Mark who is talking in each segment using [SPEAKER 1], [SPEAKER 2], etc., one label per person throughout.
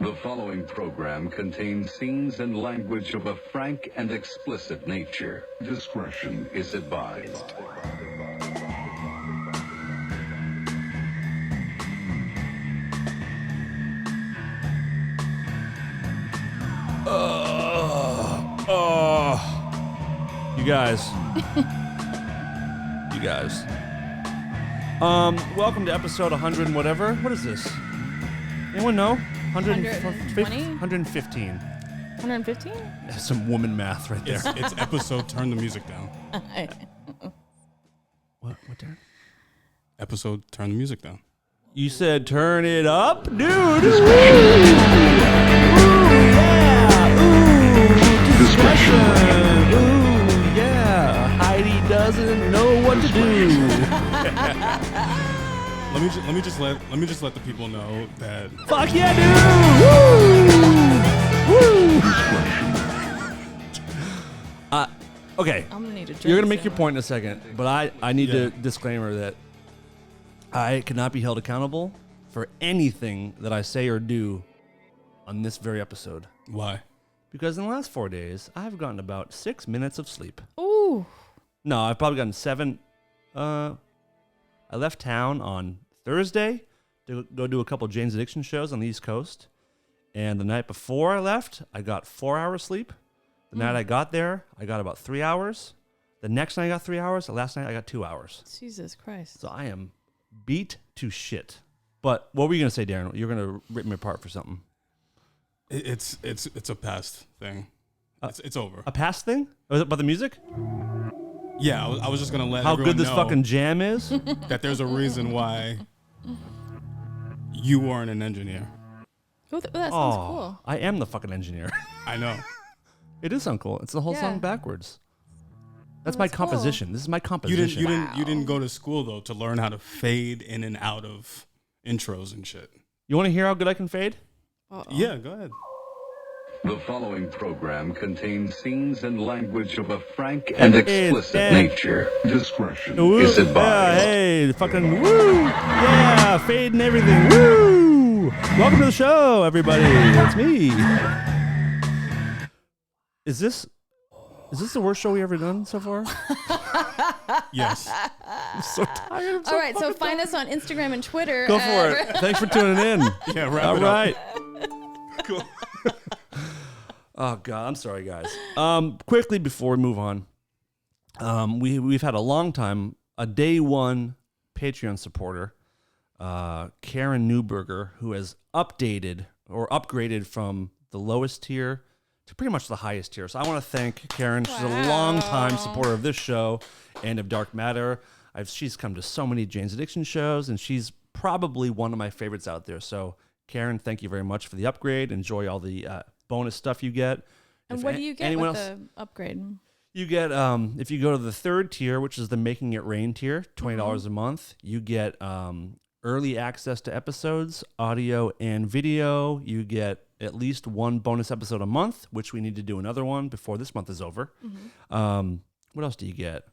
[SPEAKER 1] The following program contains scenes and language of a frank and explicit nature. Discretion is advised.
[SPEAKER 2] You guys. Welcome to episode 100 and whatever. What is this? Anyone know?
[SPEAKER 3] 120?
[SPEAKER 2] 115.
[SPEAKER 3] 115?
[SPEAKER 2] That's some woman math right there.
[SPEAKER 4] It's episode Turn the Music Down.
[SPEAKER 2] What, Darren?
[SPEAKER 4] Episode Turn the Music Down.
[SPEAKER 2] You said turn it up? Dude! Ooh, discretion! Ooh, yeah! Heidi doesn't know what to do.
[SPEAKER 4] Let me just let the people know that.
[SPEAKER 2] Fuck yeah, dude! Woo! Okay.
[SPEAKER 3] I'm gonna need a drink.
[SPEAKER 2] You're gonna make your point in a second, but I need to disclaimer that I cannot be held accountable for anything that I say or do on this very episode.
[SPEAKER 4] Why?
[SPEAKER 2] Because in the last 4 days, I've gotten about 6 minutes of sleep.
[SPEAKER 3] Ooh.
[SPEAKER 2] No, I've probably gotten 7. I left town on Thursday to go do a couple Jane's Addiction shows on the East Coast. And the night before I left, I got 4 hours sleep. The night I got there, I got about 3 hours. The next night I got 3 hours. The last night I got 2 hours.
[SPEAKER 3] Jesus Christ.
[SPEAKER 2] So I am beat to shit. But what were you going to say, Darren? You're going to rip me apart for something.
[SPEAKER 4] It's a past thing. It's over.
[SPEAKER 2] A past thing? Was it about the music?
[SPEAKER 4] Yeah, I was just gonna let
[SPEAKER 2] how
[SPEAKER 4] everyone
[SPEAKER 2] good this
[SPEAKER 4] know
[SPEAKER 2] fucking jam is.
[SPEAKER 4] that there's a reason why you weren't an engineer.
[SPEAKER 3] Oh, that sounds cool.
[SPEAKER 2] I am the fucking engineer.
[SPEAKER 4] I know.
[SPEAKER 2] It does sound cool. It's the whole song backwards. That's my composition. Cool. This is my composition.
[SPEAKER 4] You didn't go to school though to learn how to fade in and out of intros and shit.
[SPEAKER 2] You want to hear how good I can fade?
[SPEAKER 3] Uh-oh.
[SPEAKER 4] Yeah, go ahead.
[SPEAKER 1] The following program contains scenes and language of a frank and explicit nature. Discretion is advised.
[SPEAKER 2] Yeah, hey, fucking woo! Yeah, fade and everything. Woo! Welcome to the show, everybody. It's me. Is this the worst show we ever done so far?
[SPEAKER 4] Yes.
[SPEAKER 2] I'm so tired.
[SPEAKER 3] All right, so find us on Instagram and Twitter.
[SPEAKER 2] Go for it. Thanks for tuning in.
[SPEAKER 4] Yeah, wrap
[SPEAKER 2] All
[SPEAKER 4] it
[SPEAKER 2] right.
[SPEAKER 4] up. Cool.
[SPEAKER 2] Oh God, I'm sorry, guys. Quickly before we move on, we've had a long time, a day one Patreon supporter, Karen Newberger, who has updated or upgraded from the lowest tier to pretty much the highest tier. So I want to thank Karen. She's a long time supporter of this show and of Dark Matter. She's come to so many Jane's Addiction shows, and she's probably one of my favorites out there. So Karen, thank you very much for the upgrade. Enjoy all the bonus stuff you get.
[SPEAKER 3] And what do you get with the upgrade?
[SPEAKER 2] You get, if you go to the third tier, which is the Making It Rain tier, $20 a month, you get early access to episodes, audio and video. You get at least one bonus episode a month, which we need to do another one before this month is over. What else do you get?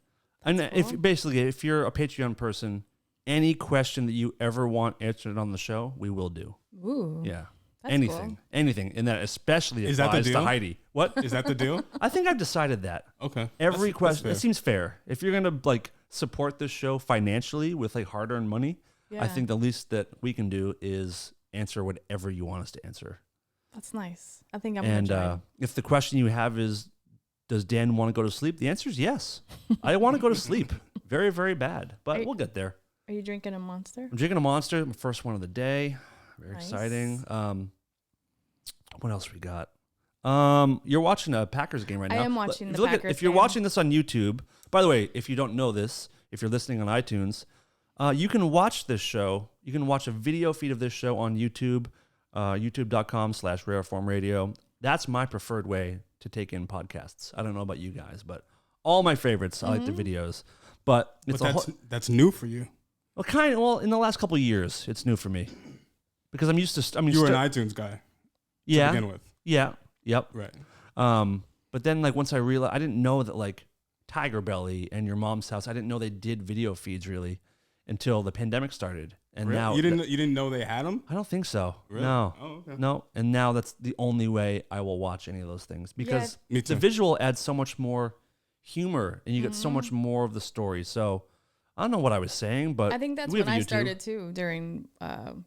[SPEAKER 2] And cool. If you're a Patreon person, any question that you ever want answered on the show, we will do.
[SPEAKER 3] Ooh.
[SPEAKER 2] Yeah.
[SPEAKER 3] That's
[SPEAKER 2] anything, and that especially applies to Heidi. What
[SPEAKER 4] is that the deal?
[SPEAKER 2] I think I've decided that.
[SPEAKER 4] Okay.
[SPEAKER 2] Every question, it seems fair. If you're gonna support this show financially with hard-earned money, I think the least that we can do is answer whatever you want us to answer.
[SPEAKER 3] That's nice. I think I'm gonna join.
[SPEAKER 2] If the question you have is, does Dan want to go to sleep? The answer is yes. I want to go to sleep, very, very bad, but we'll get there.
[SPEAKER 3] Are you drinking a Monster?
[SPEAKER 2] I'm drinking a Monster. My first one of the day. Very exciting. What else we got? You're watching a Packers game right now.
[SPEAKER 3] I am watching the Packers game.
[SPEAKER 2] If you're watching this on YouTube, by the way, if you don't know this, if you're listening on iTunes, you can watch this show. You can watch a video feed of this show on YouTube, youtube.com/rareformradio. That's my preferred way to take in podcasts. I don't know about you guys, but all my favorites, I like the videos. But
[SPEAKER 4] that's new for you.
[SPEAKER 2] Well, in the last couple of years, it's new for me. Because I'm used to.
[SPEAKER 4] You were an iTunes guy.
[SPEAKER 2] Yeah.
[SPEAKER 4] To begin with.
[SPEAKER 2] Yeah. Yep.
[SPEAKER 4] Right.
[SPEAKER 2] But then once I realized, I didn't know that Tiger Belly and Your Mom's House, I didn't know they did video feeds really until the pandemic started. And
[SPEAKER 4] really?
[SPEAKER 2] now
[SPEAKER 4] you didn't know they had them?
[SPEAKER 2] I don't think so.
[SPEAKER 4] Really?
[SPEAKER 2] No.
[SPEAKER 4] Oh, okay.
[SPEAKER 2] No. And now that's the only way I will watch any of those things because
[SPEAKER 4] Me too.
[SPEAKER 2] the visual adds so much more humor and you get so much more of the story. So I don't know what I was saying, but
[SPEAKER 3] I think that's
[SPEAKER 2] we have
[SPEAKER 3] when I
[SPEAKER 2] YouTube.
[SPEAKER 3] started too during.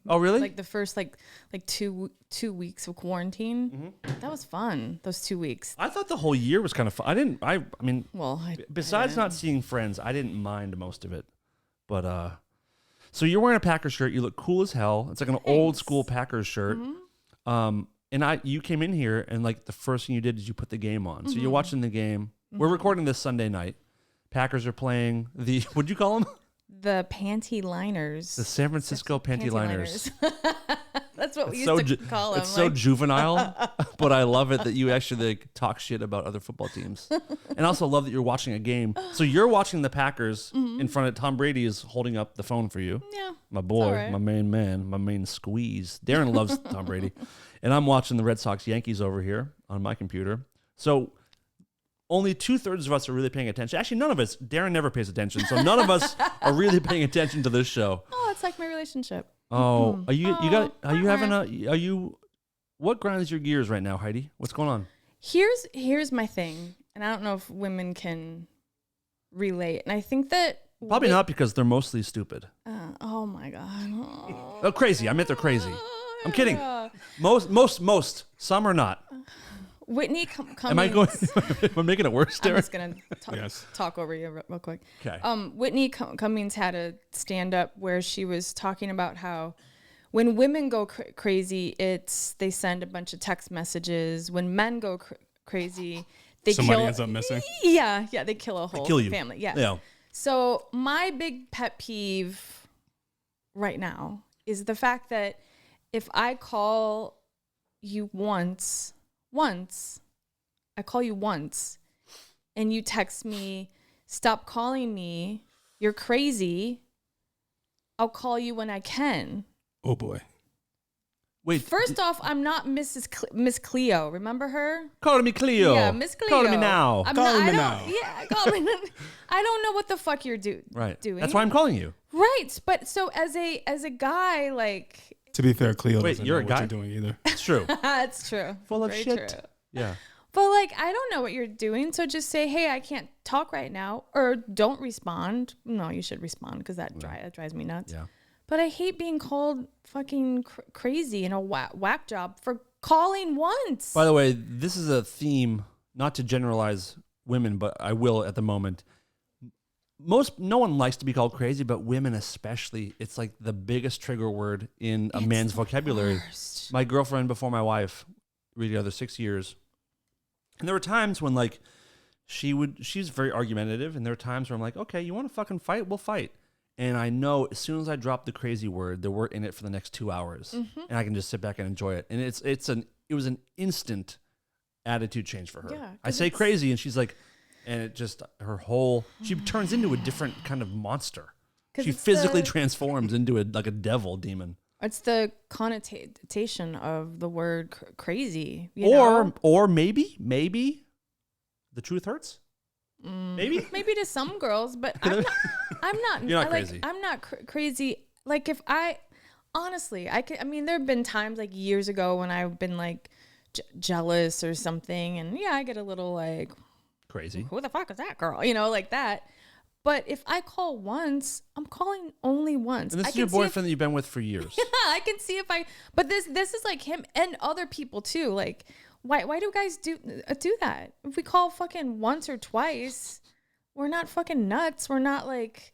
[SPEAKER 2] Oh, really?
[SPEAKER 3] Like the first like 2 weeks of quarantine. That was fun. Those 2 weeks.
[SPEAKER 2] I thought the whole year was kind of fun. I mean,
[SPEAKER 3] Well,
[SPEAKER 2] besides not seeing friends, I didn't mind most of it. But so you're wearing a Packers shirt. You look cool as hell. It's like an old school Packers shirt. And you came in here and like the first thing you did is you put the game on. So you're watching the game. We're recording this Sunday night. Packers are playing the, what'd you call them?
[SPEAKER 3] The panty liners.
[SPEAKER 2] The San Francisco panty liners.
[SPEAKER 3] That's what we used to call them.
[SPEAKER 2] It's so juvenile, but I love it that you actually like, talk shit about other football teams. And I also love that you're watching a game. So you're watching the Packers in front of Tom Brady is holding up the phone for you.
[SPEAKER 3] Yeah.
[SPEAKER 2] My boy,
[SPEAKER 3] right.
[SPEAKER 2] my main man, my main squeeze. Darren loves Tom Brady. And I'm watching the Red Sox Yankees over here on my computer. So only 2/3 of us are really paying attention. Actually, none of us. Darren never pays attention. So none of us are really paying attention to this show.
[SPEAKER 3] Oh, it's like my relationship.
[SPEAKER 2] Oh, what grinds your gears right now, Heidi? What's going on?
[SPEAKER 3] Here's my thing, and I don't know if women can relate. And I think that
[SPEAKER 2] Probably not because they're mostly stupid.
[SPEAKER 3] Oh my god.
[SPEAKER 2] Oh, crazy. I meant they're crazy. I'm kidding. Most. Some are not.
[SPEAKER 3] Whitney Cummings.
[SPEAKER 2] Am I going? Am I making it worse, Darren?
[SPEAKER 3] I'm just gonna talk over you real quick.
[SPEAKER 2] Okay.
[SPEAKER 3] Whitney Cummings had a stand-up where she was talking about how when women go crazy, they send a bunch of text messages. When men go crazy,
[SPEAKER 4] somebody ends up missing.
[SPEAKER 3] Yeah, they kill a whole family. Yeah. So my big pet peeve right now is the fact that if I call you once, I call you once, and you text me, stop calling me, you're crazy, I'll call you when I can.
[SPEAKER 4] Oh, boy.
[SPEAKER 2] Wait.
[SPEAKER 3] First off, I'm not Miss Cleo. Remember her?
[SPEAKER 2] Call me Cleo.
[SPEAKER 3] Yeah, Miss Cleo.
[SPEAKER 2] Call me now.
[SPEAKER 4] Call me now.
[SPEAKER 3] Yeah, call me. I don't know what the fuck you're doing.
[SPEAKER 2] That's why I'm calling you.
[SPEAKER 3] Right, but so as a guy, like.
[SPEAKER 4] To be fair, Cleo doesn't
[SPEAKER 2] you're
[SPEAKER 4] know
[SPEAKER 2] a guy?
[SPEAKER 4] what you're doing either.
[SPEAKER 2] It's true.
[SPEAKER 3] It's true.
[SPEAKER 2] Full of
[SPEAKER 3] Very
[SPEAKER 2] shit.
[SPEAKER 3] True.
[SPEAKER 2] Yeah.
[SPEAKER 3] But like, I don't know what you're doing, so just say, "Hey, I can't talk right now," or don't respond. No, you should respond because that drives me nuts.
[SPEAKER 2] Yeah.
[SPEAKER 3] But I hate being called fucking crazy and a whack job for calling once.
[SPEAKER 2] By the way, this is a theme, not to generalize women, but I will at the moment. No one likes to be called crazy, but women especially. It's like the biggest trigger word in a man's vocabulary.
[SPEAKER 3] Worst.
[SPEAKER 2] My girlfriend before my wife, we were together 6 years. And there were times when like she's very argumentative, and there were times where I'm like, okay, you want to fucking fight? We'll fight. And I know as soon as I drop the crazy word, we're in it for the next 2 hours, and I can just sit back and enjoy it. And it was an instant attitude change for her.
[SPEAKER 3] Yeah,
[SPEAKER 2] I say crazy, and she's like, and it just she turns into a different kind of monster. She physically transforms into like a devil demon.
[SPEAKER 3] It's the connotation of the word crazy,
[SPEAKER 2] or maybe the truth hurts. Maybe
[SPEAKER 3] to some girls, but I'm not.
[SPEAKER 2] You're not crazy.
[SPEAKER 3] I'm not crazy. Like if honestly, I mean, there have been times like years ago when I've been like jealous or something, and I get a little like
[SPEAKER 2] crazy.
[SPEAKER 3] Who the fuck is that girl? Like that. But if I call once, I'm calling only once.
[SPEAKER 2] And this is your boyfriend that you've been with for years.
[SPEAKER 3] Yeah, I can see but this is like him and other people too. Like, why do guys do that? If we call fucking once or twice, we're not fucking nuts. We're not like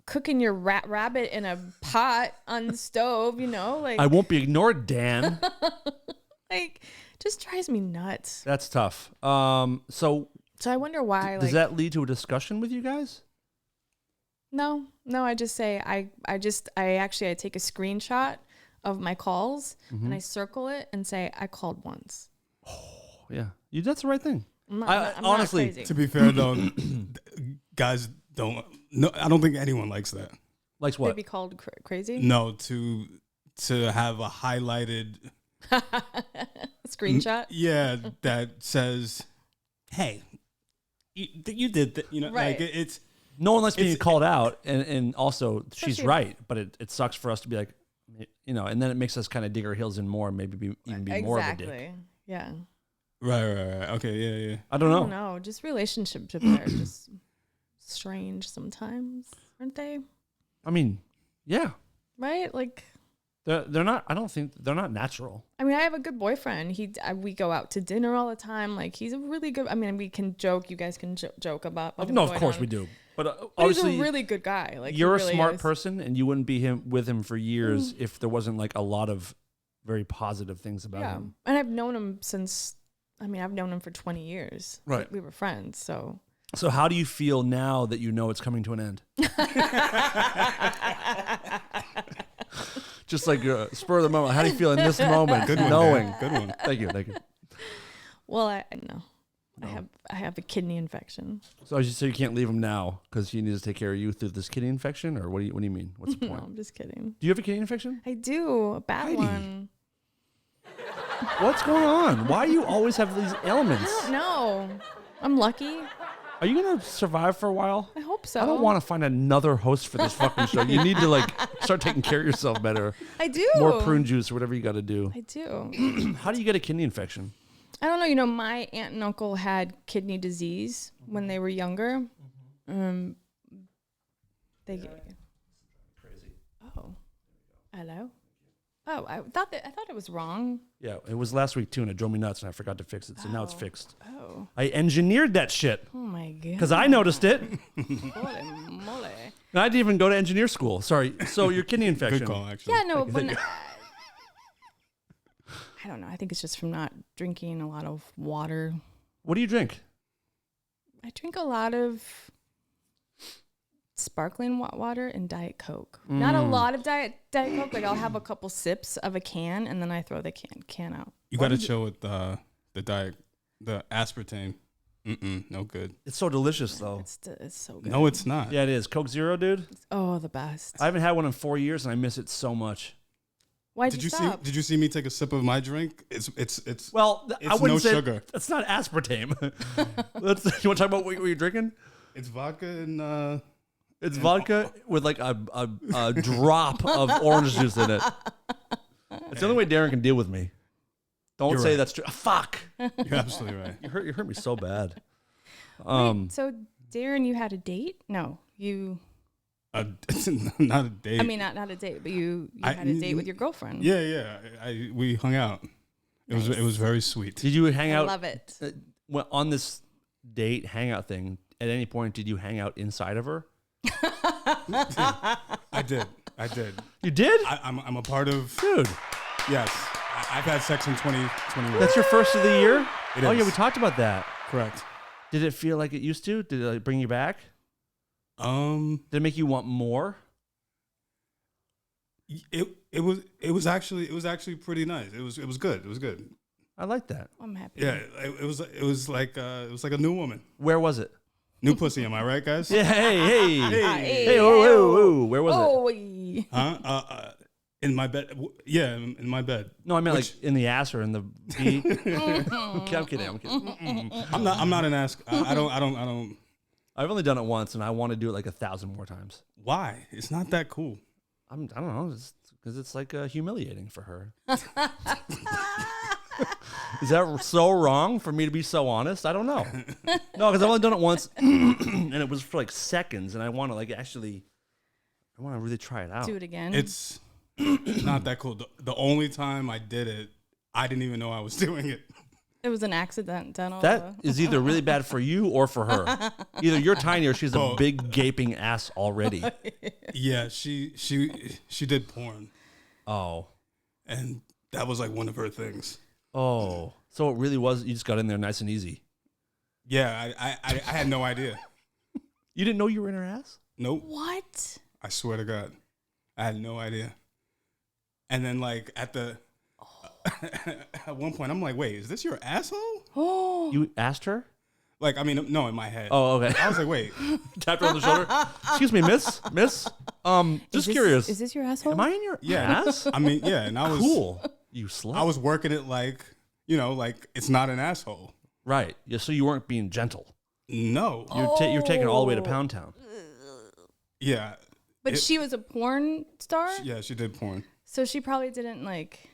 [SPEAKER 3] cooking your rabbit in a pot on the stove, like.
[SPEAKER 2] I won't be ignored, Dan.
[SPEAKER 3] Like, just drives me nuts.
[SPEAKER 2] That's tough. So
[SPEAKER 3] I wonder why.
[SPEAKER 2] Does that lead to a discussion with you guys?
[SPEAKER 3] No. I just say I take a screenshot of my calls and I circle it and say I called once.
[SPEAKER 2] Oh yeah, that's the right thing.
[SPEAKER 3] I'm
[SPEAKER 2] honestly,
[SPEAKER 3] not crazy.
[SPEAKER 4] To be fair though, guys don't. No, I don't think anyone likes that.
[SPEAKER 2] Likes what?
[SPEAKER 3] To be called crazy?
[SPEAKER 4] No, to have a highlighted
[SPEAKER 3] screenshot.
[SPEAKER 4] Yeah, that says, "Hey, you did that."
[SPEAKER 3] Right.
[SPEAKER 4] Like it's
[SPEAKER 2] No one likes being called out, and also
[SPEAKER 3] Especially
[SPEAKER 2] she's right, but it sucks for us to be like, and then it makes us kind of dig our heels in more, and maybe even be more of a dick.
[SPEAKER 3] Yeah.
[SPEAKER 4] Right. Okay, yeah.
[SPEAKER 2] I don't know.
[SPEAKER 3] No, just relationships are just strange sometimes, aren't they?
[SPEAKER 2] I mean, yeah.
[SPEAKER 3] Right? Like
[SPEAKER 2] they're not. I don't think they're not natural.
[SPEAKER 3] I mean, I have a good boyfriend. We go out to dinner all the time. Like he's a really good. I mean, we can joke. You guys can joke about.
[SPEAKER 2] No, of course we do. But
[SPEAKER 3] obviously, he's a really good guy. Like
[SPEAKER 2] you're
[SPEAKER 3] really
[SPEAKER 2] a smart person, and you wouldn't be with him for years if there wasn't like a lot of very positive things about him.
[SPEAKER 3] And I've known him since. I mean, I've known him for 20 years.
[SPEAKER 2] Right.
[SPEAKER 3] Like, we were friends. So
[SPEAKER 2] how do you feel now that you know it's coming to an end? Just like spur of the moment. How do you feel in this moment?
[SPEAKER 4] Good one,
[SPEAKER 2] knowing.
[SPEAKER 4] Good one.
[SPEAKER 2] Thank you.
[SPEAKER 3] Well, I know. I have a kidney infection.
[SPEAKER 2] So you can't leave him now because he needs to take care of you through this kidney infection, or what do you mean? What's the point?
[SPEAKER 3] No, I'm just kidding.
[SPEAKER 2] Do you have a kidney infection?
[SPEAKER 3] I do, a bad one.
[SPEAKER 2] What's going on? Why do you always have these ailments?
[SPEAKER 3] I don't know. I'm lucky.
[SPEAKER 2] Are you gonna survive for a while?
[SPEAKER 3] I hope so.
[SPEAKER 2] I don't want to find another host for this fucking show. You need to start taking care of yourself better.
[SPEAKER 3] I do.
[SPEAKER 2] More prune juice or whatever you got to do.
[SPEAKER 3] I do.
[SPEAKER 2] How do you get a kidney infection?
[SPEAKER 3] I don't know. You know, my aunt and uncle had kidney disease when they were younger. They
[SPEAKER 2] crazy.
[SPEAKER 3] Oh, hello. Oh, I thought it was wrong.
[SPEAKER 2] Yeah, it was last week too, and it drove me nuts, and I forgot to fix it. So now it's fixed.
[SPEAKER 3] Oh.
[SPEAKER 2] I engineered that shit.
[SPEAKER 3] Oh my god.
[SPEAKER 2] Because I noticed it.
[SPEAKER 3] Holy moly.
[SPEAKER 2] And I didn't even go to engineer school. Sorry. So your kidney infection.
[SPEAKER 4] Good call, actually.
[SPEAKER 3] Yeah, no, but I don't know. I think it's just from not drinking a lot of water.
[SPEAKER 2] What do you drink?
[SPEAKER 3] I drink a lot of sparkling water and Diet Coke. Not a lot of Diet Coke. Like I'll have a couple sips of a can and then I throw the can out.
[SPEAKER 4] You got to chill with the diet, the aspartame. No good.
[SPEAKER 2] It's so delicious though.
[SPEAKER 3] It's so good.
[SPEAKER 4] No, it's not.
[SPEAKER 2] Yeah, it is. Coke Zero, dude.
[SPEAKER 3] Oh, the best.
[SPEAKER 2] I haven't had one in 4 years and I miss it so much.
[SPEAKER 3] Why did you stop?
[SPEAKER 4] Did you see me take a sip of my drink? It's
[SPEAKER 2] well,
[SPEAKER 4] it's
[SPEAKER 2] I wouldn't
[SPEAKER 4] no
[SPEAKER 2] say
[SPEAKER 4] sugar.
[SPEAKER 2] It's not aspartame. You want to talk about what you're drinking?
[SPEAKER 4] It's vodka and
[SPEAKER 2] it's vodka with like a drop of orange juice in it. It's the only way Darren can deal with me. Don't
[SPEAKER 4] You're
[SPEAKER 2] say
[SPEAKER 4] right.
[SPEAKER 2] that's true. Fuck.
[SPEAKER 4] You're absolutely right.
[SPEAKER 2] You hurt me so bad.
[SPEAKER 3] Wait, so Darren, you had a date? No, you.
[SPEAKER 4] It's not a date.
[SPEAKER 3] I mean, not a date, but you had a date with your girlfriend.
[SPEAKER 4] Yeah. We hung out. It was very sweet.
[SPEAKER 2] Did you hang out?
[SPEAKER 3] I love it.
[SPEAKER 2] On this date hangout thing, at any point did you hang out inside of her?
[SPEAKER 4] I did.
[SPEAKER 2] You did?
[SPEAKER 4] I'm a part of.
[SPEAKER 2] Dude.
[SPEAKER 4] Yes, I've had sex in 2021.
[SPEAKER 2] That's your first of the year?
[SPEAKER 4] It
[SPEAKER 2] Oh
[SPEAKER 4] is.
[SPEAKER 2] yeah, we talked about that.
[SPEAKER 4] Correct.
[SPEAKER 2] Did it feel like it used to? Did it bring you back?
[SPEAKER 4] Did
[SPEAKER 2] it make you want more?
[SPEAKER 4] It was actually pretty nice. It was good. It was good.
[SPEAKER 2] I like that.
[SPEAKER 3] I'm happy.
[SPEAKER 4] Yeah, it was like a new woman.
[SPEAKER 2] Where was it?
[SPEAKER 4] New pussy, am I right, guys?
[SPEAKER 2] Yeah, hey.
[SPEAKER 3] Hey,
[SPEAKER 2] Whoa. Where was
[SPEAKER 3] it?
[SPEAKER 4] Huh? In my bed. Yeah, in my bed.
[SPEAKER 2] No, I meant like in the ass or in the pee. Okay, I'm kidding.
[SPEAKER 4] I'm not an ass. I don't.
[SPEAKER 2] I've only done it once, and I want to do it like 1,000 more times.
[SPEAKER 4] Why? It's not that cool.
[SPEAKER 2] I don't know. Because it's like humiliating for her. Is that so wrong for me to be so honest? I don't know. No, because I've only done it once, and it was for like seconds, and I want to really try it out.
[SPEAKER 3] Do it again.
[SPEAKER 4] It's not that cool. The only time I did it, I didn't even know I was doing it.
[SPEAKER 3] It was an accidental.
[SPEAKER 2] That is either really bad for you or for her. Either you're tiny or she's a big gaping ass already.
[SPEAKER 4] Yeah, she did porn.
[SPEAKER 2] Oh.
[SPEAKER 4] And that was like one of her things.
[SPEAKER 2] Oh. So it really was, you just got in there nice and easy.
[SPEAKER 4] Yeah, I had no idea.
[SPEAKER 2] You didn't know you were in her ass?
[SPEAKER 4] Nope.
[SPEAKER 3] What?
[SPEAKER 4] I swear to God. I had no idea. And then like at one point I'm like, wait, is this your asshole?
[SPEAKER 3] Oh.
[SPEAKER 2] You asked her?
[SPEAKER 4] Like, I mean, no, in my head.
[SPEAKER 2] Oh, okay.
[SPEAKER 4] I was like, wait.
[SPEAKER 2] Tapped her on the shoulder. Excuse me, miss? Just curious.
[SPEAKER 3] Is this your asshole?
[SPEAKER 2] Am I in your ass?
[SPEAKER 4] I mean, yeah, and I was
[SPEAKER 2] cool. You slut.
[SPEAKER 4] I was working it like, like it's not an asshole.
[SPEAKER 2] Right. Yeah, so you weren't being gentle.
[SPEAKER 4] No.
[SPEAKER 2] You're taking it all the way to Pound Town.
[SPEAKER 4] Yeah.
[SPEAKER 3] But she was a porn star?
[SPEAKER 4] Yeah, she did porn.
[SPEAKER 3] So she probably didn't like...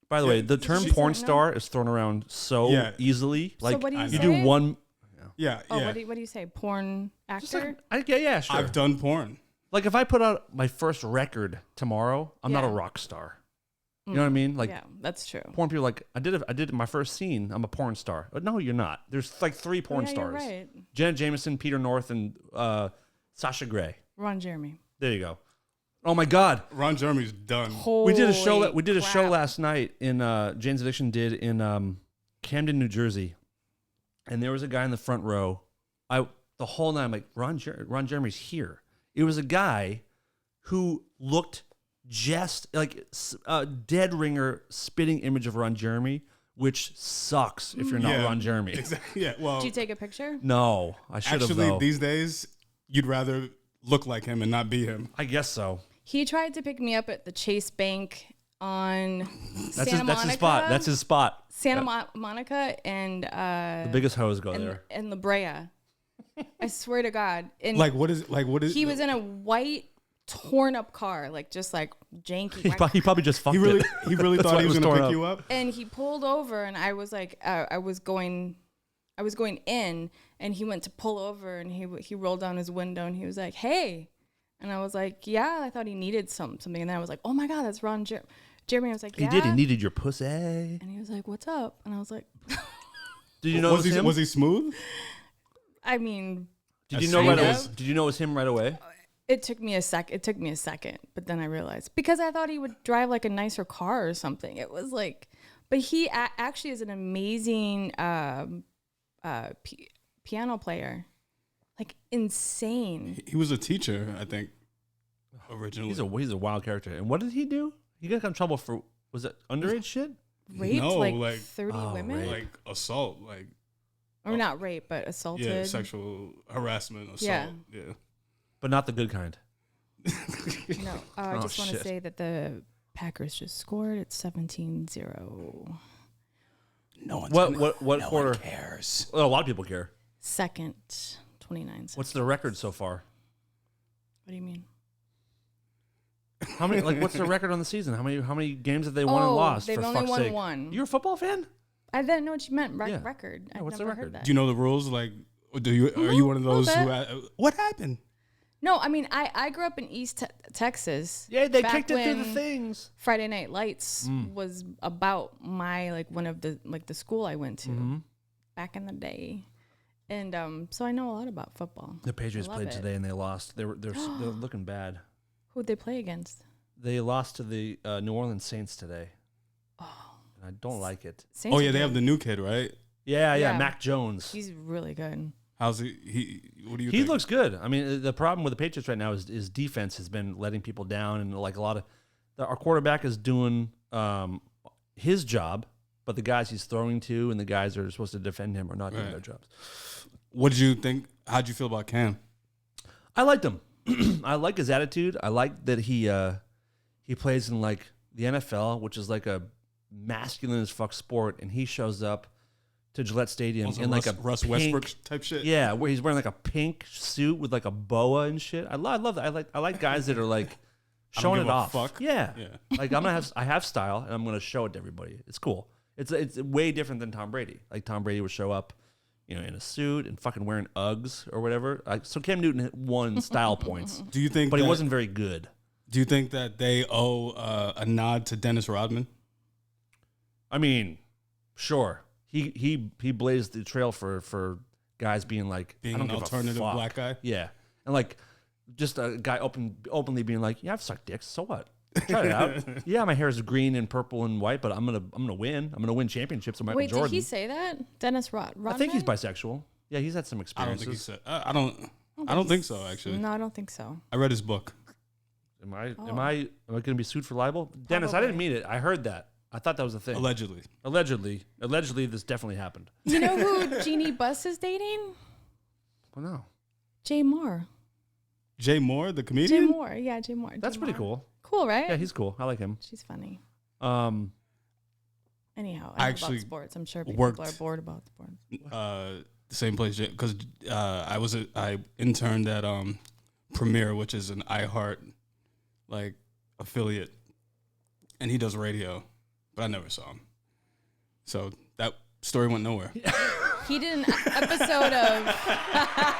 [SPEAKER 2] By the way, the term porn star is thrown around so easily. Like,
[SPEAKER 3] so what do you
[SPEAKER 2] say? Do one...
[SPEAKER 4] Yeah.
[SPEAKER 3] Oh, what do you say? Porn actor?
[SPEAKER 2] Yeah, sure.
[SPEAKER 4] I've done porn.
[SPEAKER 2] Like, if I put out my first record tomorrow, I'm not a rock star. You know what I mean? Like,
[SPEAKER 3] yeah, that's true.
[SPEAKER 2] Porn people are like, I did my first scene. I'm a porn star. But no, you're not. There's like 3 porn stars.
[SPEAKER 3] You're right.
[SPEAKER 2] Janet Jameson, Peter North, and Sasha Grey.
[SPEAKER 3] Ron Jeremy.
[SPEAKER 2] There you go. Oh my God,
[SPEAKER 4] Ron Jeremy's done.
[SPEAKER 2] We did a show. We did a show last night in Jane's Addiction did in Camden, New Jersey, and there was a guy in the front row. The whole night I'm like, Ron Jeremy's here. It was a guy who looked just like a dead ringer spitting image of Ron Jeremy, which sucks if you're not Ron Jeremy.
[SPEAKER 4] Exactly. Yeah. Well,
[SPEAKER 3] did you take a picture?
[SPEAKER 2] No, I should have.
[SPEAKER 4] Actually, these days, you'd rather look like him and not be him.
[SPEAKER 2] I guess so.
[SPEAKER 3] He tried to pick me up at the Chase Bank on
[SPEAKER 2] That's
[SPEAKER 3] Santa Monica.
[SPEAKER 2] That's his spot. That's his spot.
[SPEAKER 3] Santa Monica and
[SPEAKER 2] the biggest hoes go there.
[SPEAKER 3] And La Brea. I swear to God. And
[SPEAKER 4] what is?
[SPEAKER 3] He was in a white torn up car, like just like janky.
[SPEAKER 2] He probably just fucked
[SPEAKER 4] he really thought he was gonna pick you up.
[SPEAKER 3] And he pulled over, and I was like, I was going in, and he went to pull over, and he rolled down his window, and he was like, "Hey," and I was like, "Yeah." I thought he needed something, and then I was like, "Oh my God, that's Ron Jeremy." I was like, "Yeah."
[SPEAKER 2] He needed your pussy.
[SPEAKER 3] And he was like, "What's up?" And I was like,
[SPEAKER 2] "Did you know him?
[SPEAKER 4] Was he smooth?"
[SPEAKER 3] I mean,
[SPEAKER 2] did you know it was him right away?
[SPEAKER 3] It took me a second, but then I realized, because I thought he would drive like a nicer car or something. It was like, but he actually is an amazing piano player, like insane.
[SPEAKER 4] He was a teacher, I think, originally.
[SPEAKER 2] He's a wild character. And what did he do? He got in trouble for, was it underage shit?
[SPEAKER 3] Raped like 30 women?
[SPEAKER 4] Rape. Like assault, like.
[SPEAKER 3] Or not rape, but assaulted.
[SPEAKER 4] Yeah, sexual harassment, assault. Yeah.
[SPEAKER 2] But not the good kind.
[SPEAKER 3] No, I just want to say that the Packers just scored. It's 17-0.
[SPEAKER 4] No one.
[SPEAKER 2] What quarter?
[SPEAKER 4] One cares.
[SPEAKER 2] Well, a lot of people care.
[SPEAKER 3] Second, 29 seconds.
[SPEAKER 2] What's the record so far?
[SPEAKER 3] What do you mean?
[SPEAKER 2] How many? Like, what's the record on the season? How many games have they won and lost?
[SPEAKER 3] They've only won one.
[SPEAKER 2] You're a football fan?
[SPEAKER 3] I didn't know what you meant. Record.
[SPEAKER 2] Yeah, what's the record?
[SPEAKER 3] Heard that.
[SPEAKER 4] Do you know the rules? Like, are you one of those who? What happened?
[SPEAKER 3] No, I mean, I grew up in East Texas.
[SPEAKER 2] Yeah, they kicked it through the things.
[SPEAKER 3] Friday Night Lights was about one of the school I went to back in the day, and so I know a lot about football.
[SPEAKER 2] The Patriots played today and they lost. They're looking bad.
[SPEAKER 3] Who'd they play against?
[SPEAKER 2] They lost to the New Orleans Saints today. Oh, I don't like it.
[SPEAKER 3] Saints
[SPEAKER 4] they have the new kid, right?
[SPEAKER 2] Yeah, Mac Jones.
[SPEAKER 3] He's really good.
[SPEAKER 4] How's he? What do you?
[SPEAKER 2] He
[SPEAKER 4] think?
[SPEAKER 2] looks good. I mean, the problem with the Patriots right now is defense has been letting people down, and like a lot of our quarterback is doing his job, but the guys he's throwing to and the guys that are supposed to defend him are not doing their jobs.
[SPEAKER 4] What did you think? How'd you feel about Cam?
[SPEAKER 2] I liked him. I like his attitude. I like that he plays in like the NFL, which is like a masculine as fuck sport, and he shows up to Gillette Stadium in like a
[SPEAKER 4] Russ
[SPEAKER 2] pink,
[SPEAKER 4] Westbrook type shit.
[SPEAKER 2] Yeah, where he's wearing like a pink suit with like a boa and shit. I love that. I like guys that are like showing it off.
[SPEAKER 4] Fuck.
[SPEAKER 2] Yeah. Like I have style and I'm gonna show it to everybody. It's cool. It's way different than Tom Brady. Like Tom Brady would show up, in a suit and fucking wearing Uggs or whatever. So Cam Newton won style points.
[SPEAKER 4] Do you think?
[SPEAKER 2] But he wasn't very good.
[SPEAKER 4] Do you think that they owe a nod to Dennis Rodman?
[SPEAKER 2] I mean, sure. He blazed the trail for guys being like
[SPEAKER 4] being an alternative black guy.
[SPEAKER 2] Yeah, and like just a guy openly being like, yeah, I've sucked dicks. So what? Try it out. Yeah, my hair is green and purple and white, but I'm gonna win. I'm gonna win championships with Michael Jordan.
[SPEAKER 3] Wait, did he say that? Dennis Rodman?
[SPEAKER 2] I think he's bisexual. Yeah, he's had some experiences.
[SPEAKER 4] I don't think he said. I don't think so. Actually,
[SPEAKER 3] no, I don't think so.
[SPEAKER 4] I read his book.
[SPEAKER 2] Am I gonna be sued for libel? Dennis, I didn't mean it. I heard that. I thought that was a thing. Allegedly, this definitely happened.
[SPEAKER 3] You know who Jeannie Buss is dating?
[SPEAKER 2] Well, no.
[SPEAKER 3] Jay Moore.
[SPEAKER 4] Jay Moore, the comedian?
[SPEAKER 3] Jay Moore, yeah, Jay Moore.
[SPEAKER 2] That's pretty cool.
[SPEAKER 3] Cool, right?
[SPEAKER 2] Yeah, he's cool. I like him.
[SPEAKER 3] She's funny.
[SPEAKER 2] Anyhow,
[SPEAKER 3] I actually about sports. I'm sure people are bored about sports.
[SPEAKER 4] The same place because I interned at Premiere, which is an iHeart like affiliate, and he does radio, but I never saw him. So that story went nowhere.
[SPEAKER 3] He did an episode of.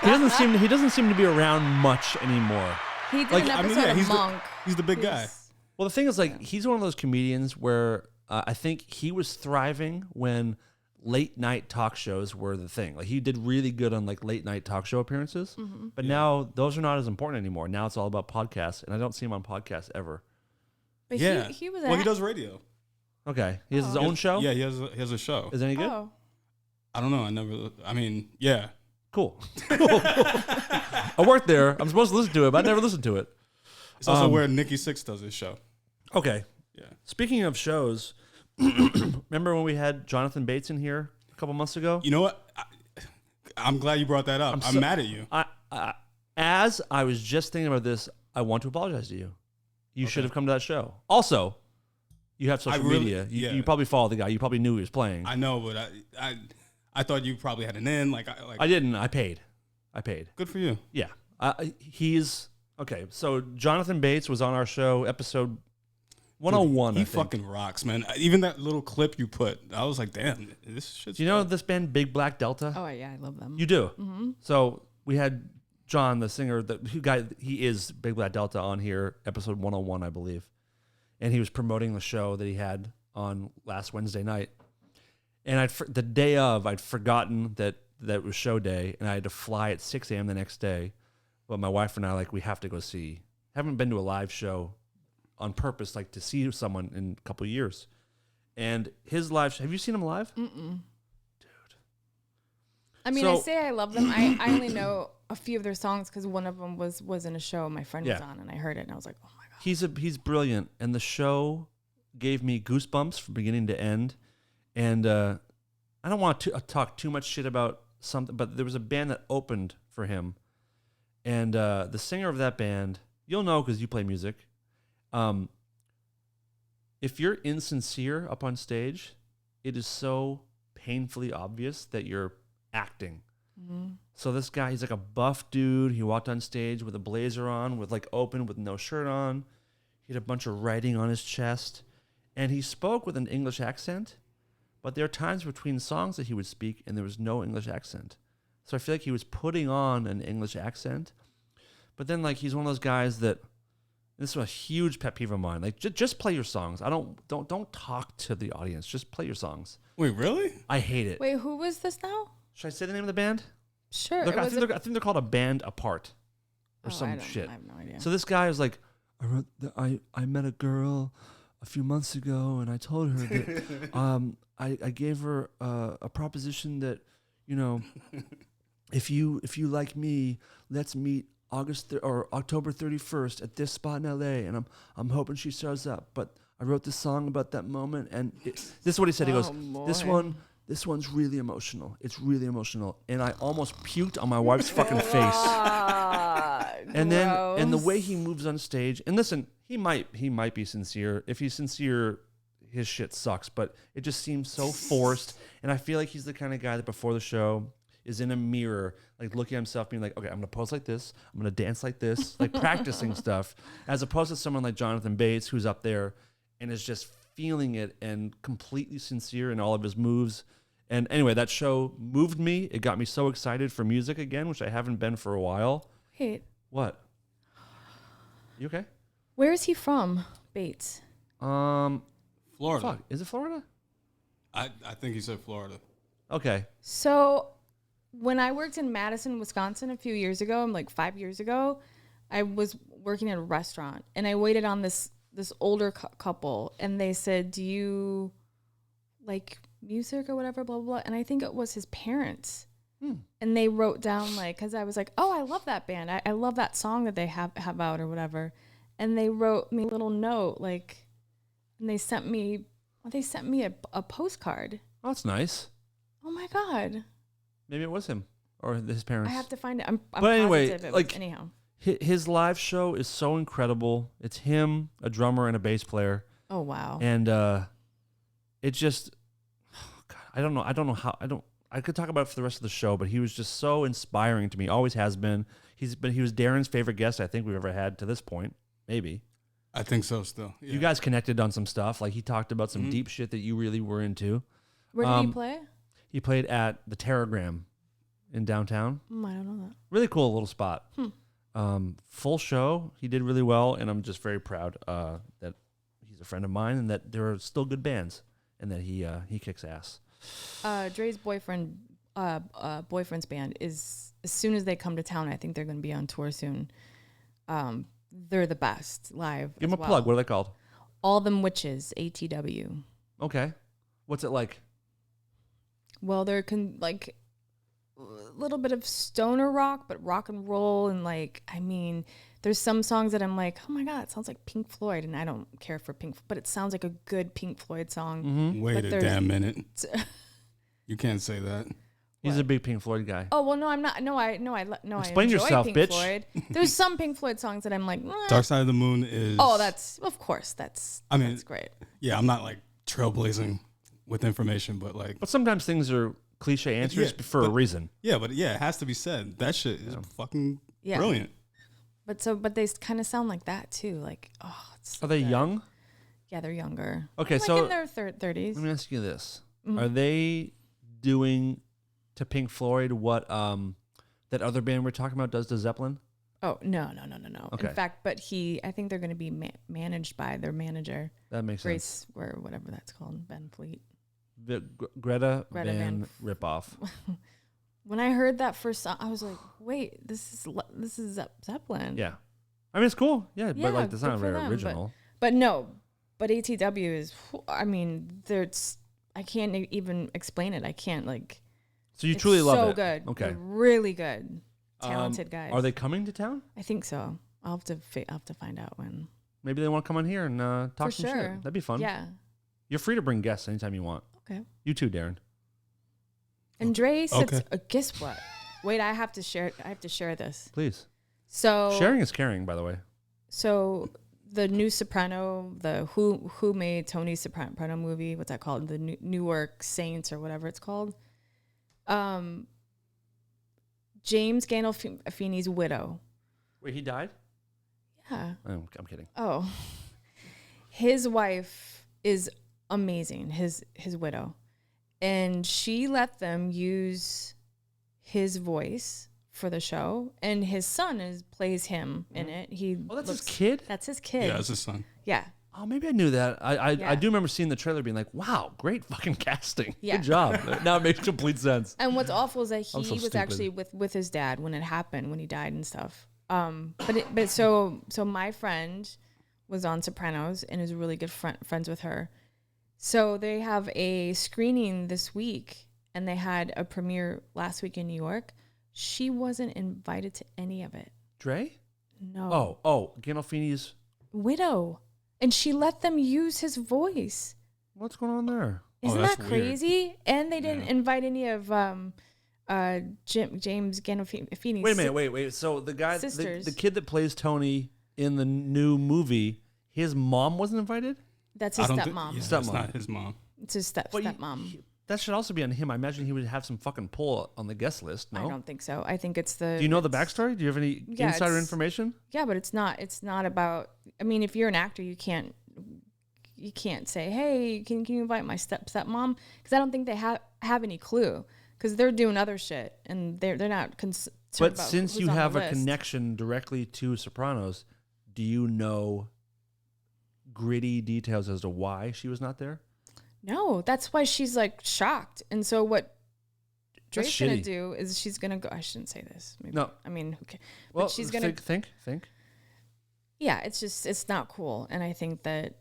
[SPEAKER 2] He doesn't seem to be around much anymore.
[SPEAKER 3] He did an episode of Monk.
[SPEAKER 4] He's the big guy.
[SPEAKER 2] Well, the thing is, like, he's one of those comedians where I think he was thriving when late night talk shows were the thing. Like, he did really good on like late night talk show appearances, but now those are not as important anymore. Now it's all about podcasts, and I don't see him on podcasts ever.
[SPEAKER 3] But he was.
[SPEAKER 4] Well, he does radio.
[SPEAKER 2] Okay, he has his own show.
[SPEAKER 4] Yeah, he has a show.
[SPEAKER 2] Is it any good?
[SPEAKER 3] Oh.
[SPEAKER 4] I don't know. Yeah.
[SPEAKER 2] Cool. I worked there. I'm supposed to listen to it, but I never listened to it.
[SPEAKER 4] It's also where Nikki Sixx does his show.
[SPEAKER 2] Okay.
[SPEAKER 4] Yeah.
[SPEAKER 2] Speaking of shows, remember when we had Jonathan Bates in here a couple months ago?
[SPEAKER 4] You know what? I'm glad you brought that up. I'm mad at you.
[SPEAKER 2] As I was just thinking about this, I want to apologize to you. You should have come to that show. Also, you have social media. You probably follow the guy. You probably knew he was playing.
[SPEAKER 4] I know, but I thought you probably had an in. I
[SPEAKER 2] didn't. I paid.
[SPEAKER 4] Good for you.
[SPEAKER 2] Yeah. He's okay. So Jonathan Bates was on our show, episode 101.
[SPEAKER 4] He fucking rocks, man. Even that little clip you put, I was like, damn, this shit's.
[SPEAKER 2] Do you know this band, Big Black Delta?
[SPEAKER 3] Oh yeah, I love them.
[SPEAKER 2] You do. Mm-hmm. So we had John, the singer, he is Big Black Delta, on here, episode 101, I believe, and he was promoting the show that he had on last Wednesday night. And the day of, I'd forgotten that it was show day, and I had to fly at 6 a.m. the next day. But my wife and I, we have to go see. Haven't been to a live show on purpose, to see someone in a couple of years. And his live, have you seen him live?
[SPEAKER 3] Mm-mm. Dude. I mean, I say I love them. I only know a few of their songs because one of them was in a show my friend was on, and I heard it, and I was like, oh my God.
[SPEAKER 2] He's brilliant, and the show gave me goosebumps from beginning to end. And I don't want to talk too much shit about something, but there was a band that opened for him. And the singer of that band, you'll know because you play music. If you're insincere up on stage, it is so painfully obvious that you're acting. Mm-hmm. So this guy, he's like a buff dude. He walked on stage with a blazer on, with open, with no shirt on. He had a bunch of writing on his chest. And he spoke with an English accent. But there are times between songs that he would speak and there was no English accent. So I feel like he was putting on an English accent. But then he's one of those guys that, this is a huge pet peeve of mine. Just play your songs. Don't talk to the audience. Just play your songs.
[SPEAKER 4] Wait, really?
[SPEAKER 2] I hate it.
[SPEAKER 3] Wait, who was this now?
[SPEAKER 2] Should I say the name of the band?
[SPEAKER 3] Sure.
[SPEAKER 2] I think they're called A Band Apart or some shit.
[SPEAKER 3] I have no idea.
[SPEAKER 2] So this guy was like, I met a girl a few months ago and I told her that I gave her a proposition that, if you like me, let's meet October 31st at this spot in LA, and I'm hoping she shows up. But I wrote this song about that moment, and this is what he said. He goes, this one's really emotional. It's really emotional, and I almost puked on my wife's fucking face. And the way he moves on stage, and listen, he might be sincere. If he's sincere, his shit sucks, but it just seems so forced. And I feel like he's the kind of guy that before the show is in a mirror, looking at himself, being like, okay, I'm gonna pose like this, I'm gonna dance like this, practicing stuff, as opposed to someone like Jonathan Bates, who's up there and is just feeling it and completely sincere in all of his moves. And anyway, that show moved me. It got me so excited for music again, which I haven't been for a while.
[SPEAKER 3] Wait.
[SPEAKER 2] What? You okay?
[SPEAKER 3] Where is he from, Bates?
[SPEAKER 4] Florida.
[SPEAKER 2] Fuck, is it Florida?
[SPEAKER 4] I think he said Florida.
[SPEAKER 2] Okay.
[SPEAKER 3] So when I worked in Madison, Wisconsin a few years ago, 5 years ago, I was working in a restaurant and I waited on this older couple, and they said, do you like music or whatever, blah, blah, blah. And I think it was his parents. And they wrote down because I was like, oh, I love that band. I love that song that they have out or whatever. And they wrote me a little note, and they sent me a postcard.
[SPEAKER 2] Oh, that's nice.
[SPEAKER 3] Oh my God.
[SPEAKER 2] Maybe it was him or his parents.
[SPEAKER 3] I have to find it. I'm
[SPEAKER 2] but anyway,
[SPEAKER 3] positive it was, anyhow.
[SPEAKER 2] His live show is so incredible. It's him, a drummer, and a bass player.
[SPEAKER 3] Oh wow.
[SPEAKER 2] And it just, God, I don't know how. I could talk about it for the rest of the show, but he was just so inspiring to me. Always has been. He was Darren's favorite guest I think we've ever had to this point. Maybe.
[SPEAKER 4] I think so still. Yeah.
[SPEAKER 2] You guys connected on some stuff. Like he talked about some deep shit that you really were into.
[SPEAKER 3] Where did he play?
[SPEAKER 2] He played at the Terragram in downtown.
[SPEAKER 3] I don't know that.
[SPEAKER 2] Really cool little spot. Full show. He did really well, and I'm just very proud that he's a friend of mine and that there are still good bands and that he kicks ass.
[SPEAKER 3] Dre's boyfriend's band is, as soon as they come to town, I think they're going to be on tour soon. They're the best live.
[SPEAKER 2] Give them a plug. What are they called?
[SPEAKER 3] All Them Witches, ATW.
[SPEAKER 2] Okay. What's it like?
[SPEAKER 3] Well, they're like a little bit of stoner rock, but rock and roll. And like, I mean, there's some songs that I'm like, oh my God, it sounds like Pink Floyd. And I don't care for Pink, but it sounds like a good Pink Floyd song.
[SPEAKER 4] Wait a damn minute. You can't say that.
[SPEAKER 2] He's a big Pink Floyd guy.
[SPEAKER 3] Oh well, no, I'm not. No, I
[SPEAKER 2] Explain
[SPEAKER 3] enjoy
[SPEAKER 2] yourself,
[SPEAKER 3] Pink
[SPEAKER 2] bitch.
[SPEAKER 3] Floyd. There's some Pink Floyd songs that I'm like,
[SPEAKER 4] Dark Side of the Moon is.
[SPEAKER 3] Oh, that's of course. That's great.
[SPEAKER 4] Yeah, I'm not like trailblazing with information, but like.
[SPEAKER 2] But sometimes things are cliche answers for a reason.
[SPEAKER 4] Yeah, but it has to be said. That shit is fucking brilliant.
[SPEAKER 3] But they kind of sound like that too. Like,
[SPEAKER 2] Are they young?
[SPEAKER 3] Yeah, they're younger.
[SPEAKER 2] Okay,
[SPEAKER 3] like
[SPEAKER 2] so
[SPEAKER 3] in their 30s.
[SPEAKER 2] Let me ask you this: Are they doing to Pink Floyd what that other band we're talking about does to Zeppelin?
[SPEAKER 3] Oh no.
[SPEAKER 2] Okay.
[SPEAKER 3] In fact, I think they're going to be managed by their manager.
[SPEAKER 2] That makes
[SPEAKER 3] sense. Or whatever that's called, Ben Fleet.
[SPEAKER 2] Greta Van Ripoff.
[SPEAKER 3] When I heard that first song, I was like, "Wait, this is Zeppelin."
[SPEAKER 2] Yeah, I mean it's cool. Yeah, but like that's not very original.
[SPEAKER 3] But ATW is. I mean, I can't even explain it. I can't like.
[SPEAKER 2] So you truly love it.
[SPEAKER 3] So good.
[SPEAKER 2] Okay.
[SPEAKER 3] They're really good. Talented guys.
[SPEAKER 2] Are they coming to town?
[SPEAKER 3] I think so. I'll have to find out when.
[SPEAKER 2] Maybe they want to come on here and talk some shit. That'd be fun.
[SPEAKER 3] Yeah.
[SPEAKER 2] You're free to bring guests anytime you want.
[SPEAKER 3] Okay.
[SPEAKER 2] You too, Darren.
[SPEAKER 3] And Dre said, guess what? Wait, I have to share this.
[SPEAKER 2] Please.
[SPEAKER 3] So
[SPEAKER 2] sharing is caring, by the way.
[SPEAKER 3] So the new Soprano, the who made Tony Soprano movie? What's that called? The Newark Saints or whatever it's called. James Gandolfini's widow.
[SPEAKER 2] Wait, he died?
[SPEAKER 3] Yeah.
[SPEAKER 2] I'm kidding.
[SPEAKER 3] Oh. His wife is amazing, his widow. And she let them use his voice for the show. And his son plays him in it.
[SPEAKER 2] That's his kid?
[SPEAKER 3] That's his kid.
[SPEAKER 4] Yeah, that's his son.
[SPEAKER 3] Yeah.
[SPEAKER 2] Oh, maybe I knew that. I do remember seeing the trailer being like, wow, great fucking casting.
[SPEAKER 3] Yeah.
[SPEAKER 2] Good job. Now it makes complete sense.
[SPEAKER 3] And what's awful is that he was actually with his dad when it happened, when he died and stuff. So my friend was on Sopranos and is really good friends with her. So they have a screening this week and they had a premiere last week in New York. She wasn't invited to any of it.
[SPEAKER 2] Dre?
[SPEAKER 3] No.
[SPEAKER 2] Oh, Gandolfini's
[SPEAKER 3] widow. And she let them use his voice.
[SPEAKER 2] What's going on there?
[SPEAKER 3] Isn't that crazy? Weird. And they didn't invite any of James Gandolfini's.
[SPEAKER 2] Wait a minute, wait. So the guy, the kid that plays Tony in the new movie, his mom wasn't invited?
[SPEAKER 3] That's his stepmom.
[SPEAKER 4] That's not his mom.
[SPEAKER 3] It's his stepmom.
[SPEAKER 2] That should also be on him. I imagine he would have some fucking pull on the guest list. No,
[SPEAKER 3] I don't think so. I think it's the.
[SPEAKER 2] Do you know the backstory? Do you have any insider information?
[SPEAKER 3] Yeah, but it's not about. I mean, if you're an actor, you can't say, "Hey, can you invite my stepmom?" Because I don't think they have any clue. Because they're doing other shit and they're not concerned.
[SPEAKER 2] But since you have a connection directly to Sopranos, do you know gritty details as to why she was not there?
[SPEAKER 3] No, that's why she's like shocked. And so what Dre's gonna do is she's gonna go. I shouldn't say this. Maybe.
[SPEAKER 2] No,
[SPEAKER 3] I mean, okay.
[SPEAKER 2] Well,
[SPEAKER 3] but she's gonna
[SPEAKER 2] think.
[SPEAKER 3] Yeah, it's not cool, and I think that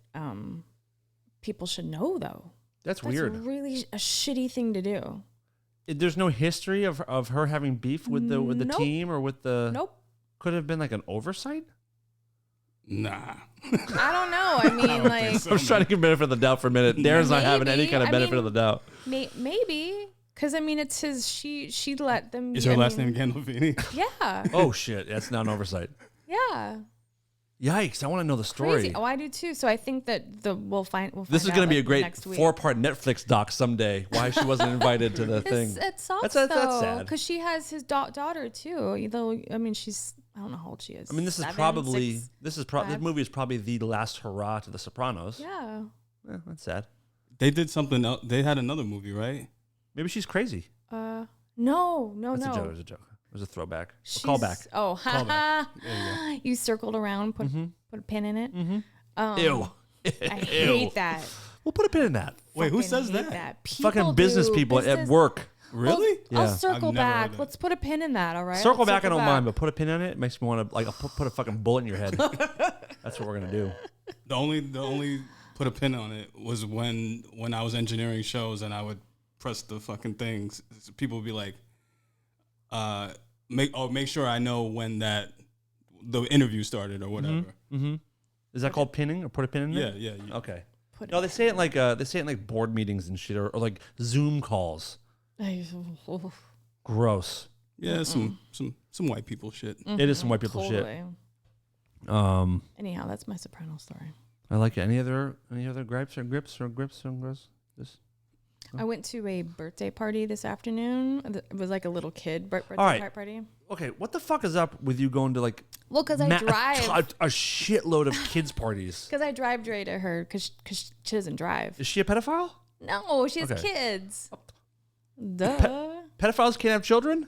[SPEAKER 3] people should know though.
[SPEAKER 2] That's weird.
[SPEAKER 3] Really a shitty thing to do.
[SPEAKER 2] There's no history of her having beef with the team or with the.
[SPEAKER 3] Nope.
[SPEAKER 2] Could have been like an oversight.
[SPEAKER 4] Nah.
[SPEAKER 3] I don't know. I mean, like.
[SPEAKER 2] I was trying to give benefit of the doubt for a minute. Darren's not having any kind of benefit of the doubt.
[SPEAKER 3] Maybe. Because, I mean, it's his. She let them.
[SPEAKER 4] Is her last name Gandolfini?
[SPEAKER 3] Yeah.
[SPEAKER 2] Oh, shit. That's not an oversight.
[SPEAKER 3] Yeah.
[SPEAKER 2] Yikes! I want to know the story.
[SPEAKER 3] Crazy. Oh, I do too. So I think that we'll find.
[SPEAKER 2] This is going to be a great 4-part Netflix doc someday. Why she wasn't invited to the thing?
[SPEAKER 3] It sucks
[SPEAKER 2] that's
[SPEAKER 3] though,
[SPEAKER 2] sad.
[SPEAKER 3] because she has his daughter too. Though I mean, I don't know how old she is.
[SPEAKER 2] I mean, this movie is probably the last hurrah to the Sopranos.
[SPEAKER 3] Yeah.
[SPEAKER 2] That's sad.
[SPEAKER 4] They did something else. They had another movie, right?
[SPEAKER 2] Maybe she's crazy.
[SPEAKER 3] No.
[SPEAKER 2] That's a joke. It was a joke. It was a throwback. A callback.
[SPEAKER 3] Oh,
[SPEAKER 4] Callback.
[SPEAKER 3] You circled around, put a pin in it.
[SPEAKER 2] Mm-hmm. Ew.
[SPEAKER 3] I hate that.
[SPEAKER 2] We'll put a pin in that.
[SPEAKER 4] Wait, who says that?
[SPEAKER 2] Fucking business people at work.
[SPEAKER 4] Really?
[SPEAKER 3] I'll circle back. Let's put a pin in that, all right?
[SPEAKER 2] Circle back, I don't mind, but put a pin in it. It makes me want to put a fucking bullet in your head. That's what we're gonna do.
[SPEAKER 4] The only put a pin on it was when I was engineering shows and I would press the fucking things. People would be like, make sure I know when the interview started or whatever.
[SPEAKER 2] Mm-hmm. Mm-hmm. Is that called pinning or put a pin in it?
[SPEAKER 4] Yeah.
[SPEAKER 2] Okay. No, they say it like board meetings and shit or like Zoom calls. Gross.
[SPEAKER 4] Yeah, some white people shit.
[SPEAKER 3] Mm-hmm.
[SPEAKER 2] It is some white people shit.
[SPEAKER 3] Anyhow, that's my Soprano story.
[SPEAKER 2] I like it. Any other gripes or grips or grips or gross?
[SPEAKER 3] I went to a birthday party this afternoon. It was like a little kid birthday party.
[SPEAKER 2] Okay, what the fuck is up with you going to like?
[SPEAKER 3] Well, because I drive
[SPEAKER 2] a shitload of kids parties.
[SPEAKER 3] Because I drive Dre to her because she doesn't drive.
[SPEAKER 2] Is she a pedophile?
[SPEAKER 3] No, she has kids. Duh.
[SPEAKER 2] Pedophiles can't have children?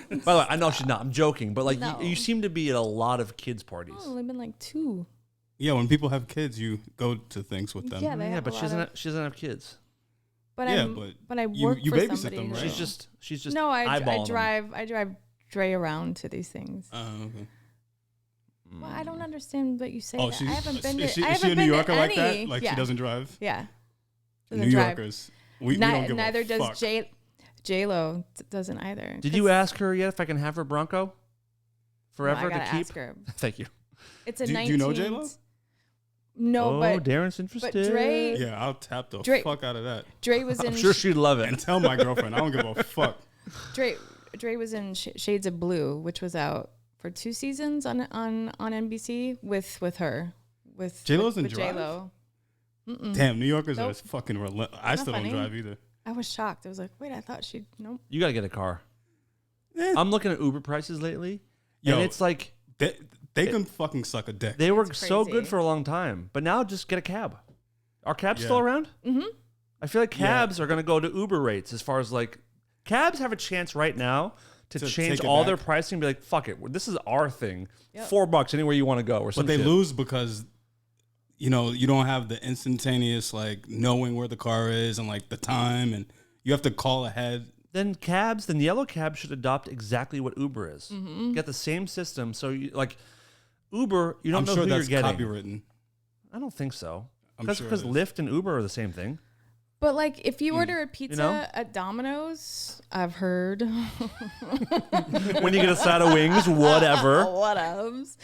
[SPEAKER 2] By the way, I know she's not. I'm joking, but like you seem to be at a lot of kids parties.
[SPEAKER 3] Oh, they've been like 2.
[SPEAKER 4] Yeah, when people have kids, you go to things with them.
[SPEAKER 3] Yeah,
[SPEAKER 2] but she doesn't have kids.
[SPEAKER 3] But I work
[SPEAKER 4] you
[SPEAKER 3] for
[SPEAKER 4] babysit
[SPEAKER 3] somebody.
[SPEAKER 4] them, right?
[SPEAKER 2] She's just
[SPEAKER 3] no. I
[SPEAKER 2] drive
[SPEAKER 3] Dre around to these things.
[SPEAKER 4] Oh, okay.
[SPEAKER 3] Well, I don't understand what you say.
[SPEAKER 4] Oh,
[SPEAKER 3] I haven't been to.
[SPEAKER 4] Is she a New Yorker like that? Like she doesn't drive?
[SPEAKER 3] Yeah.
[SPEAKER 4] New Yorkers. We don't give
[SPEAKER 3] neither
[SPEAKER 4] a
[SPEAKER 3] does
[SPEAKER 4] fuck.
[SPEAKER 3] J-Lo doesn't either.
[SPEAKER 2] Did you ask her yet if I can have her Bronco forever
[SPEAKER 3] to
[SPEAKER 2] keep?
[SPEAKER 3] Ask her.
[SPEAKER 2] Thank you.
[SPEAKER 3] It's a
[SPEAKER 4] do you know J-Lo?
[SPEAKER 3] No, but
[SPEAKER 2] Darren's interested.
[SPEAKER 3] But Dre,
[SPEAKER 4] yeah, I'll tap the fuck out of that.
[SPEAKER 3] Dre was in.
[SPEAKER 2] I'm sure she'd love it.
[SPEAKER 4] And tell my girlfriend I don't give a fuck.
[SPEAKER 3] Dre was in Shades of Blue, which was out for 2 seasons on NBC with her. With
[SPEAKER 4] J-Lo's in
[SPEAKER 3] with
[SPEAKER 4] Drive?
[SPEAKER 3] J-Lo.
[SPEAKER 4] Damn, New Yorkers are fucking relentless. I still don't drive either.
[SPEAKER 3] I was shocked. I was like, wait, I thought she'd nope.
[SPEAKER 2] You gotta get a car. I'm looking at Uber prices lately,
[SPEAKER 4] and
[SPEAKER 2] it's like
[SPEAKER 4] they can fucking suck a dick.
[SPEAKER 2] They were so good for a long time, but now just get a cab. Are cabs still around?
[SPEAKER 3] Mm-hmm.
[SPEAKER 2] I feel like cabs are gonna go to Uber rates as far as like cabs have a chance right now to change all their pricing and be like, fuck it, this is our thing. Yep. $4 anywhere you want to go or something.
[SPEAKER 4] But they lose because you don't have the instantaneous like knowing where the car is and like the time, and you have to call ahead.
[SPEAKER 2] Then yellow cabs should adopt exactly what Uber is. Mm-hmm. Get the same system. So you like Uber, you don't know who you're getting.
[SPEAKER 4] Copywritten.
[SPEAKER 2] I don't think so.
[SPEAKER 4] Because
[SPEAKER 2] Lyft and Uber are the same thing.
[SPEAKER 3] But like, if you order a pizza at Domino's, I've heard.
[SPEAKER 2] When you get a side of wings, whatever.
[SPEAKER 3] Whatevs.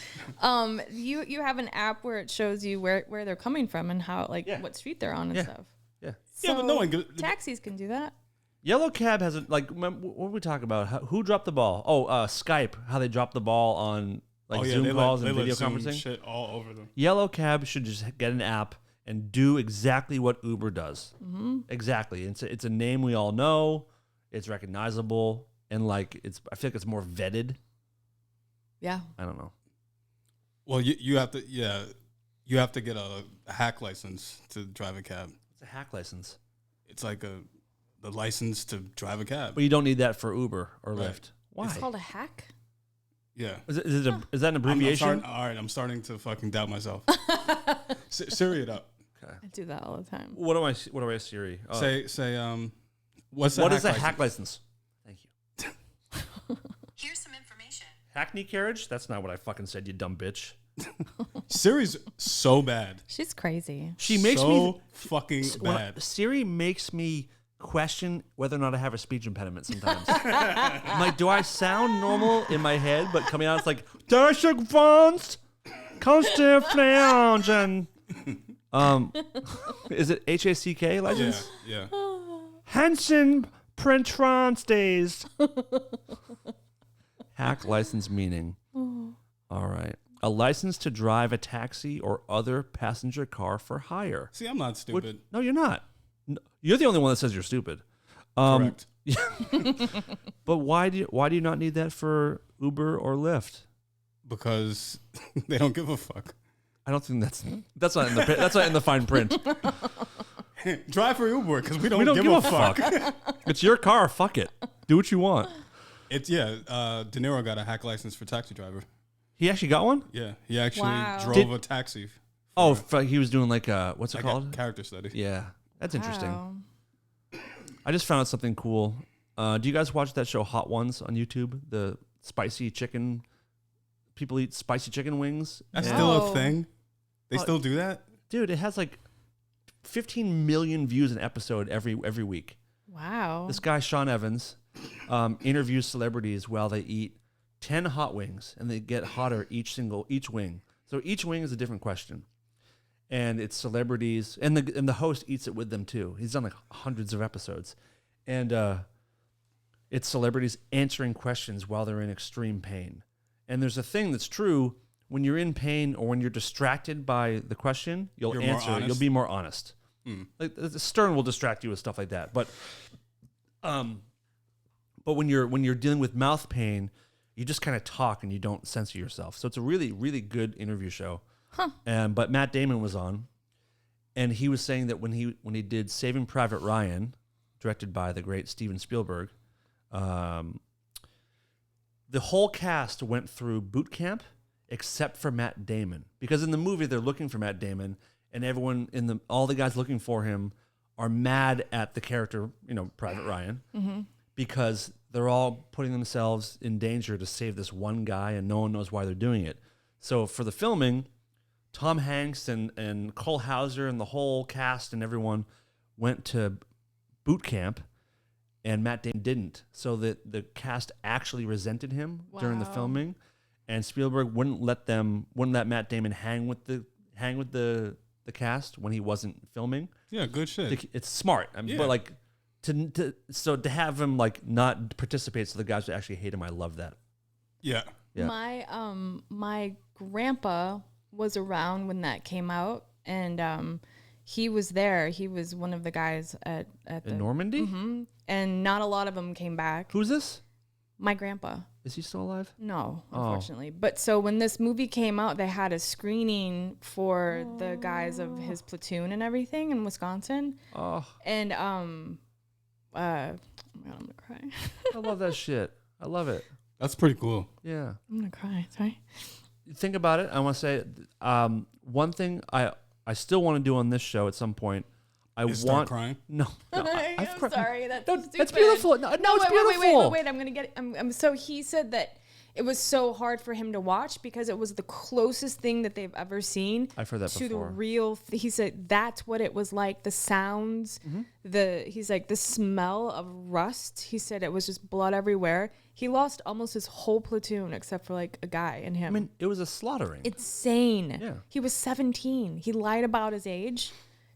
[SPEAKER 3] You have an app where it shows you where they're coming from and how what street they're on and stuff.
[SPEAKER 2] Yeah.
[SPEAKER 3] So
[SPEAKER 4] but no one
[SPEAKER 3] taxis can do that.
[SPEAKER 2] Yellow cab has what were we talking about? Who dropped the ball? Skype. How they dropped the ball on Zoom calls and video conferencing.
[SPEAKER 4] Shit all over them.
[SPEAKER 2] Yellow cab should just get an app and do exactly what Uber does. Mm-hmm. Exactly. It's a name we all know. It's recognizable, and I feel like it's more vetted.
[SPEAKER 3] Yeah.
[SPEAKER 2] I don't know.
[SPEAKER 4] Well, you have to get a hack license to drive a cab.
[SPEAKER 2] It's a hack license.
[SPEAKER 4] It's like the license to drive a cab.
[SPEAKER 2] But you don't need that for Uber or Lyft. Why?
[SPEAKER 3] It's called a hack?
[SPEAKER 4] Yeah.
[SPEAKER 2] Is that an abbreviation?
[SPEAKER 4] I'm starting to fucking doubt myself. Siri it up.
[SPEAKER 2] Okay.
[SPEAKER 3] I do that all the time.
[SPEAKER 2] What do I Siri?
[SPEAKER 4] Say what is a hack license?
[SPEAKER 2] Thank you.
[SPEAKER 5] Here's some information.
[SPEAKER 2] Hackney carriage? That's not what I fucking said, you dumb bitch.
[SPEAKER 4] Siri's so bad.
[SPEAKER 3] She's crazy.
[SPEAKER 2] She makes me
[SPEAKER 4] fucking bad.
[SPEAKER 2] Siri makes me question whether or not I have a speech impediment sometimes. I'm like, do I sound normal in my head, but coming out it's like Caddyshack Vance, constant flange, and is it HACK Legends?
[SPEAKER 4] Yeah.
[SPEAKER 2] Hansen Prentron stays. Hack license meaning. All right. A license to drive a taxi or other passenger car for hire.
[SPEAKER 4] See, I'm not stupid.
[SPEAKER 2] No, you're not. No, you're the only one that says you're stupid.
[SPEAKER 4] Correct.
[SPEAKER 2] But why do you not need that for Uber or Lyft?
[SPEAKER 4] Because they don't give a fuck.
[SPEAKER 2] I don't think that's not in the fine print.
[SPEAKER 4] Drive for Uber because we don't give a fuck.
[SPEAKER 2] It's your car. Fuck it. Do what you want.
[SPEAKER 4] De Niro got a hack license for taxi driver.
[SPEAKER 2] He actually got one?
[SPEAKER 4] Yeah, he actually
[SPEAKER 3] Wow.
[SPEAKER 4] drove a taxi.
[SPEAKER 2] He was doing like what's it called?
[SPEAKER 4] Character study.
[SPEAKER 2] Yeah, that's interesting.
[SPEAKER 3] Wow.
[SPEAKER 2] I just found out something cool. Do you guys watch that show Hot Ones on YouTube? The spicy chicken. People eat spicy chicken wings.
[SPEAKER 4] That's still a thing? They still do that?
[SPEAKER 2] Dude, it has like 15 million views an episode every week.
[SPEAKER 3] Wow.
[SPEAKER 2] This guy, Sean Evans, interviews celebrities while they eat 10 hot wings, and they get hotter each wing. So each wing is a different question. And it's celebrities, and the host eats it with them too. He's done like hundreds of episodes. And it's celebrities answering questions while they're in extreme pain. And there's a thing that's true: when you're in pain or when you're distracted by the question, you'll answer. You'll be more honest. Like the Stern will distract you with stuff like that. But when you're dealing with mouth pain, you just kind of talk and you don't censor yourself. So it's a really, really good interview show. Huh. But Matt Damon was on, and he was saying that when he did Saving Private Ryan, directed by the great Steven Spielberg, the whole cast went through boot camp except for Matt Damon, because in the movie they're looking for Matt Damon, and everyone all the guys looking for him are mad at the character, Private Ryan, because they're all putting themselves in danger to save this one guy, and no one knows why they're doing it. So for the filming, Tom Hanks and Cole Hauser and the whole cast and everyone went to boot camp, and Matt Damon didn't. So the cast actually resented him during the filming, and Spielberg wouldn't let Matt Damon hang with the cast when he wasn't filming.
[SPEAKER 4] Yeah, good shit.
[SPEAKER 2] It's smart. But like to have him like not participate, so the guys would actually hate him. I love that.
[SPEAKER 4] Yeah.
[SPEAKER 3] My grandpa was around when that came out, and he was there. He was one of the guys at
[SPEAKER 2] in Normandy.
[SPEAKER 3] Mm-hmm. And not a lot of them came back.
[SPEAKER 2] Who's this?
[SPEAKER 3] My grandpa.
[SPEAKER 2] Is he still alive?
[SPEAKER 3] No, unfortunately. But so when this movie came out, they had a screening for the guys of his platoon and everything in Wisconsin. Oh. And I'm gonna cry.
[SPEAKER 2] I love that shit. I love it.
[SPEAKER 4] That's pretty cool.
[SPEAKER 2] Yeah.
[SPEAKER 3] I'm gonna cry. Sorry.
[SPEAKER 2] Think about it. I want to say one thing I still want to do on this show at some point.
[SPEAKER 4] Start crying?
[SPEAKER 3] No, I'm sorry. That's
[SPEAKER 2] beautiful. No, it's beautiful.
[SPEAKER 3] Wait. I'm gonna get it. So he said that it was so hard for him to watch because it was the closest thing that they've ever seen.
[SPEAKER 2] I've heard that
[SPEAKER 3] to
[SPEAKER 2] before.
[SPEAKER 3] The real. He said that's what it was like. The sounds, he's like the smell of rust. He said it was just blood everywhere. He lost almost his whole platoon except for like a guy and him.
[SPEAKER 2] I mean, it was a slaughtering.
[SPEAKER 3] Insane.
[SPEAKER 2] Yeah.
[SPEAKER 3] He was 17. He lied about his age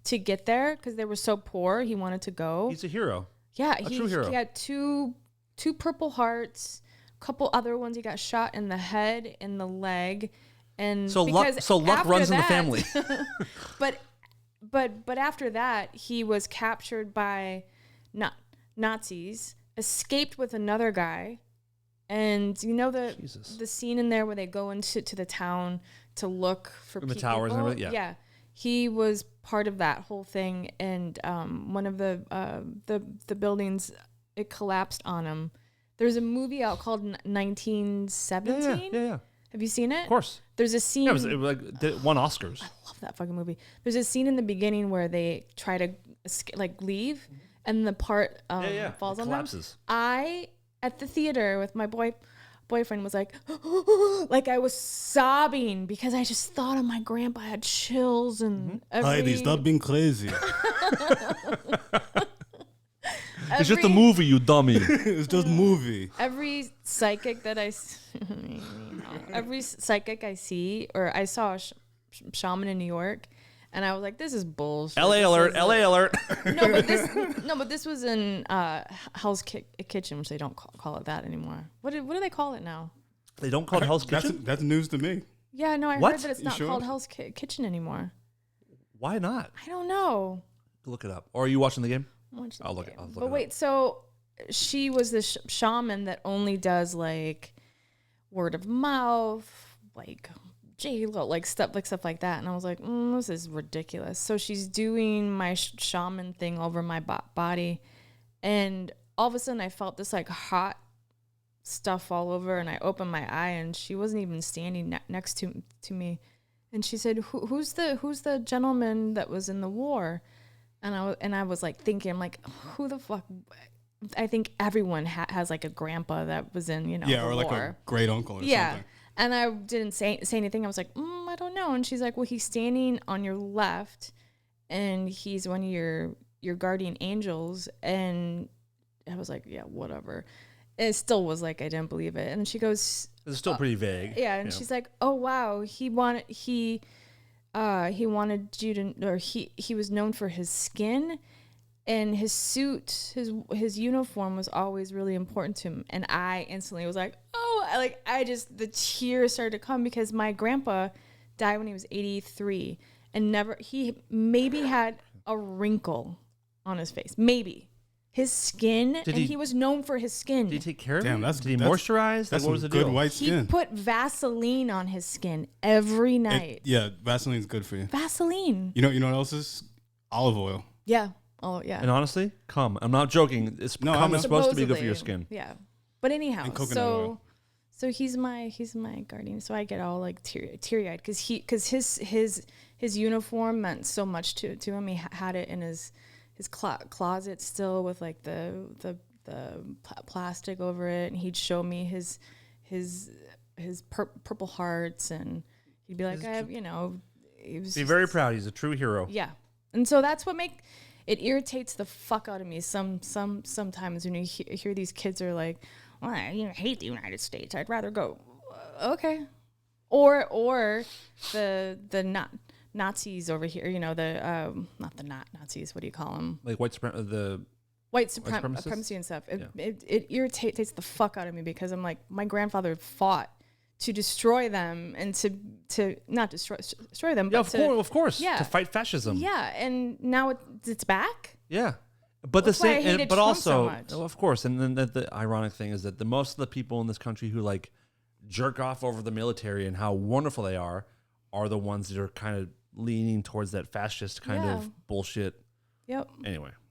[SPEAKER 3] to get there because they were so poor. He wanted to go.
[SPEAKER 2] He's a hero.
[SPEAKER 3] Yeah,
[SPEAKER 2] a true hero.
[SPEAKER 3] He had two Purple Hearts, a couple other ones. He got shot in the head, in the leg, and
[SPEAKER 2] so luck runs in the family.
[SPEAKER 3] but after that, he was captured by Nazis, escaped with another guy, and the scene in there where they go into the town to look for
[SPEAKER 2] the towers and everything. Yeah.
[SPEAKER 3] Yeah. He was part of that whole thing, and one of the buildings, it collapsed on him. There's a movie out called 1917.
[SPEAKER 2] Yeah.
[SPEAKER 3] Have you seen it?
[SPEAKER 2] Of course.
[SPEAKER 3] There's a scene.
[SPEAKER 2] Yeah, it won Oscars.
[SPEAKER 3] I love that fucking movie. There's a scene in the beginning where they try to leave, and the part falls on them. At the theater with my boyfriend was like, like I was sobbing because I just thought of my grandpa. I had chills and
[SPEAKER 4] Heidi, stop being crazy.
[SPEAKER 2] It's just a movie, you dummy.
[SPEAKER 4] It's just a movie.
[SPEAKER 3] Every psychic that I see, or I saw a shaman in New York, and I was like, this is bullshit.
[SPEAKER 2] LA alert.
[SPEAKER 3] But this was in Hell's Kitchen, which they don't call it that anymore. What do they call it now?
[SPEAKER 2] They don't call it Hell's Kitchen?
[SPEAKER 4] That's news to me.
[SPEAKER 3] Yeah, no, I
[SPEAKER 2] What?
[SPEAKER 3] heard that it's not called Hell's Kitchen anymore.
[SPEAKER 2] Why not?
[SPEAKER 3] I don't know.
[SPEAKER 2] Look it up. Or are you watching the game?
[SPEAKER 3] I'll look
[SPEAKER 2] it up.
[SPEAKER 3] But wait, so she was this shaman that only does like word of mouth, like J-Lo, like stuff like that. And I was like, this is ridiculous. So she's doing my shaman thing over my body. And all of a sudden I felt this like hot stuff all over, and I opened my eye, and she wasn't even standing next to me. And she said, who's the gentleman that was in the war? And I was like thinking, like, who the fuck? I think everyone has like a grandpa that was in, the
[SPEAKER 4] or like
[SPEAKER 3] war.
[SPEAKER 4] a great uncle or something.
[SPEAKER 3] And I didn't say anything. I was like, I don't know. And she's like, well, he's standing on your left, and he's one of your guardian angels. And I was like, yeah, whatever. It still was like, I didn't believe it. And she goes,
[SPEAKER 2] it's still pretty vague.
[SPEAKER 3] Yeah. And she's like, oh wow, he wanted you to, or he was known for his skin, and his suit, his uniform was always really important to him. And I instantly was like, the tears started to come, because my grandpa died when he was 83, and he maybe had a wrinkle on his face, maybe. His skin, he was known for his skin.
[SPEAKER 2] Did he take care of
[SPEAKER 4] Damn,
[SPEAKER 2] it? Did he moisturize?
[SPEAKER 4] That's
[SPEAKER 2] what was the
[SPEAKER 4] good
[SPEAKER 2] deal?
[SPEAKER 4] white skin.
[SPEAKER 3] He put Vaseline on his skin every night.
[SPEAKER 4] Vaseline's good for you.
[SPEAKER 3] Vaseline.
[SPEAKER 4] You know what else is? Olive oil.
[SPEAKER 3] Yeah. Oh, yeah.
[SPEAKER 2] And honestly, cum. I'm not joking. Cum is supposed to be good for your skin.
[SPEAKER 3] Yeah. But anyhow,
[SPEAKER 4] and coconut oil.
[SPEAKER 3] So he's my guardian. So I get all like teary-eyed, because his uniform meant so much to him. He had it in his closet still, with like the plastic over it, and he'd show me his purple hearts, and he'd be like, he was
[SPEAKER 2] very proud. He's a true hero.
[SPEAKER 3] Yeah. And so that's what it irritates the fuck out of me sometimes when you hear these kids are like, well, I hate the United States, I'd rather go. Okay. Or the Nazis over here, not the Nazis, what do you call them?
[SPEAKER 2] Like white
[SPEAKER 3] supremacy and stuff. It irritates the fuck out of me, because I'm like, my grandfather fought to destroy them, and to not destroy them.
[SPEAKER 2] Yeah,
[SPEAKER 3] but
[SPEAKER 2] of course. Yeah. To fight fascism.
[SPEAKER 3] Yeah, and now it's back.
[SPEAKER 2] Yeah. But
[SPEAKER 3] That's why I hated
[SPEAKER 2] but
[SPEAKER 3] Trump
[SPEAKER 2] also,
[SPEAKER 3] so much.
[SPEAKER 2] of course, and then the ironic thing is that the most of the people in this country who like jerk off over the military and how wonderful they are the ones that are kind of leaning towards that fascist kind of bullshit.
[SPEAKER 3] Yep.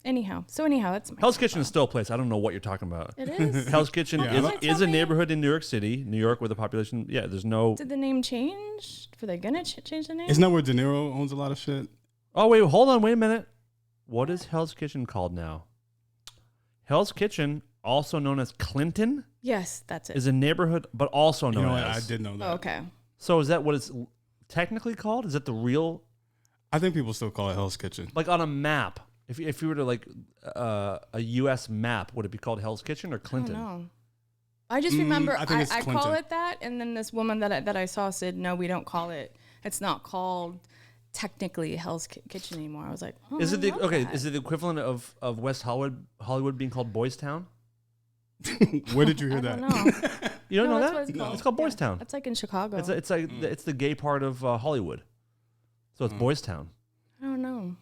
[SPEAKER 2] Anyhow,
[SPEAKER 3] that's my
[SPEAKER 2] Hell's Kitchen is still a place. I don't know what you're talking about.
[SPEAKER 3] It is.
[SPEAKER 2] Hell's Kitchen is a neighborhood in New York City, New York, with a population. Yeah, there's no.
[SPEAKER 3] Did the name change? Were they gonna change the name?
[SPEAKER 4] Isn't that where De Niro owns a lot of shit?
[SPEAKER 2] Oh wait, hold on, wait a minute. What is Hell's Kitchen called now? Hell's Kitchen, also known as Clinton.
[SPEAKER 3] Yes, that's it.
[SPEAKER 2] Is a neighborhood, but also known as.
[SPEAKER 4] I did know that.
[SPEAKER 3] Oh, okay.
[SPEAKER 2] So is that what it's technically called? Is that the real?
[SPEAKER 4] I think people still call it Hell's Kitchen.
[SPEAKER 2] Like on a map, if you were to like a U.S. map, would it be called Hell's Kitchen or Clinton?
[SPEAKER 3] I don't know. I just remember I call
[SPEAKER 4] Clinton.
[SPEAKER 3] it that, and then this woman that I saw said, no, we don't call it. It's not called technically Hell's Kitchen anymore. I was like,
[SPEAKER 2] is it is it the equivalent of West Hollywood being called Boys Town?
[SPEAKER 4] Where did you hear that?
[SPEAKER 3] I don't know.
[SPEAKER 2] You don't know
[SPEAKER 3] that's
[SPEAKER 2] that?
[SPEAKER 3] what it's called.
[SPEAKER 2] It's called Boys Town.
[SPEAKER 3] It's like in Chicago.
[SPEAKER 2] It's like it's the gay part of Hollywood. So it's Boys Town.
[SPEAKER 3] I don't know.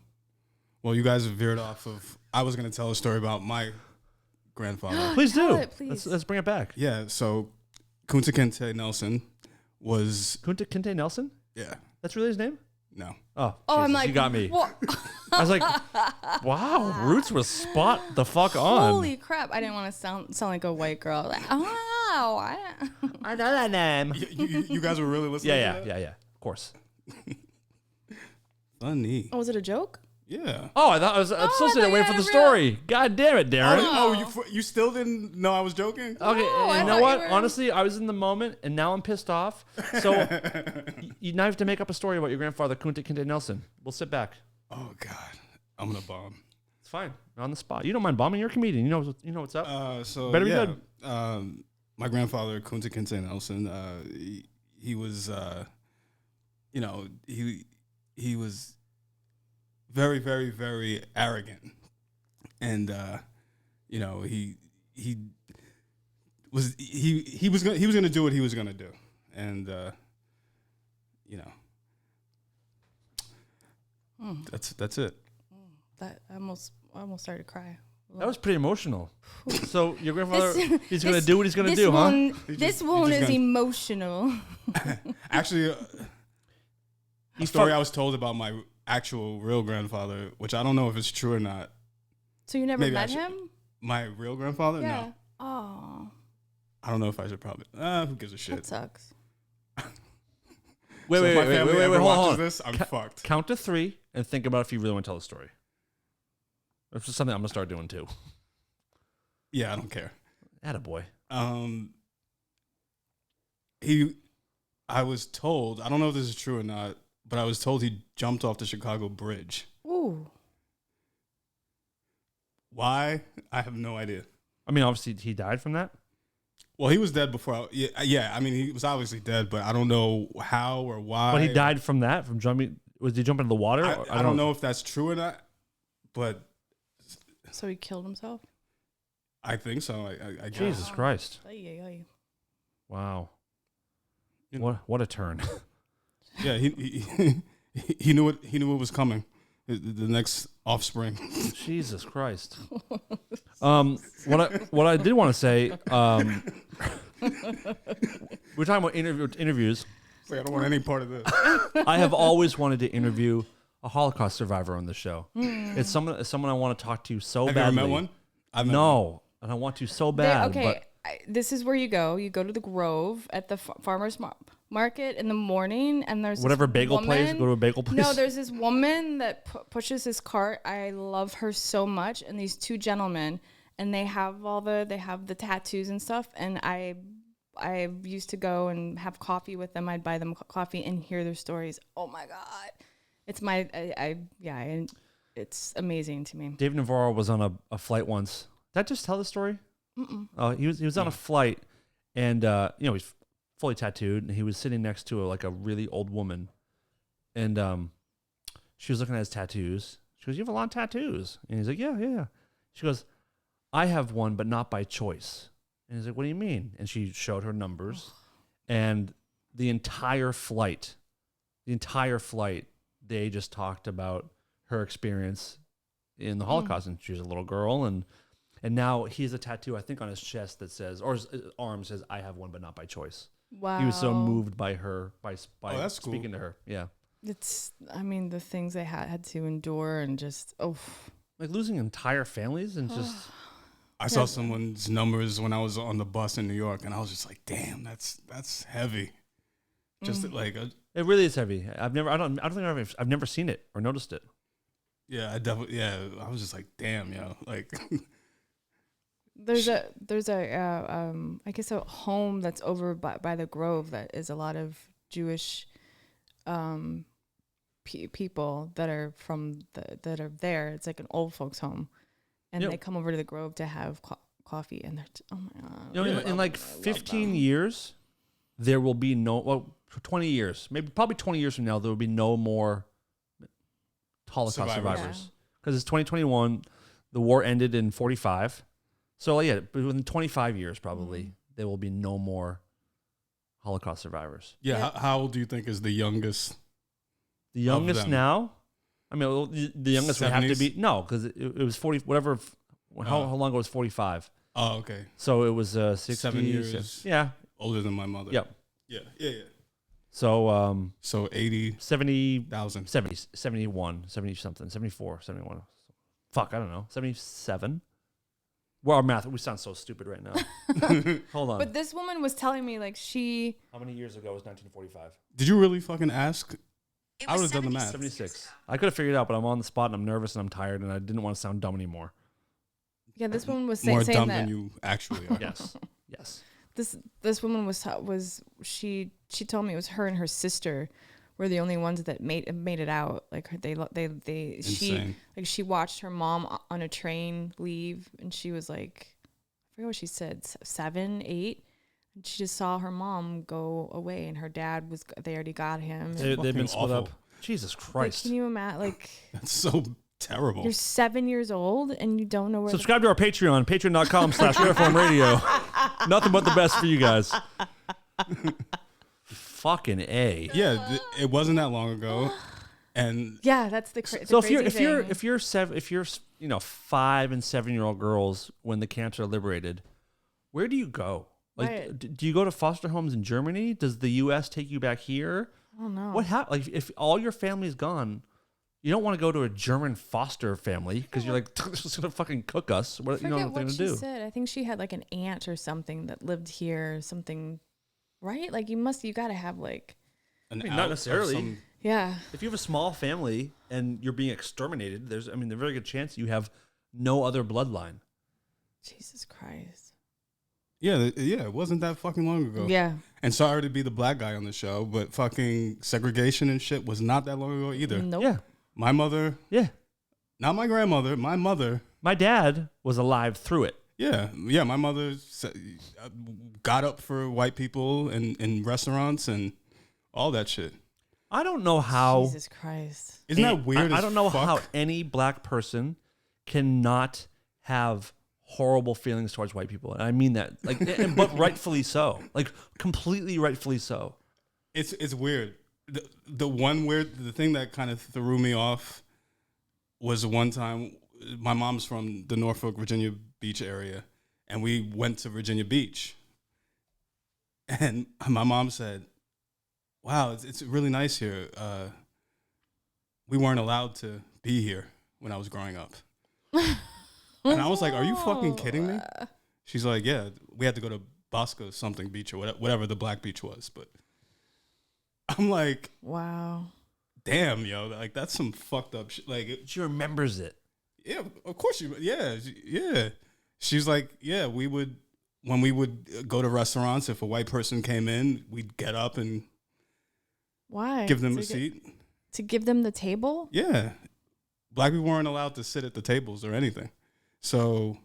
[SPEAKER 4] Well, you guys have veered off of. I was going to tell a story about my grandfather.
[SPEAKER 2] Please do.
[SPEAKER 3] It, please.
[SPEAKER 2] Let's bring it back.
[SPEAKER 4] Yeah. So, Kunta Kinte Nelson was.
[SPEAKER 2] Kunta Kinte Nelson?
[SPEAKER 4] Yeah.
[SPEAKER 2] That's really his name?
[SPEAKER 4] No.
[SPEAKER 2] Oh,
[SPEAKER 3] I'm
[SPEAKER 2] Jesus,
[SPEAKER 3] like,
[SPEAKER 2] you got me.
[SPEAKER 3] What?
[SPEAKER 2] I was like, wow, Roots was spot the fuck on.
[SPEAKER 3] Holy crap! I didn't want to sound like a white girl. Like, oh,
[SPEAKER 2] I know that name.
[SPEAKER 4] You guys were really listening.
[SPEAKER 2] Yeah. Of course.
[SPEAKER 4] Funny.
[SPEAKER 3] Oh, was it a joke?
[SPEAKER 4] Yeah.
[SPEAKER 2] Oh, I thought I'm still sitting there waiting for the story. God damn it, Darren.
[SPEAKER 4] You still didn't know I was joking?
[SPEAKER 2] Okay,
[SPEAKER 3] No,
[SPEAKER 2] you know what? Honestly, I was in the moment, and now I'm pissed off. So you now have to make up a story about your grandfather, Kunta Kinte Nelson. We'll sit back.
[SPEAKER 4] Oh God, I'm gonna bomb.
[SPEAKER 2] It's fine. You're on the spot. You don't mind bombing. You're a comedian. You know what's up.
[SPEAKER 4] So
[SPEAKER 2] better be good.
[SPEAKER 4] My grandfather, Kunta Kinte Nelson, he was, he was very, very, very arrogant, and he was gonna do what he was gonna do, and you know, that's it.
[SPEAKER 3] That I almost started to cry.
[SPEAKER 2] That was pretty emotional. So your grandfather, he's going to do what he's going to do, huh?
[SPEAKER 3] This one is emotional.
[SPEAKER 4] Actually, a story I was told about my actual real grandfather, which I don't know if it's true or not.
[SPEAKER 3] So you never met him?
[SPEAKER 4] My real grandfather?
[SPEAKER 3] Yeah.
[SPEAKER 4] No.
[SPEAKER 3] Oh.
[SPEAKER 4] I don't know if I should probably. Who gives a shit?
[SPEAKER 3] That sucks.
[SPEAKER 2] Wait, hold on.
[SPEAKER 4] This, I'm fucked.
[SPEAKER 2] Count to 3 and think about if you really want to tell the story. It's just something I'm gonna start doing too.
[SPEAKER 4] Yeah, I don't care.
[SPEAKER 2] Attaboy.
[SPEAKER 4] I was told, I don't know if this is true or not, but I was told he jumped off the Chicago Bridge.
[SPEAKER 3] Ooh.
[SPEAKER 4] Why? I have no idea.
[SPEAKER 2] I mean, obviously he died from that.
[SPEAKER 4] Well, he was dead before. Yeah. I mean, he was obviously dead, but I don't know how or why.
[SPEAKER 2] But he died from that, from jumping. Was he jumping into the water?
[SPEAKER 4] I don't know if that's true or not, but.
[SPEAKER 3] So he killed himself?
[SPEAKER 4] I think so. I guess.
[SPEAKER 2] Jesus Christ.
[SPEAKER 3] Ay.
[SPEAKER 2] Wow. What a turn.
[SPEAKER 4] Yeah, he knew it was coming. The next offspring.
[SPEAKER 2] Jesus Christ. What I did want to say, we're talking about interviews.
[SPEAKER 4] Like, I don't want any part of this.
[SPEAKER 2] I have always wanted to interview a Holocaust survivor on the show. It's someone I want to talk to so badly.
[SPEAKER 4] Have you ever met one?
[SPEAKER 2] I've met one. And I want to so bad.
[SPEAKER 3] This is where you go. You go to the Grove at the farmer's market in the morning, and there's
[SPEAKER 2] whatever bagel place. Go to a bagel place.
[SPEAKER 3] No, there's this woman that pushes this cart. I love her so much, and these two gentlemen, and they have the tattoos and stuff. And I used to go and have coffee with them. I'd buy them coffee and hear their stories. Oh my God. It's it's amazing to me.
[SPEAKER 2] Dave Navarro was on a flight once. Did I just tell the story? He was on a flight, and he's fully tattooed, and he was sitting next to a really old woman, and she was looking at his tattoos. She goes, "You have a lot of tattoos," and he's like, "Yeah." She goes, "I have one, but not by choice." And he's like, "What do you mean?" And she showed her numbers, and the entire flight, they just talked about her experience in the Holocaust, and she was a little girl, and now he has a tattoo, I think, on his chest that says, or his arm says, "I have one, but not by choice."
[SPEAKER 3] Wow.
[SPEAKER 2] He was so moved by her, by
[SPEAKER 4] that's
[SPEAKER 2] speaking
[SPEAKER 4] cool.
[SPEAKER 2] to her. Yeah.
[SPEAKER 3] The things they had to endure, and just,
[SPEAKER 2] like losing entire families and just.
[SPEAKER 4] I saw someone's numbers when I was on the bus in New York, and I was just like, damn, that's heavy. Just
[SPEAKER 2] it really is heavy. I've never seen it or noticed it.
[SPEAKER 4] Yeah, I was just like, damn, yo, like.
[SPEAKER 3] There's a I guess a home that's over by the Grove that is a lot of Jewish people that are that are there. It's like an old folks home, and they come over to the Grove to have coffee, and they're oh my God.
[SPEAKER 2] In like 15 years, there will be for 20 years, probably 20 years from now, there will be no more Holocaust survivors because it's 2021. The war ended in 45. So but within 25 years, probably there will be no more Holocaust survivors.
[SPEAKER 4] Yeah. How old do you think is the youngest?
[SPEAKER 2] The youngest now? I mean, the youngest 70s? Would have to be because it was 40. Whatever. How long ago was 45?
[SPEAKER 4] Oh, okay.
[SPEAKER 2] So it was 60,
[SPEAKER 4] 7 years.
[SPEAKER 2] Yeah.
[SPEAKER 4] Older than my mother.
[SPEAKER 2] Yep.
[SPEAKER 4] Yeah.
[SPEAKER 2] So
[SPEAKER 4] 80,
[SPEAKER 2] 70,000, 70, 71, 70 something, 74, 71. Fuck, I don't know, 77. Well, our math, we sound so stupid right now. Hold on.
[SPEAKER 3] But this woman was telling me
[SPEAKER 2] How many years ago was 1945?
[SPEAKER 4] Did you really fucking ask? I would have done the math.
[SPEAKER 2] 76. I could have figured it out, but I'm on the spot and I'm nervous and I'm tired and I didn't want to sound dumb anymore.
[SPEAKER 3] Yeah, this woman was
[SPEAKER 4] more
[SPEAKER 3] saying
[SPEAKER 4] dumb
[SPEAKER 3] that
[SPEAKER 4] than you actually are.
[SPEAKER 2] Yes.
[SPEAKER 3] This woman she told me it was her and her sister were the only ones that made it out. Like she watched her mom on a train leave, and she was like, I forget what she said, 7, 8. And she just saw her mom go away, and her dad they already got him.
[SPEAKER 2] They've been split up. Jesus Christ!
[SPEAKER 3] Like, can you imagine?
[SPEAKER 4] That's so terrible.
[SPEAKER 3] You're 7 years old and you don't know where.
[SPEAKER 2] Subscribe to our Patreon, patreon.com/Rareform Radio. Nothing but the best for you guys. Fucking A.
[SPEAKER 4] Yeah, it wasn't that long ago. And
[SPEAKER 3] yeah, that's the crazy.
[SPEAKER 2] So if you're 5 and 7-year-old girls when the camps are liberated, where do you go? Like,
[SPEAKER 3] right.
[SPEAKER 2] Do you go to foster homes in Germany? Does the U.S. take you back here?
[SPEAKER 3] I don't know.
[SPEAKER 2] What happens? Like, if all your family's gone, you don't want to go to a German foster family because you're like, they're just gonna fucking cook us. What you know what they're gonna do?
[SPEAKER 3] Said. I think she had like an aunt or something that lived here. Something, right? Like you got to have like.
[SPEAKER 2] Not necessarily.
[SPEAKER 3] Yeah.
[SPEAKER 2] If you have a small family and you're being exterminated, there's a very good chance you have no other bloodline.
[SPEAKER 3] Jesus Christ.
[SPEAKER 4] Yeah, it wasn't that fucking long ago.
[SPEAKER 3] Yeah.
[SPEAKER 4] And sorry to be the black guy on the show, but fucking segregation and shit was not that long ago either.
[SPEAKER 3] Nope.
[SPEAKER 2] Yeah.
[SPEAKER 4] My mother.
[SPEAKER 2] Yeah.
[SPEAKER 4] Not my grandmother. My mother.
[SPEAKER 2] My dad was alive through it.
[SPEAKER 4] Yeah. My mother got up for white people in restaurants and all that shit.
[SPEAKER 2] I don't know how.
[SPEAKER 3] Jesus Christ.
[SPEAKER 4] Isn't that weird?
[SPEAKER 2] I don't know how any black person cannot have horrible feelings towards white people. And I mean that, like, but rightfully so. Like, completely rightfully so.
[SPEAKER 4] It's weird. The thing that kind of threw me off was one time, my mom's from the Norfolk, Virginia Beach area, and we went to Virginia Beach. And my mom said, wow, it's really nice here. We weren't allowed to be here when I was growing up. And I was like, are you fucking kidding me? She's like, yeah, we had to go to Bosco something beach or whatever the black beach was. But I'm like,
[SPEAKER 3] wow.
[SPEAKER 4] Damn, yo, like that's some fucked up shit. Like
[SPEAKER 2] she remembers it.
[SPEAKER 4] Yeah, of course yeah. She's like, yeah, when we would go to restaurants, if a white person came in, we'd get up and give them a seat.
[SPEAKER 3] To give them the table?
[SPEAKER 4] Yeah. Black people weren't allowed to sit at the tables or anything. So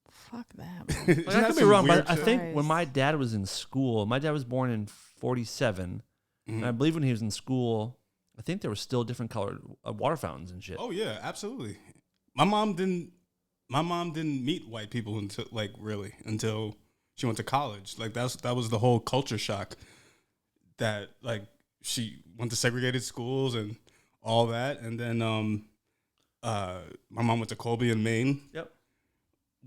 [SPEAKER 3] fuck that.
[SPEAKER 2] Like, I could be wrong, but I think when my dad was in school, my dad was born in 1947, and I believe when he was in school, I think there were still different colored water fountains and shit.
[SPEAKER 4] Oh yeah, absolutely. My mom didn't meet white people until she went to college. Like that was the whole culture shock. That like she went to segregated schools and all that, and then my mom went to Colby in Maine.
[SPEAKER 2] Yep.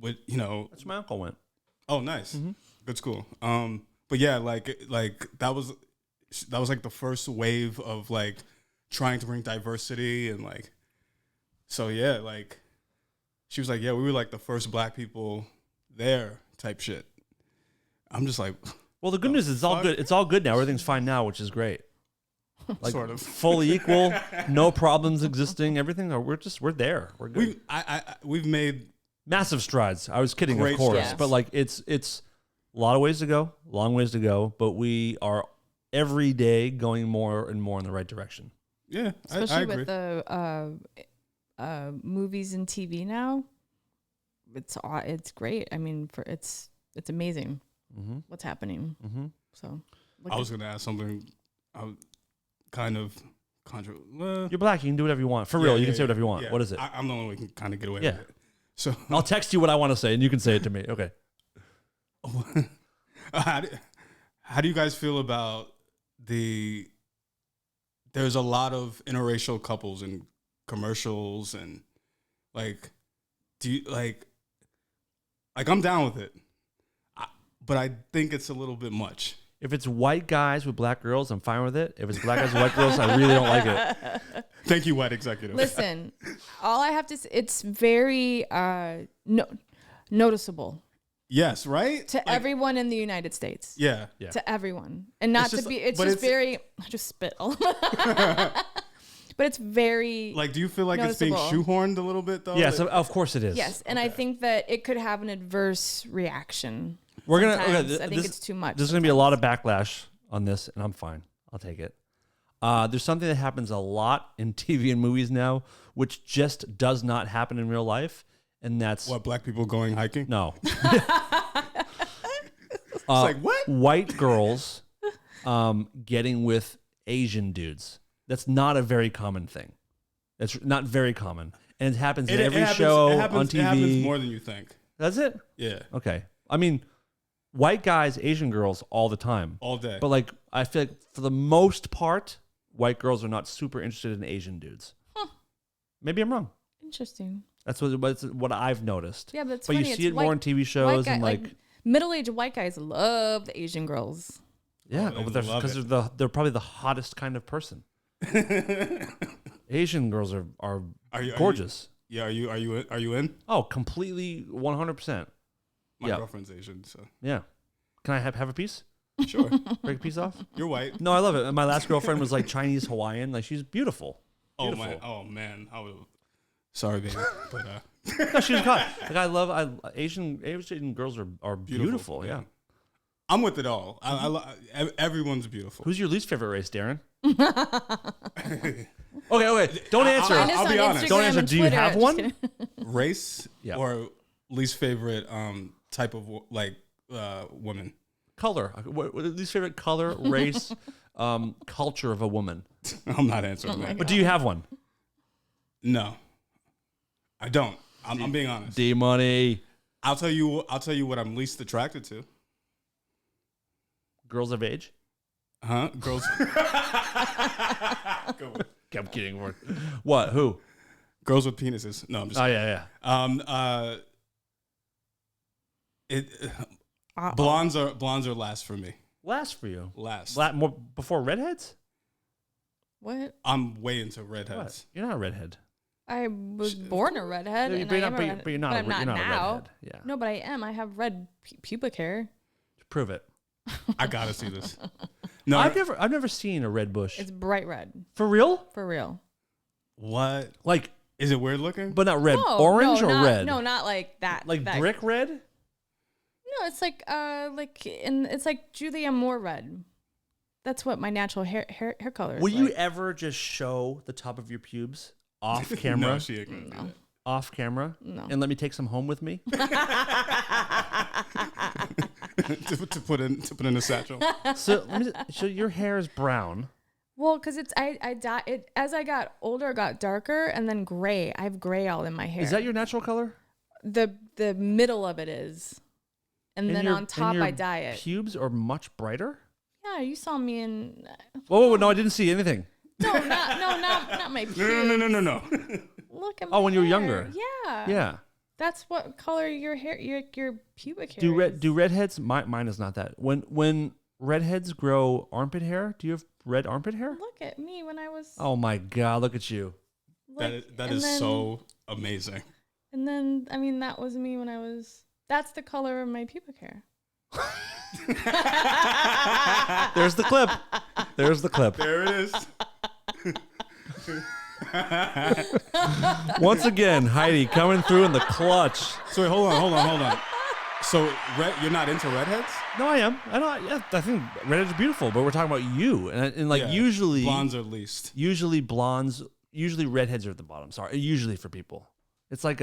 [SPEAKER 4] With
[SPEAKER 2] that's where my uncle went.
[SPEAKER 4] Oh, nice, good school. But yeah, like that was like the first wave of like trying to bring diversity and like, so yeah, like she was like, yeah, we were like the first black people there type shit. I'm just like,
[SPEAKER 2] well, the good news is it's all good. It's all good now. Everything's fine now, which is great. Like
[SPEAKER 4] sort of
[SPEAKER 2] fully equal, no problems existing. Everything. We're there. We're good.
[SPEAKER 4] We've made
[SPEAKER 2] massive strides. I was kidding, of course,
[SPEAKER 3] strides.
[SPEAKER 2] but like it's a lot of ways to go, long ways to go. But we are every day going more and more in the right direction.
[SPEAKER 4] Yeah,
[SPEAKER 3] especially
[SPEAKER 4] I agree.
[SPEAKER 3] with the movies and TV now. It's great. I mean, it's amazing what's happening. So
[SPEAKER 4] I was going to ask something. Kind of
[SPEAKER 2] you're black. You can do whatever you want. For real, you can say whatever you want.
[SPEAKER 4] Yeah.
[SPEAKER 2] What is it?
[SPEAKER 4] I'm the only one who can kind of get away with it. So
[SPEAKER 2] I'll text you what I want to say, and you can say it to me. Okay.
[SPEAKER 4] How do you guys feel about there's a lot of interracial couples in commercials and like, do you like I'm down with it, but I think it's a little bit much.
[SPEAKER 2] If it's white guys with black girls, I'm fine with it. If it's black guys with white girls, I really don't like it.
[SPEAKER 4] Thank you, white executive.
[SPEAKER 3] Listen, all I have to say, it's very noticeable.
[SPEAKER 4] Yes, right?
[SPEAKER 3] To everyone in the United States.
[SPEAKER 4] Yeah.
[SPEAKER 3] To everyone. And not to be, it's very, I just spit all but it's very
[SPEAKER 4] like, do you feel like
[SPEAKER 3] noticeable.
[SPEAKER 4] It's being shoehorned a little bit though?
[SPEAKER 2] Yes, of course it is.
[SPEAKER 3] Yes, and I think that it could have an adverse reaction.
[SPEAKER 2] We're
[SPEAKER 3] I think it's too much.
[SPEAKER 2] There's going to be a lot of backlash on this, and I'm fine. I'll take it. There's something that happens a lot in TV and movies now, which just does not happen in real life, and that's
[SPEAKER 4] what, black people going hiking?
[SPEAKER 2] No.
[SPEAKER 4] It's like what?
[SPEAKER 2] White girls getting with Asian dudes. That's not a very common thing. That's not very common, and it happens in every show on TV.
[SPEAKER 4] It happens more than you think.
[SPEAKER 2] Does it?
[SPEAKER 4] Yeah.
[SPEAKER 2] Okay. I mean, white guys, Asian girls all the time.
[SPEAKER 4] All day.
[SPEAKER 2] But like, I feel like for the most part, white girls are not super interested in Asian dudes. Huh. Maybe I'm wrong.
[SPEAKER 3] Interesting.
[SPEAKER 2] That's what I've noticed.
[SPEAKER 3] Yeah, but it's
[SPEAKER 2] funny.
[SPEAKER 3] you see
[SPEAKER 2] it more on TV shows and like
[SPEAKER 3] middle-aged white guys love the Asian girls.
[SPEAKER 2] Yeah, because they're probably the hottest kind of person. Asian girls are gorgeous.
[SPEAKER 4] Are you in?
[SPEAKER 2] Oh, completely 100%.
[SPEAKER 4] My girlfriend's Asian, so
[SPEAKER 2] yeah. Can I have a piece?
[SPEAKER 4] Sure.
[SPEAKER 2] Break a piece off.
[SPEAKER 4] You're white.
[SPEAKER 2] No, I love it. And my last girlfriend was like Chinese Hawaiian. Like she's beautiful. Beautiful.
[SPEAKER 4] Oh man. Sorry, baby, but
[SPEAKER 2] no, she's hot. Like I love Asian girls are beautiful. Yeah.
[SPEAKER 4] I'm with it all. Everyone's beautiful.
[SPEAKER 2] Who's your least favorite race, Darren? Okay. Don't answer.
[SPEAKER 4] I'll be honest.
[SPEAKER 2] Don't answer. Do you have one?
[SPEAKER 4] Race or least favorite type of woman?
[SPEAKER 2] Color. What least favorite color, race, culture of a woman?
[SPEAKER 4] I'm not answering that.
[SPEAKER 2] But do you have one?
[SPEAKER 4] No, I don't. I'm being honest.
[SPEAKER 2] D-money.
[SPEAKER 4] I'll tell you what I'm least attracted to.
[SPEAKER 2] Girls of age?
[SPEAKER 4] Huh? Girls.
[SPEAKER 2] I'm kidding. What? Who?
[SPEAKER 4] Girls with penises. No, I'm just.
[SPEAKER 2] Oh yeah.
[SPEAKER 4] Blondes are last for me.
[SPEAKER 2] Last for you?
[SPEAKER 4] Last.
[SPEAKER 2] More before redheads?
[SPEAKER 3] What?
[SPEAKER 4] I'm way into redheads.
[SPEAKER 2] What? You're not a redhead.
[SPEAKER 3] I was born a redhead,
[SPEAKER 2] but you're not a redhead. Yeah.
[SPEAKER 3] No, but I am. I have red pubic hair.
[SPEAKER 2] Prove it.
[SPEAKER 4] I gotta see this. No,
[SPEAKER 2] I've never seen a red bush.
[SPEAKER 3] It's bright red.
[SPEAKER 2] For real?
[SPEAKER 3] For real.
[SPEAKER 4] What?
[SPEAKER 2] Like,
[SPEAKER 4] is it weird looking?
[SPEAKER 2] But not red. Orange or red?
[SPEAKER 3] No, not like that.
[SPEAKER 2] Like brick red?
[SPEAKER 3] No, it's it's like Julia Moore red. That's what my natural hair color is.
[SPEAKER 2] Will you ever just show the top of your pubes off camera?
[SPEAKER 4] No, she ain't gonna do that.
[SPEAKER 2] Off camera?
[SPEAKER 3] No.
[SPEAKER 2] And let me take some home with me?
[SPEAKER 4] to put in a satchel.
[SPEAKER 2] So your hair is brown.
[SPEAKER 3] Well, because I dyed it as I got older, it got darker and then gray. I have gray all in my hair.
[SPEAKER 2] Is that your natural color?
[SPEAKER 3] The middle of it is, and then on top I dye it.
[SPEAKER 2] Pubes are much brighter.
[SPEAKER 3] Yeah, you saw me in.
[SPEAKER 2] Whoa, no, I didn't see anything.
[SPEAKER 3] No, not my pubes.
[SPEAKER 4] No.
[SPEAKER 3] Look at my
[SPEAKER 2] when you were younger.
[SPEAKER 3] Yeah.
[SPEAKER 2] Yeah.
[SPEAKER 3] That's what color your hair, your pubic hair is.
[SPEAKER 2] Do redheads? Mine is not that. When redheads grow armpit hair, do you have red armpit hair?
[SPEAKER 3] Look at me when I was.
[SPEAKER 2] Oh my God! Look at you.
[SPEAKER 4] That is so amazing.
[SPEAKER 3] And then that was me when I was. That's the color of my pubic hair.
[SPEAKER 2] There's the clip.
[SPEAKER 4] There it is.
[SPEAKER 2] Once again, Heidi coming through in the clutch.
[SPEAKER 4] So wait, hold on. So you're not into redheads?
[SPEAKER 2] No, I am. I think redheads are beautiful, but we're talking about you, and usually
[SPEAKER 4] blondes are least.
[SPEAKER 2] Usually redheads are at the bottom. Sorry, usually for people, it's like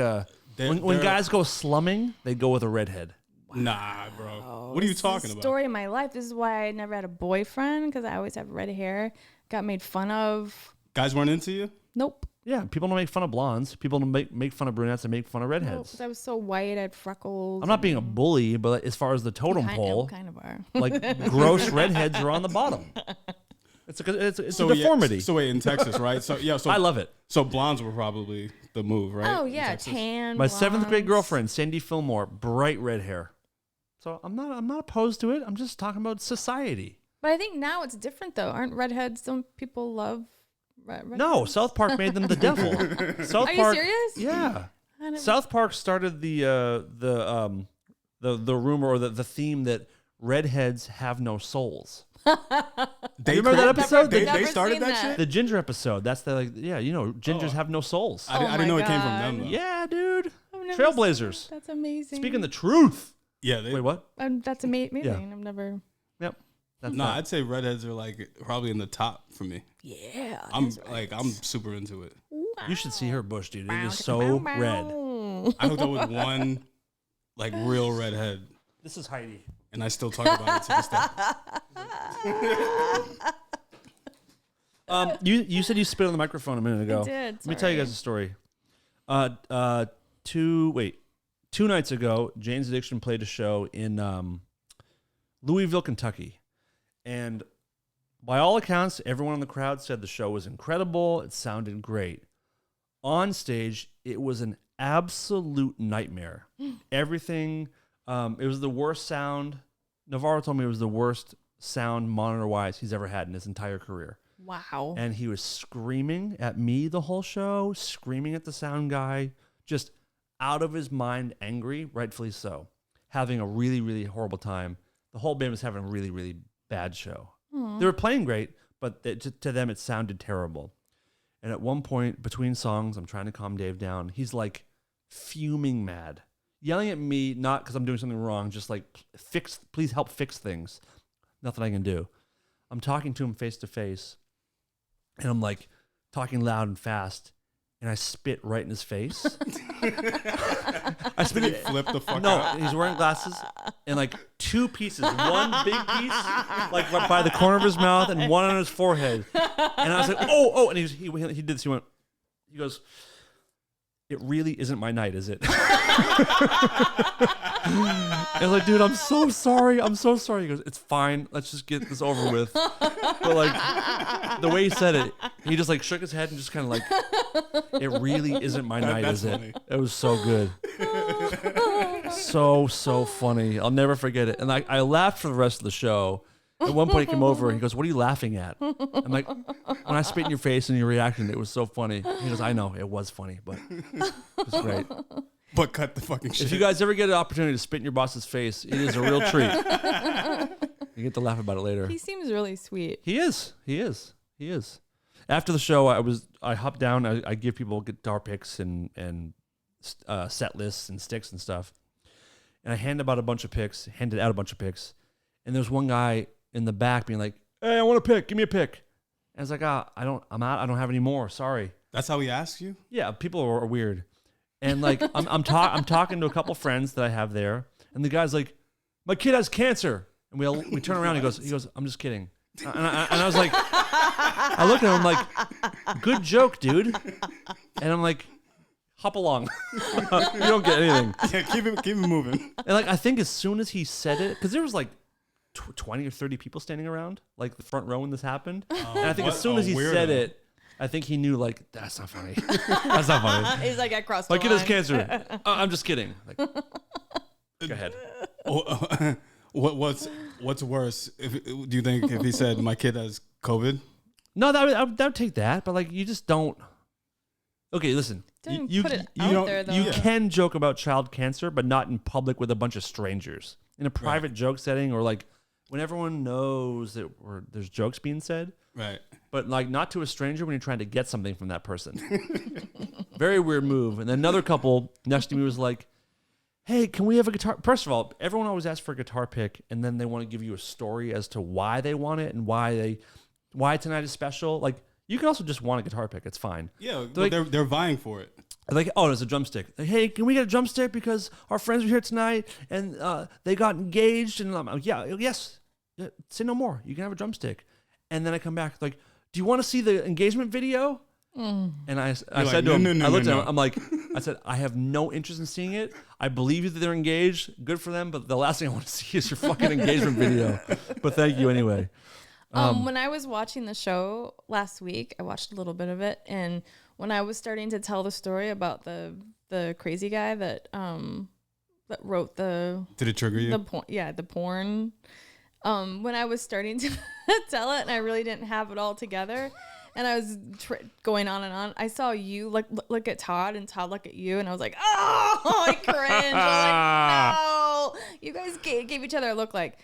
[SPEAKER 2] when guys go slumming, they go with a redhead.
[SPEAKER 4] Nah, bro. What are you talking about?
[SPEAKER 3] Story of my life. This is why I never had a boyfriend, because I always have red hair. Got made fun of.
[SPEAKER 4] Guys weren't into you?
[SPEAKER 3] Nope.
[SPEAKER 2] Yeah, people don't make fun of blondes. People don't make fun of brunettes and make fun of redheads.
[SPEAKER 3] Nope, I was so white, I had freckles.
[SPEAKER 2] I'm not being a bully, but as far as the totem pole,
[SPEAKER 3] kind of are.
[SPEAKER 2] Like gross redheads are on the bottom. It's a deformity.
[SPEAKER 4] Yeah, so wait, in Texas, right? So
[SPEAKER 2] I love it.
[SPEAKER 4] So blondes were probably the move, right?
[SPEAKER 3] Oh yeah, tan.
[SPEAKER 2] My
[SPEAKER 3] blondes.
[SPEAKER 2] 7th grade girlfriend, Sandy Fillmore, bright red hair. So I'm not opposed to it. I'm just talking about society.
[SPEAKER 3] But I think now it's different though. Aren't redheads? Don't people love redheads?
[SPEAKER 2] No, South Park made them the devil. South
[SPEAKER 3] Are
[SPEAKER 2] Park,
[SPEAKER 3] you serious?
[SPEAKER 2] Yeah. South Park started the rumor or the theme that redheads have no souls.
[SPEAKER 4] You
[SPEAKER 2] remember that episode?
[SPEAKER 4] They started that shit?
[SPEAKER 2] The ginger episode. That's gingers have no souls.
[SPEAKER 4] I didn't know it came from them, though.
[SPEAKER 2] Yeah, dude. Trailblazers.
[SPEAKER 3] That's amazing.
[SPEAKER 2] Speaking the truth.
[SPEAKER 4] Yeah.
[SPEAKER 2] Wait, what?
[SPEAKER 3] That's amazing.
[SPEAKER 2] Yeah.
[SPEAKER 3] I've never.
[SPEAKER 2] Yep.
[SPEAKER 4] I'd say redheads are like probably in the top for me.
[SPEAKER 3] Yeah.
[SPEAKER 4] I'm super into it.
[SPEAKER 3] Wow.
[SPEAKER 2] You should see her bush, dude. It is so red.
[SPEAKER 4] I hooked up with one like real redhead.
[SPEAKER 2] This is Heidi.
[SPEAKER 4] And I still talk about it to this day.
[SPEAKER 2] You said you spit on the microphone a minute ago.
[SPEAKER 3] I did.
[SPEAKER 2] Let me tell you guys a story. 2 nights ago, Jane's Addiction played a show in Louisville, Kentucky. And by all accounts, everyone in the crowd said the show was incredible. It sounded great. On stage, it was an absolute nightmare. Everything, it was the worst sound. Navarro told me it was the worst sound monitor-wise he's ever had in his entire career.
[SPEAKER 3] Wow.
[SPEAKER 2] And he was screaming at me the whole show, screaming at the sound guy, just out of his mind, angry, rightfully so, having a really, really horrible time. The whole band was having a really, really bad show. Aww. They were playing great, but to them it sounded terrible. And at one point, between songs, I'm trying to calm Dave down. He's like fuming mad, yelling at me, not because I'm doing something wrong, just like, please help fix things. Nothing I can do. I'm talking to him face to face, and I'm like talking loud and fast, and I spit right in his face.
[SPEAKER 4] I spit. Did he flip the fuck out?
[SPEAKER 2] No, he's wearing glasses, and like two pieces, one big piece like right by the corner of his mouth, and one on his forehead. And I was like, oh, and he did this. He goes, "It really isn't my night, is it?" I was like, dude, I'm so sorry. He goes, it's fine. Let's just get this over with. But like the way he said it, he just like shook his head and just kind of like, it really isn't my night, is it? It was so good. So funny. I'll never forget it. And I laughed for the rest of the show. At one point he came over and he goes, what are you laughing at? I'm like, when I spit in your face and your reaction, it was so funny. He goes, I know, it was funny, but it was great.
[SPEAKER 4] But cut the fucking shit.
[SPEAKER 2] If you guys ever get an opportunity to spit in your boss's face, it is a real treat. You get to laugh about it later.
[SPEAKER 3] He seems really sweet.
[SPEAKER 2] He is. After the show, I hop down. I give people guitar picks and set lists and sticks and stuff. And I handed out a bunch of picks. And there's one guy in the back being like, "Hey, I want a pick. Give me a pick." And I was like, I don't have any more. Sorry.
[SPEAKER 4] That's how he asked you?
[SPEAKER 2] Yeah, people are weird. And like I'm talking to a couple friends that I have there, and the guy's like, "My kid has cancer," and we turn around. And he goes, "I'm just kidding," and I was like, I look at him like, "Good joke, dude," and I'm like, "Hop along, you don't get anything."
[SPEAKER 4] Yeah, keep it moving.
[SPEAKER 2] And like I think as soon as he said it, because there was like 20 or 30 people standing around, like the front row when this happened, and I think as soon as he said it, I think he knew, like, that's not funny. That's not funny.
[SPEAKER 3] He's like, I crossed the
[SPEAKER 2] line. My kid has cancer.
[SPEAKER 3] cancer.
[SPEAKER 2] I'm just kidding. Like, go ahead.
[SPEAKER 4] What's worse? Do you think if he said my kid has COVID?
[SPEAKER 2] No, I would take that, but like you just don't. Okay, listen. You can joke about child cancer, but not in public with a bunch of strangers. In a private joke setting, or like when everyone knows that there's jokes being said.
[SPEAKER 4] Right.
[SPEAKER 2] But like not to a stranger when you're trying to get something from that person. Very weird move. And then another couple next to me was like, "Hey, can we have a guitar?" First of all, everyone always asks for a guitar pick, and then they want to give you a story as to why they want it and why tonight is special. Like you can also just want a guitar pick. It's fine.
[SPEAKER 4] Yeah, they're vying for it.
[SPEAKER 2] Like, oh, there's a drumstick. Like, hey, can we get a drumstick because our friends are here tonight and they got engaged? And I'm like, yes. Say no more. You can have a drumstick. And then I come back like, do you want to see the engagement video? And I said to him, I looked at him, I'm like, I said, I have no interest in seeing it. I believe that they're engaged. Good for them. But the last thing I want to see is your fucking engagement video. But thank you anyway.
[SPEAKER 3] When I was watching the show last week, I watched a little bit of it. And when I was starting to tell the story about the crazy guy that wrote
[SPEAKER 4] Did it trigger you?
[SPEAKER 3] The porn. When I was starting to tell it and I really didn't have it all together and I was going on and on, I saw you look at Todd and Todd look at you and I was like, oh, I cringed. I was like, no. You guys gave each other a look like,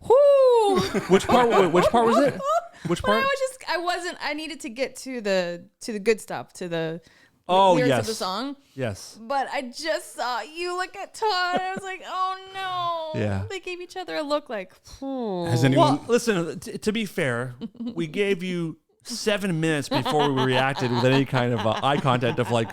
[SPEAKER 3] whoo.
[SPEAKER 2] Which part was it? Which part?
[SPEAKER 3] I needed to get to the good stuff, to the
[SPEAKER 2] lyrics
[SPEAKER 3] of the song.
[SPEAKER 2] Yes.
[SPEAKER 3] But I just saw you look at Todd. I was like, oh no.
[SPEAKER 2] Yeah.
[SPEAKER 3] They gave each other a look like,
[SPEAKER 4] Has anyone...
[SPEAKER 2] Well, listen, to be fair, we gave you 7 minutes before we reacted with any kind of eye contact of like,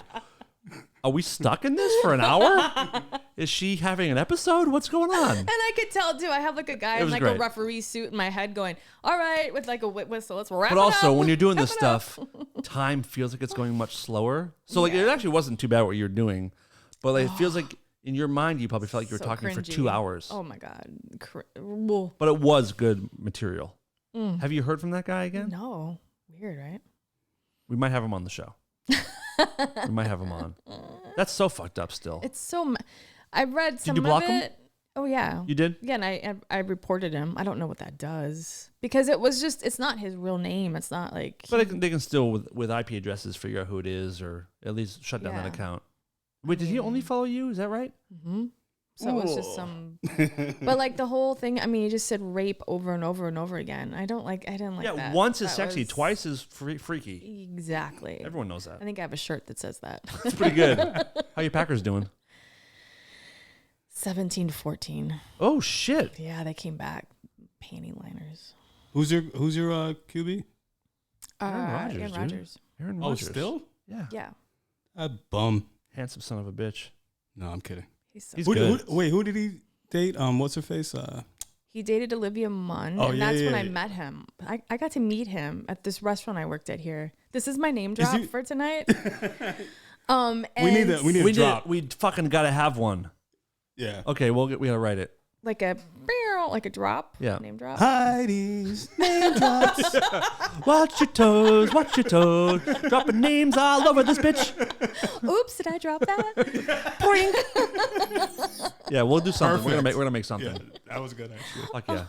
[SPEAKER 2] are we stuck in this for an hour? Is she having an episode? What's going on?
[SPEAKER 3] And I could tell too. I have like a guy in like a referee suit in my head going, all right, with like a whistle, let's wrap it up.
[SPEAKER 2] But also when you're doing this stuff, time feels like it's going much slower. So like it actually wasn't too bad what you're doing, but like, it feels like in your mind, you probably felt like you were
[SPEAKER 3] So
[SPEAKER 2] talking for
[SPEAKER 3] cringy.
[SPEAKER 2] 2 hours.
[SPEAKER 3] Oh my God.
[SPEAKER 2] But it was good material. Have you heard from that guy again?
[SPEAKER 3] No. Weird, right?
[SPEAKER 2] We might have him on the show. We might have him on. That's so fucked up still.
[SPEAKER 3] It's so... I read some
[SPEAKER 2] Did you block
[SPEAKER 3] of it.
[SPEAKER 2] him?
[SPEAKER 3] Oh, yeah.
[SPEAKER 2] You did?
[SPEAKER 3] Yeah, and I reported him. I don't know what that does. Because it was just... It's not his real name. It's not like...
[SPEAKER 2] But they can still, with IP addresses, figure out who it is or at least shut down that account. Wait, did he only follow you? Is that right?
[SPEAKER 3] Mm-hmm. So it was just some... But like the whole thing, I mean, he just said rape over and over and over again. I didn't like that.
[SPEAKER 2] Yeah, once is sexy, twice is freaky.
[SPEAKER 3] Exactly.
[SPEAKER 2] Everyone knows that.
[SPEAKER 3] I think I have a shirt that says that.
[SPEAKER 2] That's pretty good. How you Packers doing?
[SPEAKER 3] 17-14.
[SPEAKER 2] Oh, shit.
[SPEAKER 3] Yeah, they came back. Panty liners.
[SPEAKER 4] Who's your QB?
[SPEAKER 2] Aaron Rodgers. Aaron Rodgers.
[SPEAKER 4] Oh, still?
[SPEAKER 2] Yeah.
[SPEAKER 3] Yeah.
[SPEAKER 4] A bum.
[SPEAKER 2] Handsome son of a bitch.
[SPEAKER 4] No, I'm kidding.
[SPEAKER 3] He's
[SPEAKER 2] good.
[SPEAKER 4] Who did he date? What's her face?
[SPEAKER 3] He dated Olivia Munn, and that's when I met him. I got to meet him at this restaurant I worked at here. This is my name drop for tonight.
[SPEAKER 4] We need a drop.
[SPEAKER 2] We fucking gotta have one.
[SPEAKER 4] Yeah.
[SPEAKER 2] Okay, we gotta write it.
[SPEAKER 3] Like a drop.
[SPEAKER 2] Yeah.
[SPEAKER 3] Name drop.
[SPEAKER 4] Heidi's name drops.
[SPEAKER 2] Watch your toes. Dropping names all over this bitch.
[SPEAKER 3] Oops, did I drop that? Boing.
[SPEAKER 2] Yeah, we'll do something.
[SPEAKER 4] Perfect.
[SPEAKER 2] We're gonna make something.
[SPEAKER 4] Yeah, that was good actually.
[SPEAKER 2] Fuck yeah.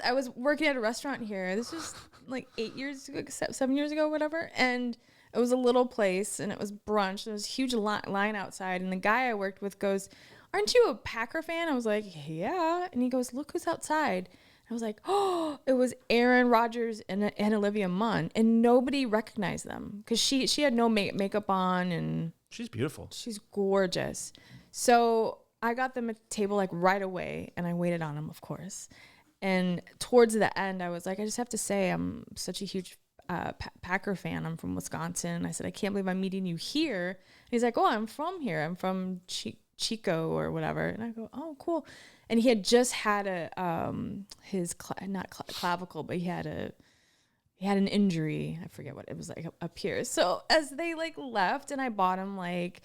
[SPEAKER 3] I was working at a restaurant here. This was like 8 years ago, 7 years ago, whatever. And it was a little place and it was brunch. There was a huge line outside. And the guy I worked with goes, "Aren't you a Packer fan?" I was like, "Yeah." And he goes, "Look who's outside." I was like, "Oh, it was Aaron Rodgers and Olivia Munn." And nobody recognized them because she had no makeup on and
[SPEAKER 2] She's beautiful.
[SPEAKER 3] she's gorgeous. So I got them a table like right away and I waited on them, of course. And towards the end, I was like, I just have to say I'm such a huge Packer fan. I'm from Wisconsin. I said, I can't believe I'm meeting you here. And he's like, "Oh, I'm from here. I'm from Chico or whatever." And I go, "Oh, cool." And he had just had his not clavicle, but he had an injury. I forget what it was, like up here. So as they like left, and I bought him like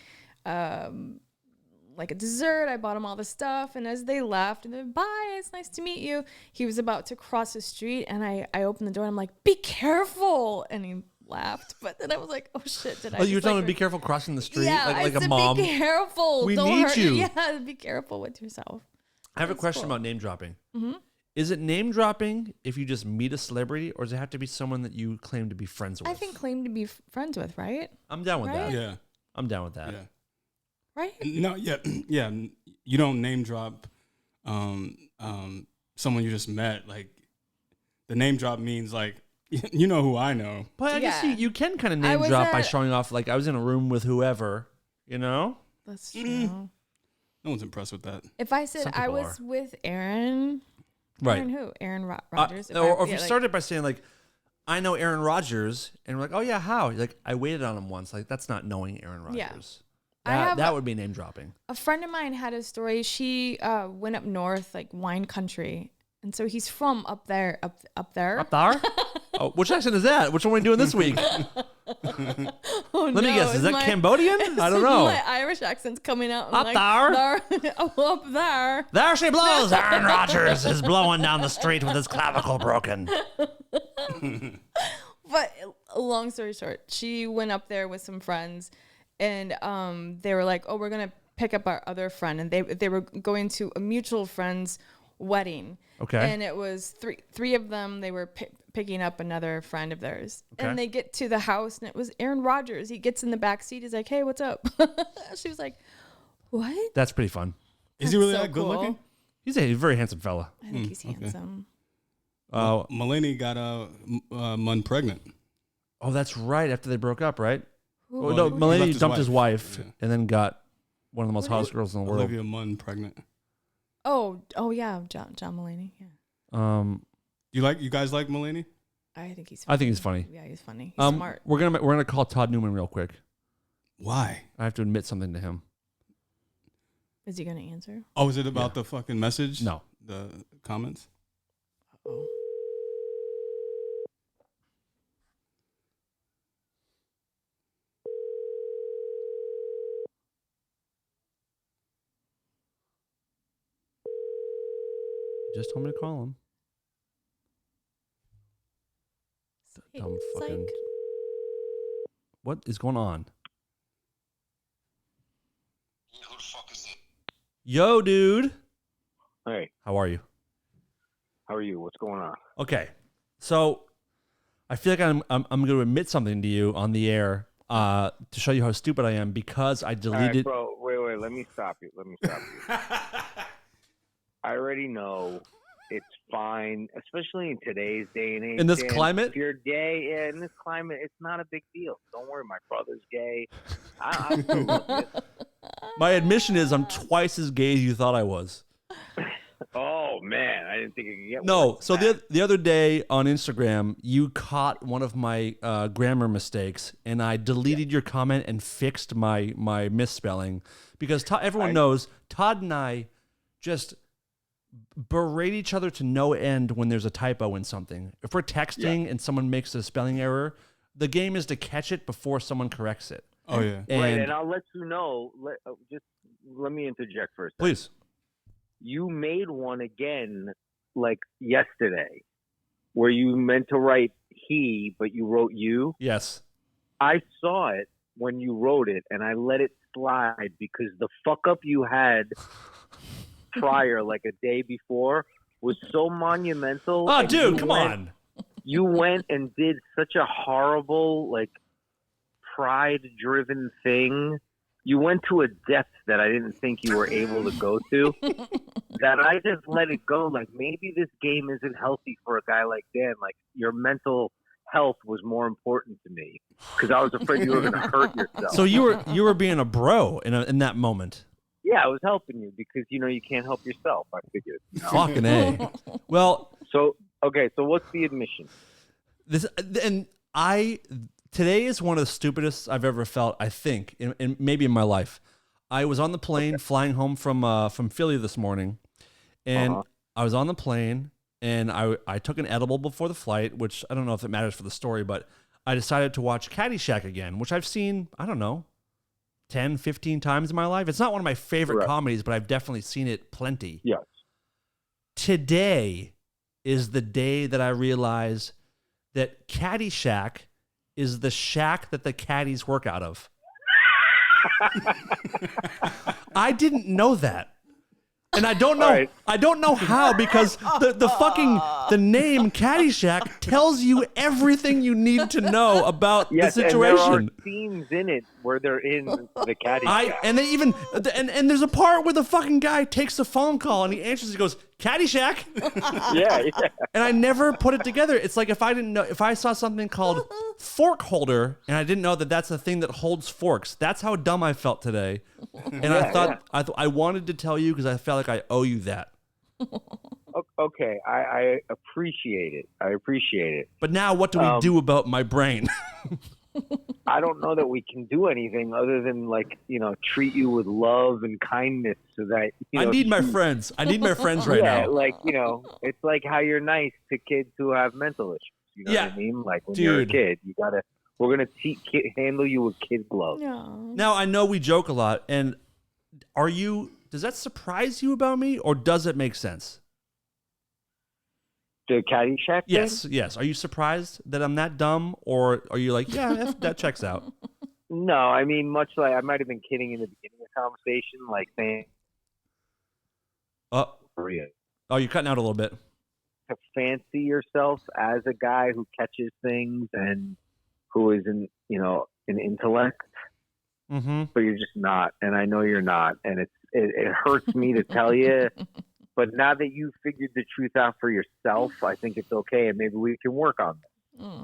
[SPEAKER 3] a dessert. I bought him all the stuff. And as they left, and they're, "Bye, it's nice to meet you." He was about to cross the street, and I opened the door, and I'm like, "Be careful!" And he laughed, but then I was like, "Oh shit!" Did I?
[SPEAKER 2] Oh, you were telling him to be careful crossing the street,
[SPEAKER 3] Yeah,
[SPEAKER 2] like
[SPEAKER 3] I
[SPEAKER 2] a
[SPEAKER 3] said,
[SPEAKER 2] mom.
[SPEAKER 3] Be careful.
[SPEAKER 2] We
[SPEAKER 3] Don't
[SPEAKER 2] need
[SPEAKER 3] hurt
[SPEAKER 2] you.
[SPEAKER 3] Yeah, be careful with yourself.
[SPEAKER 2] I have a question about name dropping. Mm-hmm. Is it name dropping if you just meet a celebrity, or does it have to be someone that you claim to be friends with?
[SPEAKER 3] I think claim to be friends with, right?
[SPEAKER 2] I'm down with that.
[SPEAKER 4] Yeah.
[SPEAKER 2] I'm down with that.
[SPEAKER 4] Yeah.
[SPEAKER 3] Right?
[SPEAKER 4] No, yeah. You don't name drop someone you just met. Like the name drop means like you know who I know.
[SPEAKER 2] But I guess
[SPEAKER 3] Yeah.
[SPEAKER 2] you can kind of name drop by showing off, like I was in a room with whoever, you know?
[SPEAKER 3] That's true.
[SPEAKER 4] No one's impressed with that.
[SPEAKER 3] If I said
[SPEAKER 2] Some
[SPEAKER 3] I
[SPEAKER 2] people
[SPEAKER 3] was with Aaron,
[SPEAKER 2] Right.
[SPEAKER 3] Aaron who? Aaron Rodgers?
[SPEAKER 2] Or if you started by saying like, "I know Aaron Rodgers," and we're like, "Oh yeah, how?" You're like, "I waited on him once." Like that's not knowing Aaron Rodgers.
[SPEAKER 3] Yeah.
[SPEAKER 2] That would be name dropping.
[SPEAKER 3] A friend of mine had a story. She went up north, like wine country. And so he's from up there.
[SPEAKER 2] Up there? Oh, which accent is that? Which one are we doing this week? Let me guess. Is that Cambodian? I don't know.
[SPEAKER 3] My Irish accent's coming out.
[SPEAKER 2] Up there?
[SPEAKER 3] Oh, up there.
[SPEAKER 2] There she blows. Aaron Rodgers is blowing down the street with his clavicle broken.
[SPEAKER 3] But long story short, she went up there with some friends, and they were like, "Oh, we're gonna pick up our other friend," and they were going to a mutual friend's wedding.
[SPEAKER 2] Okay.
[SPEAKER 3] And it was three of them. They were picking up another friend of theirs,
[SPEAKER 2] Okay.
[SPEAKER 3] and they get to the house, and it was Aaron Rodgers. He gets in the back seat. He's like, "Hey, what's up?" She was like, "What?"
[SPEAKER 2] That's pretty fun.
[SPEAKER 4] Is he really
[SPEAKER 3] so
[SPEAKER 4] that good looking?
[SPEAKER 3] cool.
[SPEAKER 2] He's a very handsome fella.
[SPEAKER 3] I think he's handsome.
[SPEAKER 4] Mulaney got Munn pregnant.
[SPEAKER 2] Oh, that's right. After they broke up, right?
[SPEAKER 3] Who-
[SPEAKER 2] Oh, no,
[SPEAKER 4] he
[SPEAKER 2] Mulaney
[SPEAKER 4] left his
[SPEAKER 2] dumped his wife
[SPEAKER 4] Yeah.
[SPEAKER 2] and then got one of the most hottest girls in the world.
[SPEAKER 4] Olivia Munn pregnant.
[SPEAKER 3] Oh yeah, John Mulaney. Yeah,
[SPEAKER 4] You guys like Mulaney?
[SPEAKER 3] I think he's.
[SPEAKER 2] I think he's funny.
[SPEAKER 3] Yeah, he's funny. He's smart.
[SPEAKER 2] We're gonna call Todd Newman real quick.
[SPEAKER 4] Why?
[SPEAKER 2] I have to admit something to him.
[SPEAKER 3] Is he gonna answer?
[SPEAKER 4] Oh, is it about the fucking message?
[SPEAKER 2] No.
[SPEAKER 4] The comments?
[SPEAKER 3] Oh.
[SPEAKER 2] Just told me to call him. Dumb fucking.
[SPEAKER 3] Psych.
[SPEAKER 2] What is going on?
[SPEAKER 5] Who the fuck is it?
[SPEAKER 2] Yo, dude.
[SPEAKER 5] Hey,
[SPEAKER 2] How are you?
[SPEAKER 5] how are you? What's going on?
[SPEAKER 2] Okay, so I feel like I'm going to admit something to you on the air to show you how stupid I am because I
[SPEAKER 5] All right,
[SPEAKER 2] deleted.
[SPEAKER 5] bro, wait. Let me stop you. I already know it's fine, especially in today's day and age.
[SPEAKER 2] In this
[SPEAKER 5] Dan,
[SPEAKER 2] climate?
[SPEAKER 5] If you're gay, yeah, in this climate, it's not a big deal. Don't worry, my brother's gay. I'm cool with it.
[SPEAKER 2] My admission is I'm twice as gay as you thought I was.
[SPEAKER 5] Oh, man. I didn't think it could get
[SPEAKER 2] No,
[SPEAKER 5] worse
[SPEAKER 2] so
[SPEAKER 5] than that.
[SPEAKER 2] the other day on Instagram, you caught one of my grammar mistakes, and I deleted your comment and fixed my misspelling because everyone knows Todd and I just berate each other to no end when there's a typo in something. If we're texting and someone makes a spelling error, the game is to catch it before someone corrects it.
[SPEAKER 4] Oh yeah.
[SPEAKER 5] And I'll let you know. Just let me interject for a second.
[SPEAKER 2] Please.
[SPEAKER 5] You made one again, like yesterday, where you meant to write he, but you wrote you.
[SPEAKER 2] Yes.
[SPEAKER 5] I saw it when you wrote it, and I let it slide because the fuck up you had prior, like a day before, was so monumental.
[SPEAKER 2] Oh,
[SPEAKER 5] and
[SPEAKER 2] dude, come on.
[SPEAKER 5] You went and did such a horrible, like, pride-driven thing. You went to a depth that I didn't think you were able to go to. That I just let it go. Like, maybe this game isn't healthy for a guy like Dan. Like, your mental health was more important to me because I was afraid you were going to hurt yourself.
[SPEAKER 2] So you were being a bro in that moment.
[SPEAKER 5] Yeah, I was helping you because, you can't help yourself, I figured.
[SPEAKER 2] Fucking A. Well,
[SPEAKER 5] So, okay, so what's the admission?
[SPEAKER 2] Today is one of the stupidest I've ever felt, I think, in maybe in my life. I was on the plane flying home from Philly this morning, and I was on the plane, and I took an edible before the flight, which I don't know if it matters for the story, but I decided to watch Caddyshack again, which I've seen, I don't know, 10, 15 times in my life. It's not one of my favorite comedies, but I've definitely seen it plenty.
[SPEAKER 5] Yes.
[SPEAKER 2] Today is the day that I realize that Caddyshack is the shack that the caddies work out of. I didn't know that. And I don't know I don't know how, because the name Caddyshack tells you everything you need to know about the situation.
[SPEAKER 5] And there are scenes in it where they're in the Caddyshack.
[SPEAKER 2] And there's a part where the fucking guy takes a phone call and he answers, he goes, Caddyshack.
[SPEAKER 5] Yeah.
[SPEAKER 2] And I never put it together. It's like if I saw something called fork holder and I didn't know that that's a thing that holds forks. That's how dumb I felt today. And I thought I wanted to tell you because I felt like I owe you that.
[SPEAKER 5] Okay, I appreciate it.
[SPEAKER 2] But now what do we do about my brain?
[SPEAKER 5] I don't know that we can do anything other than treat you with love and kindness so that
[SPEAKER 2] I need my friends. I need my friends right now.
[SPEAKER 5] Yeah, it's like how you're nice to kids who have mental issues. You know what I mean? Like when you're a kid, we're gonna handle you with kid gloves.
[SPEAKER 3] No.
[SPEAKER 2] Now I know we joke a lot, and does that surprise you about me, or does it make sense?
[SPEAKER 5] The Caddyshack thing?
[SPEAKER 2] Yes. Are you surprised that I'm that dumb, or are you like, yeah, that checks out?
[SPEAKER 5] No, I mean, much like I might have been kidding in the beginning of the conversation, like saying,
[SPEAKER 2] you're cutting out a little bit.
[SPEAKER 5] To fancy yourself as a guy who catches things and who is an intellect, but you're just not, and I know you're not, and it hurts me to tell you. But now that you figured the truth out for yourself, I think it's okay, and maybe we can work on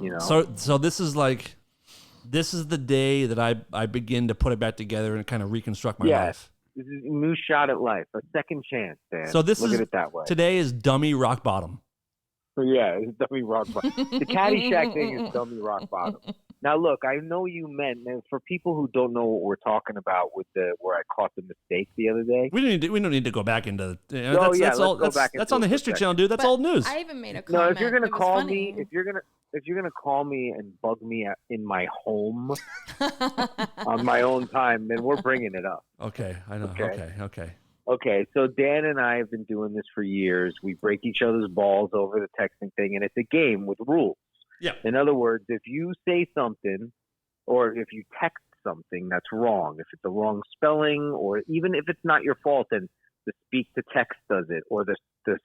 [SPEAKER 5] this.
[SPEAKER 2] So this is the day that I begin to put it back together and kind of reconstruct my life.
[SPEAKER 5] This is a new shot at life, a second chance, Dan.
[SPEAKER 2] So look
[SPEAKER 5] at it that way.
[SPEAKER 2] Today is dummy rock bottom.
[SPEAKER 5] Yeah, it's dummy rock bottom. The Caddyshack thing is dummy rock bottom. Now, look, I know you meant, and for people who don't know what we're talking about with where I caught the mistake the other day.
[SPEAKER 2] We don't need to go back into.
[SPEAKER 5] Let's go back.
[SPEAKER 2] That's on the History Channel, dude. That's old news.
[SPEAKER 3] I even made a comment.
[SPEAKER 5] No, if you're gonna call
[SPEAKER 3] funny.
[SPEAKER 5] me, if you're gonna call me and bug me in my home on my own time, then we're bringing it up.
[SPEAKER 2] Okay, I know. Okay.
[SPEAKER 5] Okay, so Dan and I have been doing this for years. We break each other's balls over the texting thing, and it's a game with rules.
[SPEAKER 2] Yeah.
[SPEAKER 5] In other words, if you say something or if you text something that's wrong, if it's a wrong spelling, or even if it's not your fault, then the speak to text does it, or the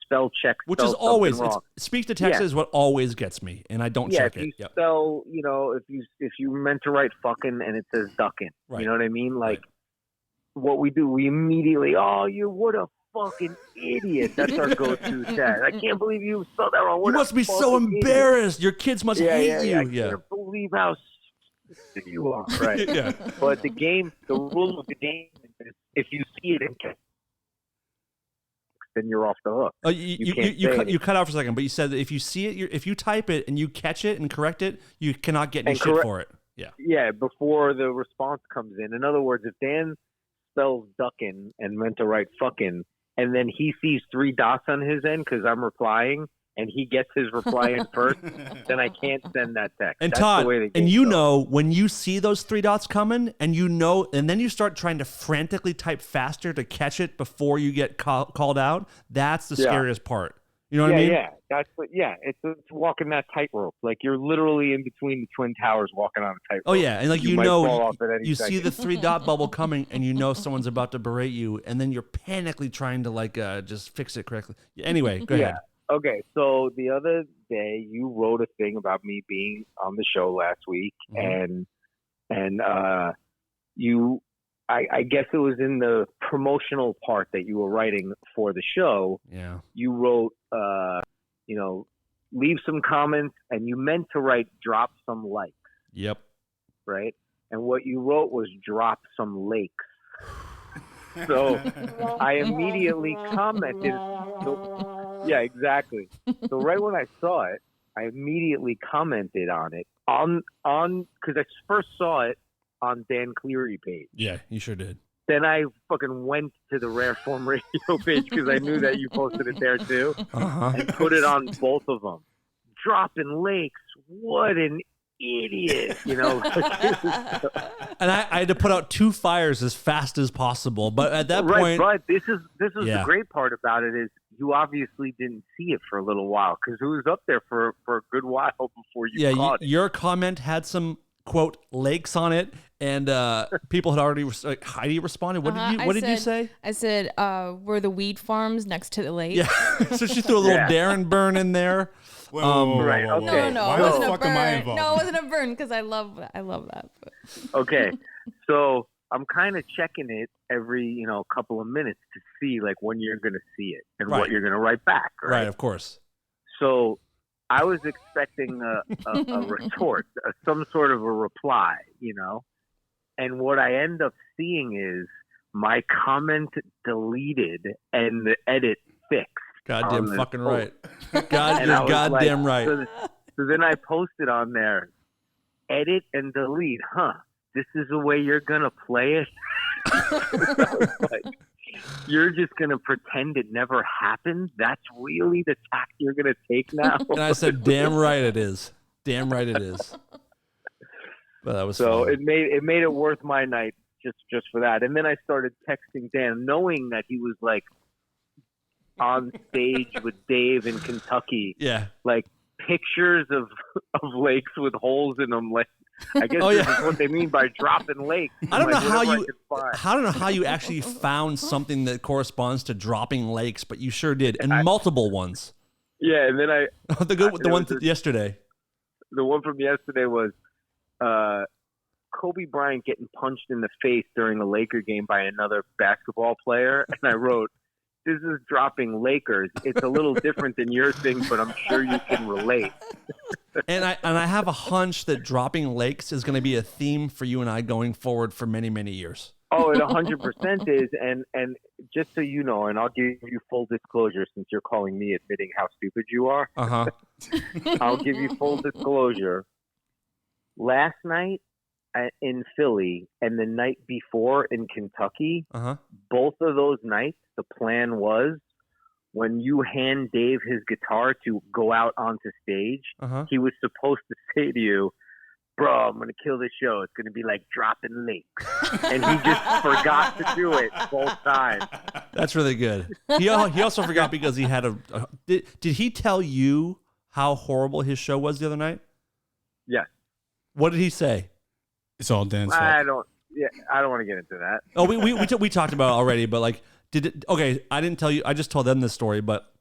[SPEAKER 5] spell check,
[SPEAKER 2] which is always speak to text is what always gets me, and I don't check it.
[SPEAKER 5] If you spell, if you meant to write fucking and it says ducking, you know what I mean? Like what we do, we immediately, what a fucking idiot. That's our go-to tag. I can't believe you spelled that wrong.
[SPEAKER 2] You must be so embarrassed. Idiot. Your kids must hate you.
[SPEAKER 5] I can't believe how stupid you are. Right. But the rule of the game is if you see it and then you're off the hook.
[SPEAKER 2] You cut out for a second, but you said that if you see it, if you type it and you catch it and correct it, you cannot get any shit for it. Yeah.
[SPEAKER 5] Yeah, before the response comes in. In other words, if Dan spells ducking and meant to write fucking, and then he sees 3 dots on his end because I'm replying, and he gets his reply in first, then I can't send that text.
[SPEAKER 2] And
[SPEAKER 5] that's
[SPEAKER 2] Todd,
[SPEAKER 5] the way
[SPEAKER 2] and you know when you see those 3 dots coming, and and then you start trying to frantically type faster to catch it before you get called out. That's the scariest part. You know what I mean?
[SPEAKER 5] It's walking that tightrope. Like you're literally in between the Twin Towers walking on a tightrope.
[SPEAKER 2] Oh yeah, and like you see the 3 dot bubble coming, and you know someone's about to berate you, and then you're panically trying to just fix it correctly. Anyway, go ahead.
[SPEAKER 5] Okay, so the other day you wrote a thing about me being on the show last week, and I guess it was in the promotional part that you were writing for the show.
[SPEAKER 2] Yeah.
[SPEAKER 5] You wrote, leave some comments, and you meant to write drop some likes.
[SPEAKER 2] Yep.
[SPEAKER 5] Right? And what you wrote was drop some lakes. So I immediately commented. Yeah, exactly. So right when I saw it, I immediately commented on it because I first saw it on Dan Cleary page.
[SPEAKER 2] Yeah, you sure did.
[SPEAKER 5] Then I fucking went to the Rare Form Radio page because I knew that you posted it there too, and put it on both of them. Dropping lakes, what an idiot, And
[SPEAKER 2] I had to put out 2 fires as fast as possible, but at that point,
[SPEAKER 5] but this is the great part about it is you obviously didn't see it for a little while because it was up there for a good while before you caught it.
[SPEAKER 2] Your comment had some quote lakes on it, and people had already Heidi responded. What did you say?
[SPEAKER 3] I said were the weed farms next to the lake.
[SPEAKER 2] Yeah. So she threw a little Darren burn in there.
[SPEAKER 5] Right. Okay.
[SPEAKER 3] No, it wasn't a burn. No, it wasn't a burn because I love that. But.
[SPEAKER 5] Okay. So I'm kind of checking it every couple of minutes to see like when you're going to see it and what you're going to write back. Right.
[SPEAKER 2] Right. Of course.
[SPEAKER 5] So I was expecting a retort, some sort of a reply, and what I end up seeing is my comment deleted and the edit fixed.
[SPEAKER 2] Goddamn fucking right. Goddamn right.
[SPEAKER 5] So then I posted on there, edit and delete, this is the way you're going to play it? You're just going to pretend it never happened? That's really the tack you're going to take now?
[SPEAKER 2] And I said, damn right it is. Damn right it is. But that was
[SPEAKER 5] so
[SPEAKER 2] fun.
[SPEAKER 5] It made it worth my night just for that. And then I started texting Dan, knowing that he was like on stage with Dave in Kentucky.
[SPEAKER 2] Yeah.
[SPEAKER 5] Like pictures of lakes with holes in them. Like, I guess this is what they mean by dropping lakes.
[SPEAKER 2] I don't know how you actually found something that corresponds to dropping lakes, but you sure did, and multiple ones.
[SPEAKER 5] Yeah, and then
[SPEAKER 2] the one yesterday.
[SPEAKER 5] The one from yesterday was Kobe Bryant getting punched in the face during a Laker game by another basketball player, and I wrote, "This is dropping Lakers. It's a little different than your thing, but I'm sure you can relate."
[SPEAKER 2] And I have a hunch that dropping lakes is going to be a theme for you and I going forward for many, many years.
[SPEAKER 5] Oh, it 100% is. And just so you know, and I'll give you full disclosure since you're calling me admitting how stupid you are. I'll give you full disclosure. Last night in Philly and the night before in Kentucky, both of those nights, the plan was when you hand Dave his guitar to go out onto stage, he was supposed to say to you, "Bro, I'm going to kill this show. It's going to be like dropping lakes." And he just forgot to do it both times.
[SPEAKER 2] That's really good. He also forgot because he had did he tell you how horrible his show was the other night?
[SPEAKER 5] Yes.
[SPEAKER 2] What did he say?
[SPEAKER 4] It's all Dan's fault.
[SPEAKER 5] I don't want to get into that.
[SPEAKER 2] Oh, we talked about it already, but like, okay, I didn't tell you. I just told them this story, but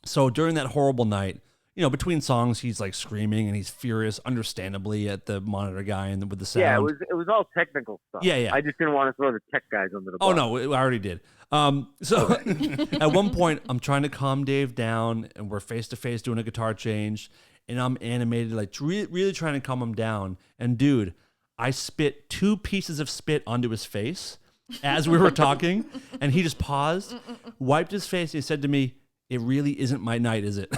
[SPEAKER 2] so during that horrible night, between songs, he's like screaming and he's furious, understandably, at the monitor guy and with the sound.
[SPEAKER 5] Yeah, it was all technical stuff.
[SPEAKER 2] Yeah.
[SPEAKER 5] I just didn't want to throw the tech guys under the bus.
[SPEAKER 2] Oh no, I already did. So at one point, I'm trying to calm Dave down, and we're face to face doing a guitar change, and I'm animated, like really trying to calm him down. And dude, I spit 2 pieces of spit onto his face as we were talking, and he just paused, wiped his face, and he said to me, "It really isn't my night, is it?"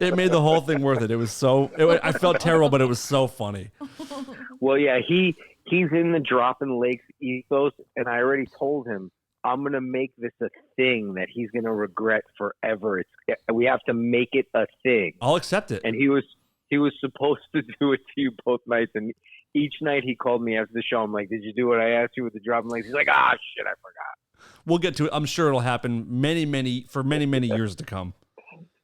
[SPEAKER 2] It made the whole thing worth it. It was I felt terrible, but it was so funny.
[SPEAKER 5] Well, yeah, he's in the Droppin' Lakes ethos, and I already told him I'm going to make this a thing that he's going to regret forever. We have to make it a thing.
[SPEAKER 2] I'll accept it.
[SPEAKER 5] And he was supposed to do it to you both nights, and each night he called me after the show. I'm like, "Did you do what I asked you with the Droppin' Lakes?" He's like, shit, I forgot.
[SPEAKER 2] We'll get to it. I'm sure it'll happen many years to come.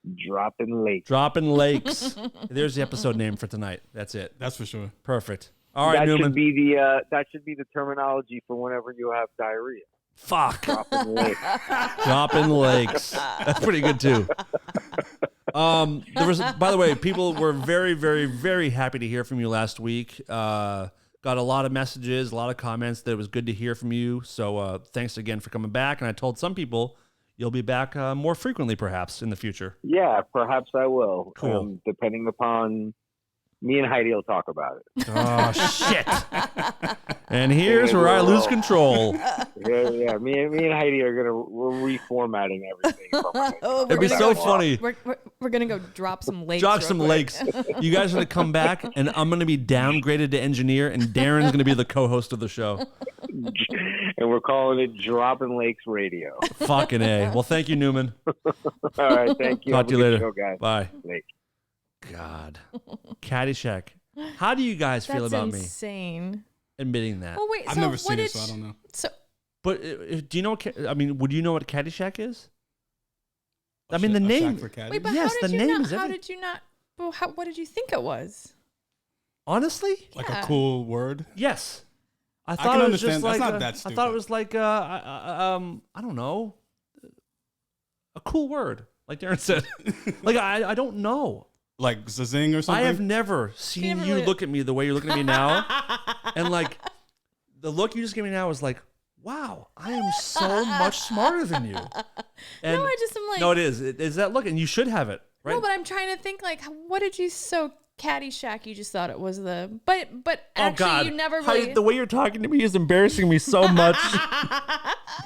[SPEAKER 5] Droppin' Lakes.
[SPEAKER 2] Droppin' Lakes. There's the episode name for tonight. That's it.
[SPEAKER 4] That's for sure.
[SPEAKER 2] Perfect. All right, Newman.
[SPEAKER 5] That should be the terminology for whenever you have diarrhea.
[SPEAKER 2] Fuck.
[SPEAKER 5] Droppin' Lakes.
[SPEAKER 2] Droppin' Lakes. That's pretty good too. By the way, people were very, very, very happy to hear from you last week. Got a lot of messages, a lot of comments that it was good to hear from you. So thanks again for coming back. And I told some people you'll be back more frequently, perhaps, in the future.
[SPEAKER 5] Yeah, perhaps I will.
[SPEAKER 2] Cool.
[SPEAKER 5] Depending upon... Me and Heidi will talk about it.
[SPEAKER 2] Oh, shit. And here's where I lose control.
[SPEAKER 5] Yeah. Me and Heidi we're reformatting everything.
[SPEAKER 2] It'd be so funny.
[SPEAKER 3] We're going to go drop some lakes.
[SPEAKER 2] Drop some lakes. You guys are going to come back, and I'm going to be downgraded to engineer, and Darren's going to be the co-host of the show.
[SPEAKER 5] And we're calling it Droppin' Lakes Radio.
[SPEAKER 2] Fucking A. Well, thank you, Newman.
[SPEAKER 5] All right, thank you.
[SPEAKER 2] Talk to you later.
[SPEAKER 5] Show, guys.
[SPEAKER 2] Bye.
[SPEAKER 5] Lake.
[SPEAKER 2] God. Caddyshack. How do you guys feel about me?
[SPEAKER 3] That's insane.
[SPEAKER 2] Admitting that.
[SPEAKER 3] Well, wait,
[SPEAKER 4] I've never seen it, so I don't know.
[SPEAKER 2] But do you know would you know what Caddyshack is? The name.
[SPEAKER 3] Wait, but
[SPEAKER 2] yes,
[SPEAKER 3] how did
[SPEAKER 2] the
[SPEAKER 3] you
[SPEAKER 2] name
[SPEAKER 3] not,
[SPEAKER 2] is
[SPEAKER 3] how
[SPEAKER 2] everything.
[SPEAKER 3] did you not, well, what did you think it was?
[SPEAKER 2] Honestly?
[SPEAKER 4] Like a cool word?
[SPEAKER 2] Yes. I
[SPEAKER 4] can
[SPEAKER 2] thought it was
[SPEAKER 4] understand.
[SPEAKER 2] just like
[SPEAKER 4] That's not that stupid.
[SPEAKER 2] I thought it was like I don't know, a cool word, like Darren said. Like I don't know.
[SPEAKER 4] Like Zazing or something?
[SPEAKER 2] I have never seen you look at me the way you're looking at me now. And like the look you just gave me now was like, wow, I am so much smarter than you. And
[SPEAKER 3] no, I just am like,
[SPEAKER 2] no, it is. It is that look, and you should have it, right?
[SPEAKER 3] No, but I'm trying to think like, what did you Caddyshack? You just thought it was but actually you never really.
[SPEAKER 2] The way you're talking to me is embarrassing me so much.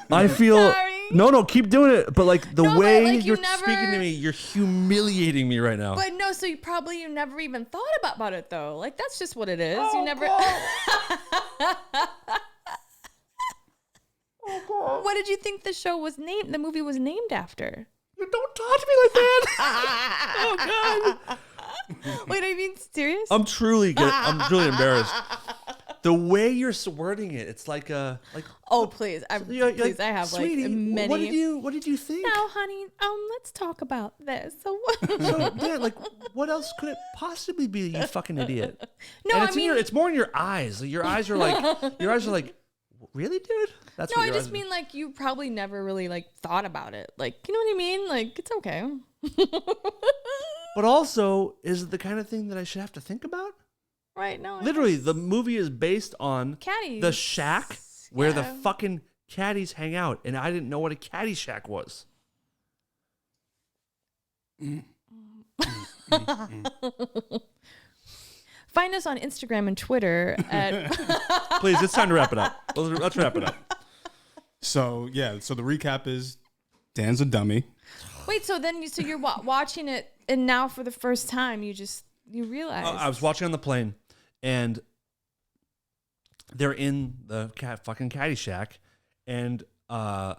[SPEAKER 2] I feel.
[SPEAKER 3] Sorry.
[SPEAKER 2] No, keep doing it. But like the way
[SPEAKER 3] like,
[SPEAKER 2] you're speaking to me, you're humiliating me right now.
[SPEAKER 3] But no, so you never even thought about it though. Like that's just what it is.
[SPEAKER 2] Oh,
[SPEAKER 3] you never.
[SPEAKER 2] Oh God.
[SPEAKER 3] What did you think the movie was named after?
[SPEAKER 2] You don't talk to me like that. Oh God.
[SPEAKER 3] Wait, are you being serious?
[SPEAKER 2] I'm truly embarrassed. The way you're wording it, it's like
[SPEAKER 3] oh please, please, I have
[SPEAKER 2] sweetie,
[SPEAKER 3] like many.
[SPEAKER 2] What did you think?
[SPEAKER 3] Now, honey, let's talk about this. So
[SPEAKER 2] yeah, like what else could it possibly be? You fucking idiot.
[SPEAKER 3] No,
[SPEAKER 2] and it's more in your eyes. Like, your eyes are like, really, dude? That's
[SPEAKER 3] no,
[SPEAKER 2] what
[SPEAKER 3] I just mean like you probably never really like thought about it. Like, you know what I mean? Like it's okay.
[SPEAKER 2] But also, is it the kind of thing that I should have to think about?
[SPEAKER 3] Right, no.
[SPEAKER 2] Literally, the movie is based on
[SPEAKER 3] caddies.
[SPEAKER 2] The shack where the fucking caddies hang out, and I didn't know what a Caddyshack was.
[SPEAKER 3] Find us on Instagram and Twitter at...
[SPEAKER 2] Please, it's time to wrap it up. Let's wrap it up.
[SPEAKER 4] So, yeah, the recap is Dan's a dummy.
[SPEAKER 3] Wait, so you're watching it, and now for the first time, you realize...
[SPEAKER 2] I was watching on the plane, and they're in the fucking Caddyshack, and I'm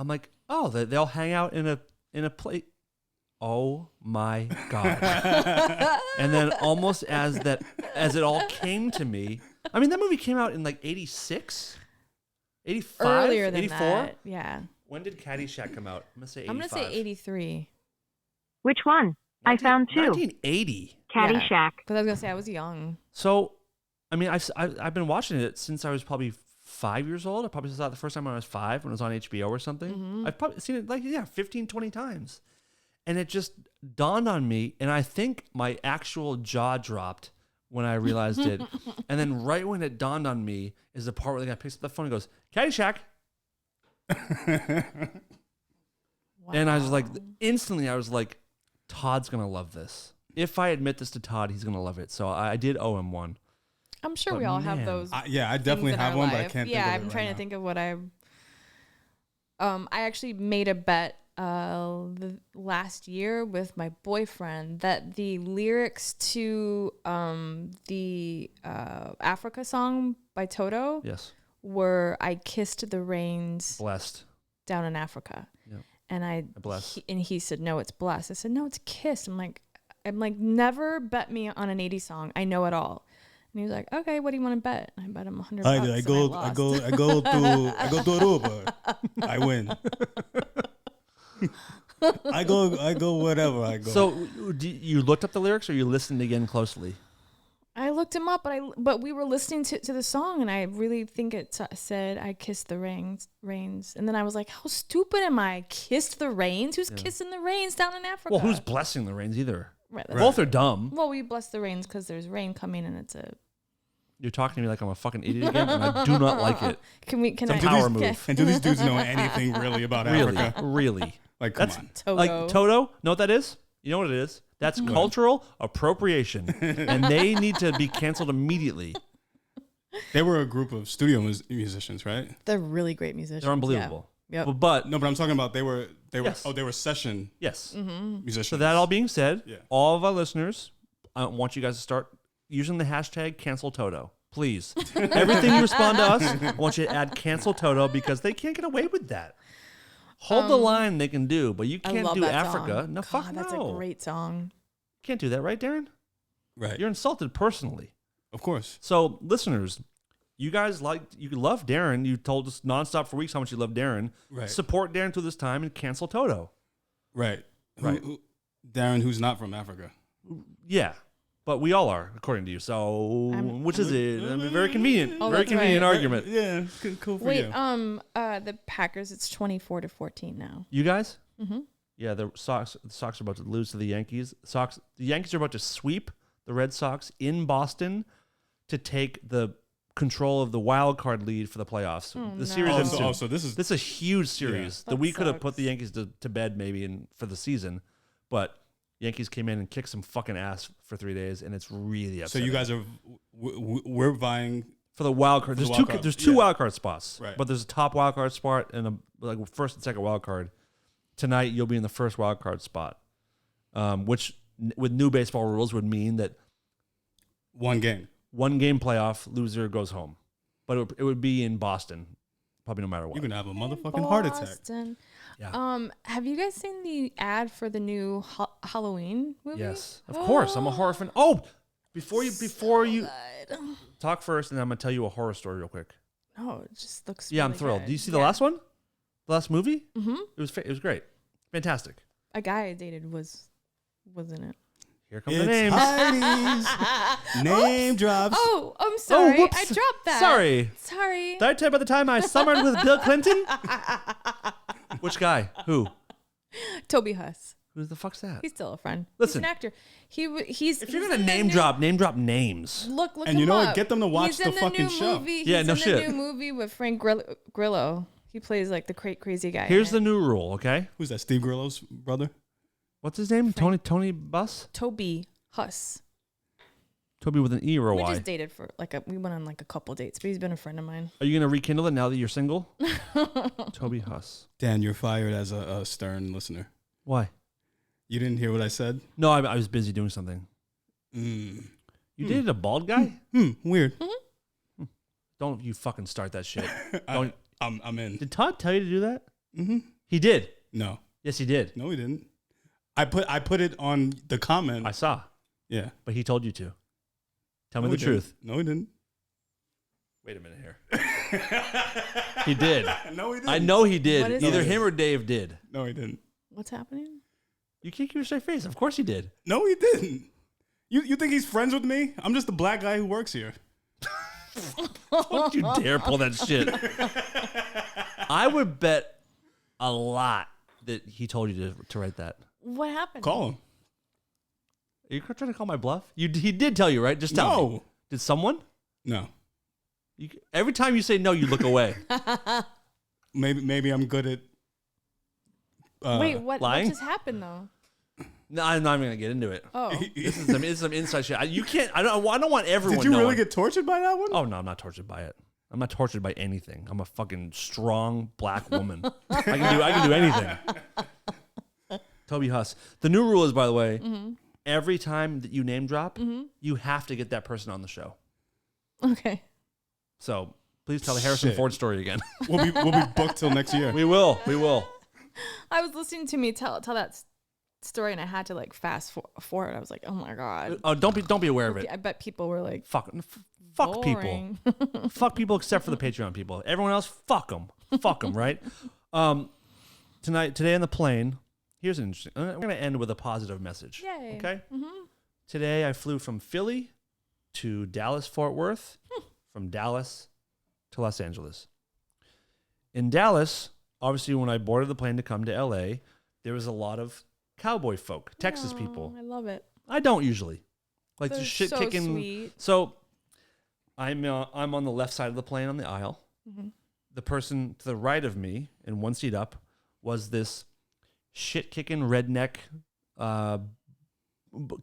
[SPEAKER 2] like, oh, they'll hang out in a place. Oh my God. And then almost as it all came to me, I mean, that movie came out in like 86, 85?
[SPEAKER 3] Earlier than
[SPEAKER 2] 84?
[SPEAKER 3] that. Yeah.
[SPEAKER 2] When did Caddyshack come out? I'm going to say 85.
[SPEAKER 3] I'm going to say 83.
[SPEAKER 6] Which one? I found two.
[SPEAKER 2] 1980.
[SPEAKER 6] Caddyshack.
[SPEAKER 3] Yeah, because I was going to say I was young.
[SPEAKER 2] So, I mean, I've been watching it since I was probably 5 years old. I probably saw it the first time when I was 5 when it was on HBO or something.
[SPEAKER 3] Mm-hmm.
[SPEAKER 2] I've probably seen it 15, 20 times. And it just dawned on me, and I think my actual jaw dropped when I realized it. And then right when it dawned on me is the part where the guy picks up the phone and goes, Caddyshack.
[SPEAKER 3] Wow.
[SPEAKER 2] And I was like, instantly I was like, Todd's going to love this. If I admit this to Todd, he's going to love it. So I did owe him one.
[SPEAKER 3] I'm sure
[SPEAKER 2] But
[SPEAKER 3] we all
[SPEAKER 2] man.
[SPEAKER 3] have those.
[SPEAKER 4] I definitely have one, but I can't think of it
[SPEAKER 3] I'm trying
[SPEAKER 4] right
[SPEAKER 3] to
[SPEAKER 4] now.
[SPEAKER 3] think of what I actually made a bet last year with my boyfriend that the lyrics to the Africa song by Toto
[SPEAKER 2] Yes.
[SPEAKER 3] were I kissed the rains
[SPEAKER 2] Blessed.
[SPEAKER 3] down in Africa.
[SPEAKER 2] Yep.
[SPEAKER 3] And
[SPEAKER 2] Bless.
[SPEAKER 3] he said, no, it's blessed. I said, no, it's kissed. I'm like, never bet me on an 80s song. I know it all. And he was like, okay, what do you want to bet? And I bet him $100.
[SPEAKER 4] I go to Aruba. I win. I go whatever I go.
[SPEAKER 2] So you looked up the lyrics or you listened again closely?
[SPEAKER 3] I looked him up, but we were listening to the song, and I really think it said, I kissed the rains. And then I was like, how stupid am I? Kissed the rains? Who's kissing the rains down in Africa?
[SPEAKER 2] Well, who's blessing the rains either?
[SPEAKER 3] Right.
[SPEAKER 2] Both are dumb.
[SPEAKER 3] Well, we bless the rains because there's rain coming, and it's a...
[SPEAKER 2] You're talking to me like I'm a fucking idiot again, and I do not like it.
[SPEAKER 3] Can
[SPEAKER 2] It's a power move.
[SPEAKER 4] And do these dudes know anything really about Africa?
[SPEAKER 2] Really.
[SPEAKER 4] Like, come
[SPEAKER 2] That's
[SPEAKER 4] on.
[SPEAKER 3] Toto.
[SPEAKER 2] like Toto. Know what that is? You know what it is? That's cultural appropriation, and they need to be canceled immediately.
[SPEAKER 4] They were a group of studio musicians, right?
[SPEAKER 3] They're really great musicians.
[SPEAKER 2] They're unbelievable.
[SPEAKER 3] Yeah. Yep.
[SPEAKER 2] But
[SPEAKER 4] No, but I'm talking about they were
[SPEAKER 2] Yes.
[SPEAKER 4] they were session
[SPEAKER 2] yes.
[SPEAKER 4] musicians.
[SPEAKER 2] So that all being said,
[SPEAKER 4] Yeah.
[SPEAKER 2] all of our listeners, I want you guys to start using the hashtag cancel Toto. Please. Everything you respond to us, I want you to add cancel Toto because they can't get away with that. Hold the line they can do, but you
[SPEAKER 3] I
[SPEAKER 2] can't
[SPEAKER 3] love
[SPEAKER 2] do
[SPEAKER 3] that
[SPEAKER 2] Africa.
[SPEAKER 3] song.
[SPEAKER 2] No, fuck
[SPEAKER 3] God,
[SPEAKER 2] no.
[SPEAKER 3] that's a great song.
[SPEAKER 2] Can't do that, right, Darren?
[SPEAKER 4] Right.
[SPEAKER 2] You're insulted personally.
[SPEAKER 4] Of course.
[SPEAKER 2] So, listeners, you guys you love Darren. You told us nonstop for weeks how much you love Darren.
[SPEAKER 4] Right.
[SPEAKER 2] Support Darren through this time and cancel Toto.
[SPEAKER 4] Right.
[SPEAKER 2] Right.
[SPEAKER 4] Darren, who's not from Africa.
[SPEAKER 2] Yeah. But we all are, according to you. So, which is it? I mean, very convenient.
[SPEAKER 3] Oh,
[SPEAKER 2] very
[SPEAKER 3] that's
[SPEAKER 2] convenient
[SPEAKER 3] right.
[SPEAKER 2] argument.
[SPEAKER 4] Yeah, cool for
[SPEAKER 3] Wait,
[SPEAKER 4] you.
[SPEAKER 3] the Packers, it's 24-14 now.
[SPEAKER 2] You guys?
[SPEAKER 3] Mm-hmm.
[SPEAKER 2] Yeah, the Sox are about to lose to the Yankees. The Yankees are about to sweep the Red Sox in Boston to take the control of the wild card lead for the playoffs. The series ends soon.
[SPEAKER 4] so this is
[SPEAKER 2] a huge series.
[SPEAKER 3] That
[SPEAKER 2] We could have
[SPEAKER 3] sucks.
[SPEAKER 2] put the Yankees to bed maybe for the season, but Yankees came in and kicked some fucking ass for 3 days, and it's really
[SPEAKER 4] so
[SPEAKER 2] upsetting.
[SPEAKER 4] you guys are we're vying
[SPEAKER 2] for the wild card.
[SPEAKER 4] For the
[SPEAKER 2] There's
[SPEAKER 4] wild
[SPEAKER 2] two.
[SPEAKER 4] card.
[SPEAKER 2] There's two
[SPEAKER 4] Yeah.
[SPEAKER 2] wild card spots,
[SPEAKER 4] Right.
[SPEAKER 2] but there's a top wild card spot and a first and second wild card. Tonight you'll be in the first wild card spot, which with new baseball rules would mean that
[SPEAKER 4] one game.
[SPEAKER 2] 1 game playoff, loser goes home, but it would be in Boston, probably no matter what.
[SPEAKER 4] You're gonna have a motherfucking heart attack.
[SPEAKER 3] Boston.
[SPEAKER 2] Yeah.
[SPEAKER 3] Have you guys seen the ad for the new Halloween movie?
[SPEAKER 2] Yes, of course. I'm a horror fan. Oh, before you
[SPEAKER 3] Good.
[SPEAKER 2] talk first, and I'm gonna tell you a horror story real quick.
[SPEAKER 3] Oh, it just looks.
[SPEAKER 2] Yeah, I'm
[SPEAKER 3] really
[SPEAKER 2] thrilled.
[SPEAKER 3] good.
[SPEAKER 2] Do you see the last one? The last movie?
[SPEAKER 3] Mm-hmm.
[SPEAKER 2] It was great, fantastic.
[SPEAKER 3] A guy I dated was in it.
[SPEAKER 2] Here come the names.
[SPEAKER 4] Heidi's name drops.
[SPEAKER 3] Oh, I'm sorry.
[SPEAKER 2] whoops.
[SPEAKER 3] I dropped that.
[SPEAKER 2] Sorry.
[SPEAKER 3] Sorry.
[SPEAKER 2] Did I tell you about the time I summered with Bill Clinton? Which guy? Who?
[SPEAKER 3] Toby Huss.
[SPEAKER 2] Who the fuck's that?
[SPEAKER 3] He's still a friend.
[SPEAKER 2] Listen.
[SPEAKER 3] He's an actor. He's.
[SPEAKER 2] If you're
[SPEAKER 3] he's
[SPEAKER 2] gonna
[SPEAKER 3] in the
[SPEAKER 2] name
[SPEAKER 3] new-
[SPEAKER 2] drop names.
[SPEAKER 3] Look
[SPEAKER 4] And
[SPEAKER 3] him
[SPEAKER 4] you know what?
[SPEAKER 3] up.
[SPEAKER 4] Get them to watch
[SPEAKER 3] He's
[SPEAKER 4] the
[SPEAKER 3] in
[SPEAKER 4] fucking
[SPEAKER 3] new
[SPEAKER 4] show.
[SPEAKER 3] Movie.
[SPEAKER 2] Yeah,
[SPEAKER 3] He's
[SPEAKER 2] no
[SPEAKER 3] in
[SPEAKER 2] shit.
[SPEAKER 3] the new movie with Frank Grillo. He plays like the crazy guy.
[SPEAKER 2] Here's the new rule, okay?
[SPEAKER 4] Who's that? Steve Grillo's brother?
[SPEAKER 2] What's his name? Tony Bus?
[SPEAKER 3] Toby Huss.
[SPEAKER 2] Toby with an E or a
[SPEAKER 3] We
[SPEAKER 2] Y.
[SPEAKER 3] just dated for we went on like a couple dates, but he's been a friend of mine.
[SPEAKER 2] Are you gonna rekindle it now that you're single? Toby Huss.
[SPEAKER 4] Dan, you're fired as a stern listener.
[SPEAKER 2] Why?
[SPEAKER 4] You didn't hear what I said?
[SPEAKER 2] No, I was busy doing something. You dated a bald guy?
[SPEAKER 4] Weird.
[SPEAKER 2] Don't you fucking start that shit. Don't.
[SPEAKER 4] I'm in.
[SPEAKER 2] Did Todd tell you to do that?
[SPEAKER 4] Mm-hmm.
[SPEAKER 2] He did.
[SPEAKER 4] No.
[SPEAKER 2] Yes, he did.
[SPEAKER 4] No, he didn't. I put it on the comment.
[SPEAKER 2] I saw,
[SPEAKER 4] Yeah.
[SPEAKER 2] but he told you to. Tell me
[SPEAKER 4] No,
[SPEAKER 2] the
[SPEAKER 4] he didn't.
[SPEAKER 2] truth.
[SPEAKER 4] No, he didn't.
[SPEAKER 2] Wait a minute here. He did.
[SPEAKER 4] No, he didn't.
[SPEAKER 2] I know he did.
[SPEAKER 3] What is
[SPEAKER 2] Either
[SPEAKER 3] it?
[SPEAKER 2] him or Dave did.
[SPEAKER 4] No, he didn't.
[SPEAKER 3] What's happening?
[SPEAKER 2] You can't keep a straight face. Of course he did.
[SPEAKER 4] No, he didn't. You think he's friends with me? I'm just the black guy who works here.
[SPEAKER 2] Don't you dare pull that shit. I would bet a lot that he told you to write that.
[SPEAKER 3] What happened?
[SPEAKER 4] Call him.
[SPEAKER 2] Are you trying to call my bluff? He did tell you, right? Just tell me. Did someone?
[SPEAKER 4] No.
[SPEAKER 2] Every time you say no, you look away.
[SPEAKER 4] Maybe I'm good at
[SPEAKER 3] Wait, what
[SPEAKER 2] lying?
[SPEAKER 3] just happened though?
[SPEAKER 2] No, I'm not even gonna get into it.
[SPEAKER 3] Oh,
[SPEAKER 2] This is some inside shit. You can't. I don't want everyone.
[SPEAKER 4] Did you
[SPEAKER 2] knowing.
[SPEAKER 4] really get tortured by that one?
[SPEAKER 2] Oh no, I'm not tortured by it. I'm not tortured by anything. I'm a fucking strong black woman. I can do anything. Toby Huss. The new rule is, by the way, every time that you name drop, you have to get that person on the show.
[SPEAKER 3] okay.
[SPEAKER 2] So please tell the Harrison Ford story again.
[SPEAKER 4] We'll be booked till next year.
[SPEAKER 2] We will.
[SPEAKER 3] I was listening to me tell that story, and I had to like fast forward. I was like, oh my god.
[SPEAKER 2] Oh, don't be aware of it.
[SPEAKER 3] I bet people were like,
[SPEAKER 2] Fuck
[SPEAKER 3] boring.
[SPEAKER 2] people. Fuck people except for the Patreon people. Everyone else, fuck them, right? Today on the plane, here's an interesting. I'm going to end with a positive message.
[SPEAKER 3] Yay.
[SPEAKER 2] Okay? Today I flew from Philly to Dallas-Fort Worth, from Dallas to Los Angeles. In Dallas, obviously when I boarded the plane to come to LA, there was a lot of cowboy folk, Texas people.
[SPEAKER 3] I love it.
[SPEAKER 2] I don't usually. Like
[SPEAKER 3] They're
[SPEAKER 2] the shit
[SPEAKER 3] so
[SPEAKER 2] kicking.
[SPEAKER 3] sweet.
[SPEAKER 2] So I'm on the left side of the plane on the aisle. The person to the right of me, and one seat up, was this shit kicking redneck,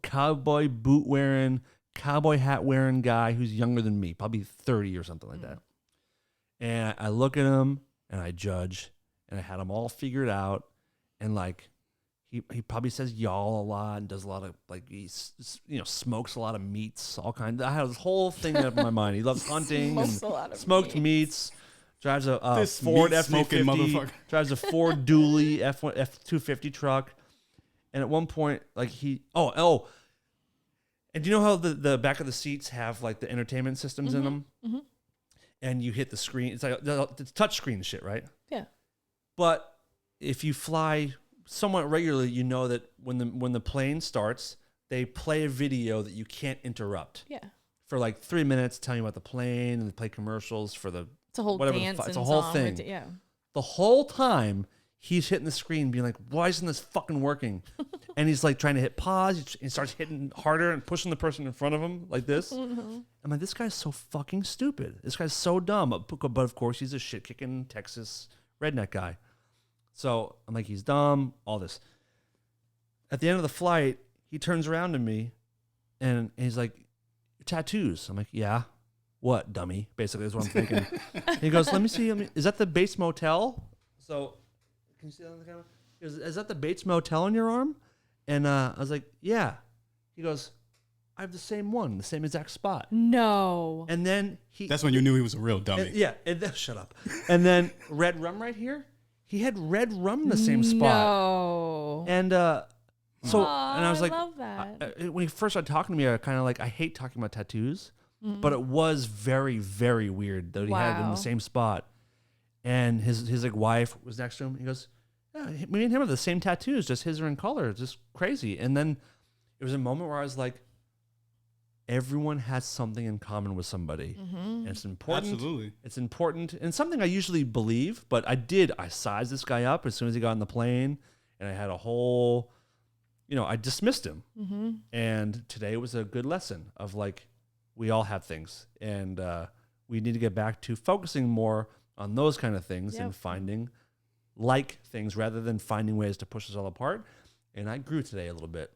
[SPEAKER 2] cowboy boot wearing, cowboy hat wearing guy who's younger than me, probably 30 or something like that. And I look at him and I judge, and I had him all figured out, and like. He probably says y'all a lot and does a lot of like smokes a lot of meats, all kinds. I have this whole thing up in my mind. He loves hunting and smoked meats. Drives a Ford F-250. Drives a Ford Dually F-250 truck. And at one point, like and do you know how the back of the seats have like the entertainment systems in them? And you hit the screen. It's like it's touch screen shit, right?
[SPEAKER 3] Yeah.
[SPEAKER 2] But if you fly somewhat regularly, you know that when the plane starts, they play a video that you can't interrupt. Yeah. For like 3 minutes, telling you about the plane, and they play commercials for the
[SPEAKER 3] it's a whole dance.
[SPEAKER 2] It's a whole thing.
[SPEAKER 3] Yeah.
[SPEAKER 2] The whole time he's hitting the screen, being like, "Why isn't this fucking working?" And he's like trying to hit pause. He starts hitting harder and pushing the person in front of him like this. I'm like, this guy's so fucking stupid. This guy's so dumb. But of course, he's a shit kicking Texas redneck guy. So I'm like, he's dumb, all this. At the end of the flight, he turns around to me and he's like, tattoos. I'm like, yeah. What, dummy? Basically, is what I'm thinking. He goes, let me see. Is that the Bates Motel? So, can you see that on the camera? He goes, is that the Bates Motel on your arm? And I was like, yeah. He goes, I have the same one, the same exact spot.
[SPEAKER 3] No.
[SPEAKER 2] And then
[SPEAKER 4] That's when you knew he was a real dummy.
[SPEAKER 2] Shut up. And then red rum right here. He had red rum in the same spot.
[SPEAKER 3] No.
[SPEAKER 2] And and I was like,
[SPEAKER 3] I love that.
[SPEAKER 2] When he first started talking to me, I kind of like, I hate talking about tattoos, but it was very, very weird that he had them in the same spot. And his like wife was next to him. He goes, yeah, me and him are the same tattoos, just his are in color. It's just crazy. And then it was a moment where I was like, everyone has something in common with somebody. And it's important.
[SPEAKER 4] Absolutely.
[SPEAKER 2] It's important. And something I usually believe, but I sized this guy up as soon as he got on the plane, and I had a whole, I dismissed him. And today was a good lesson of like, we all have things, and we need to get back to focusing more on those kind of things and finding like things rather than finding ways to push us all apart. And I grew today a little bit.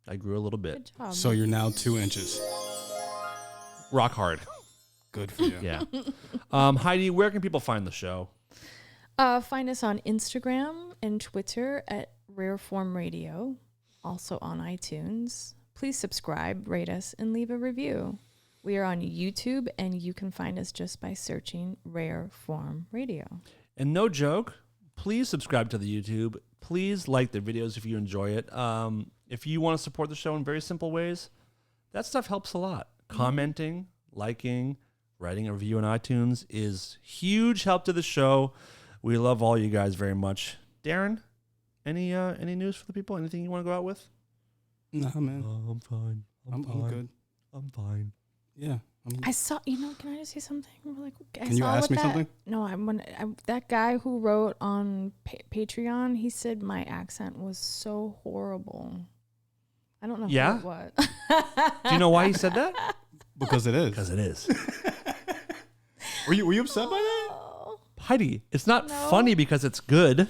[SPEAKER 3] Good job.
[SPEAKER 4] So you're now 2 inches.
[SPEAKER 2] Rock hard.
[SPEAKER 4] Good for you.
[SPEAKER 2] Yeah. Heidi, where can people find the show?
[SPEAKER 3] Find us on Instagram and Twitter at Rareform Radio. Also on iTunes. Please subscribe, rate us, and leave a review. We are on YouTube, and you can find us just by searching Rareform Radio.
[SPEAKER 2] And no joke, please subscribe to the YouTube. Please like the videos if you enjoy it. If you want to support the show in very simple ways, that stuff helps a lot. Commenting, liking, writing a review on iTunes is huge help to the show. We love all you guys very much. Darren, any news for the people? Anything you want to go out with?
[SPEAKER 4] Nah, man.
[SPEAKER 2] I'm fine.
[SPEAKER 4] I'm good.
[SPEAKER 2] I'm fine.
[SPEAKER 4] Yeah.
[SPEAKER 3] I saw, can I just say something? Like,
[SPEAKER 4] can you ask me something?
[SPEAKER 3] No, that guy who wrote on Patreon, he said my accent was so horrible. I don't know who it was.
[SPEAKER 2] Do you know why he said that?
[SPEAKER 4] Because it is.
[SPEAKER 2] Because it is.
[SPEAKER 4] Were you upset by that?
[SPEAKER 2] Heidi, it's not funny because it's good.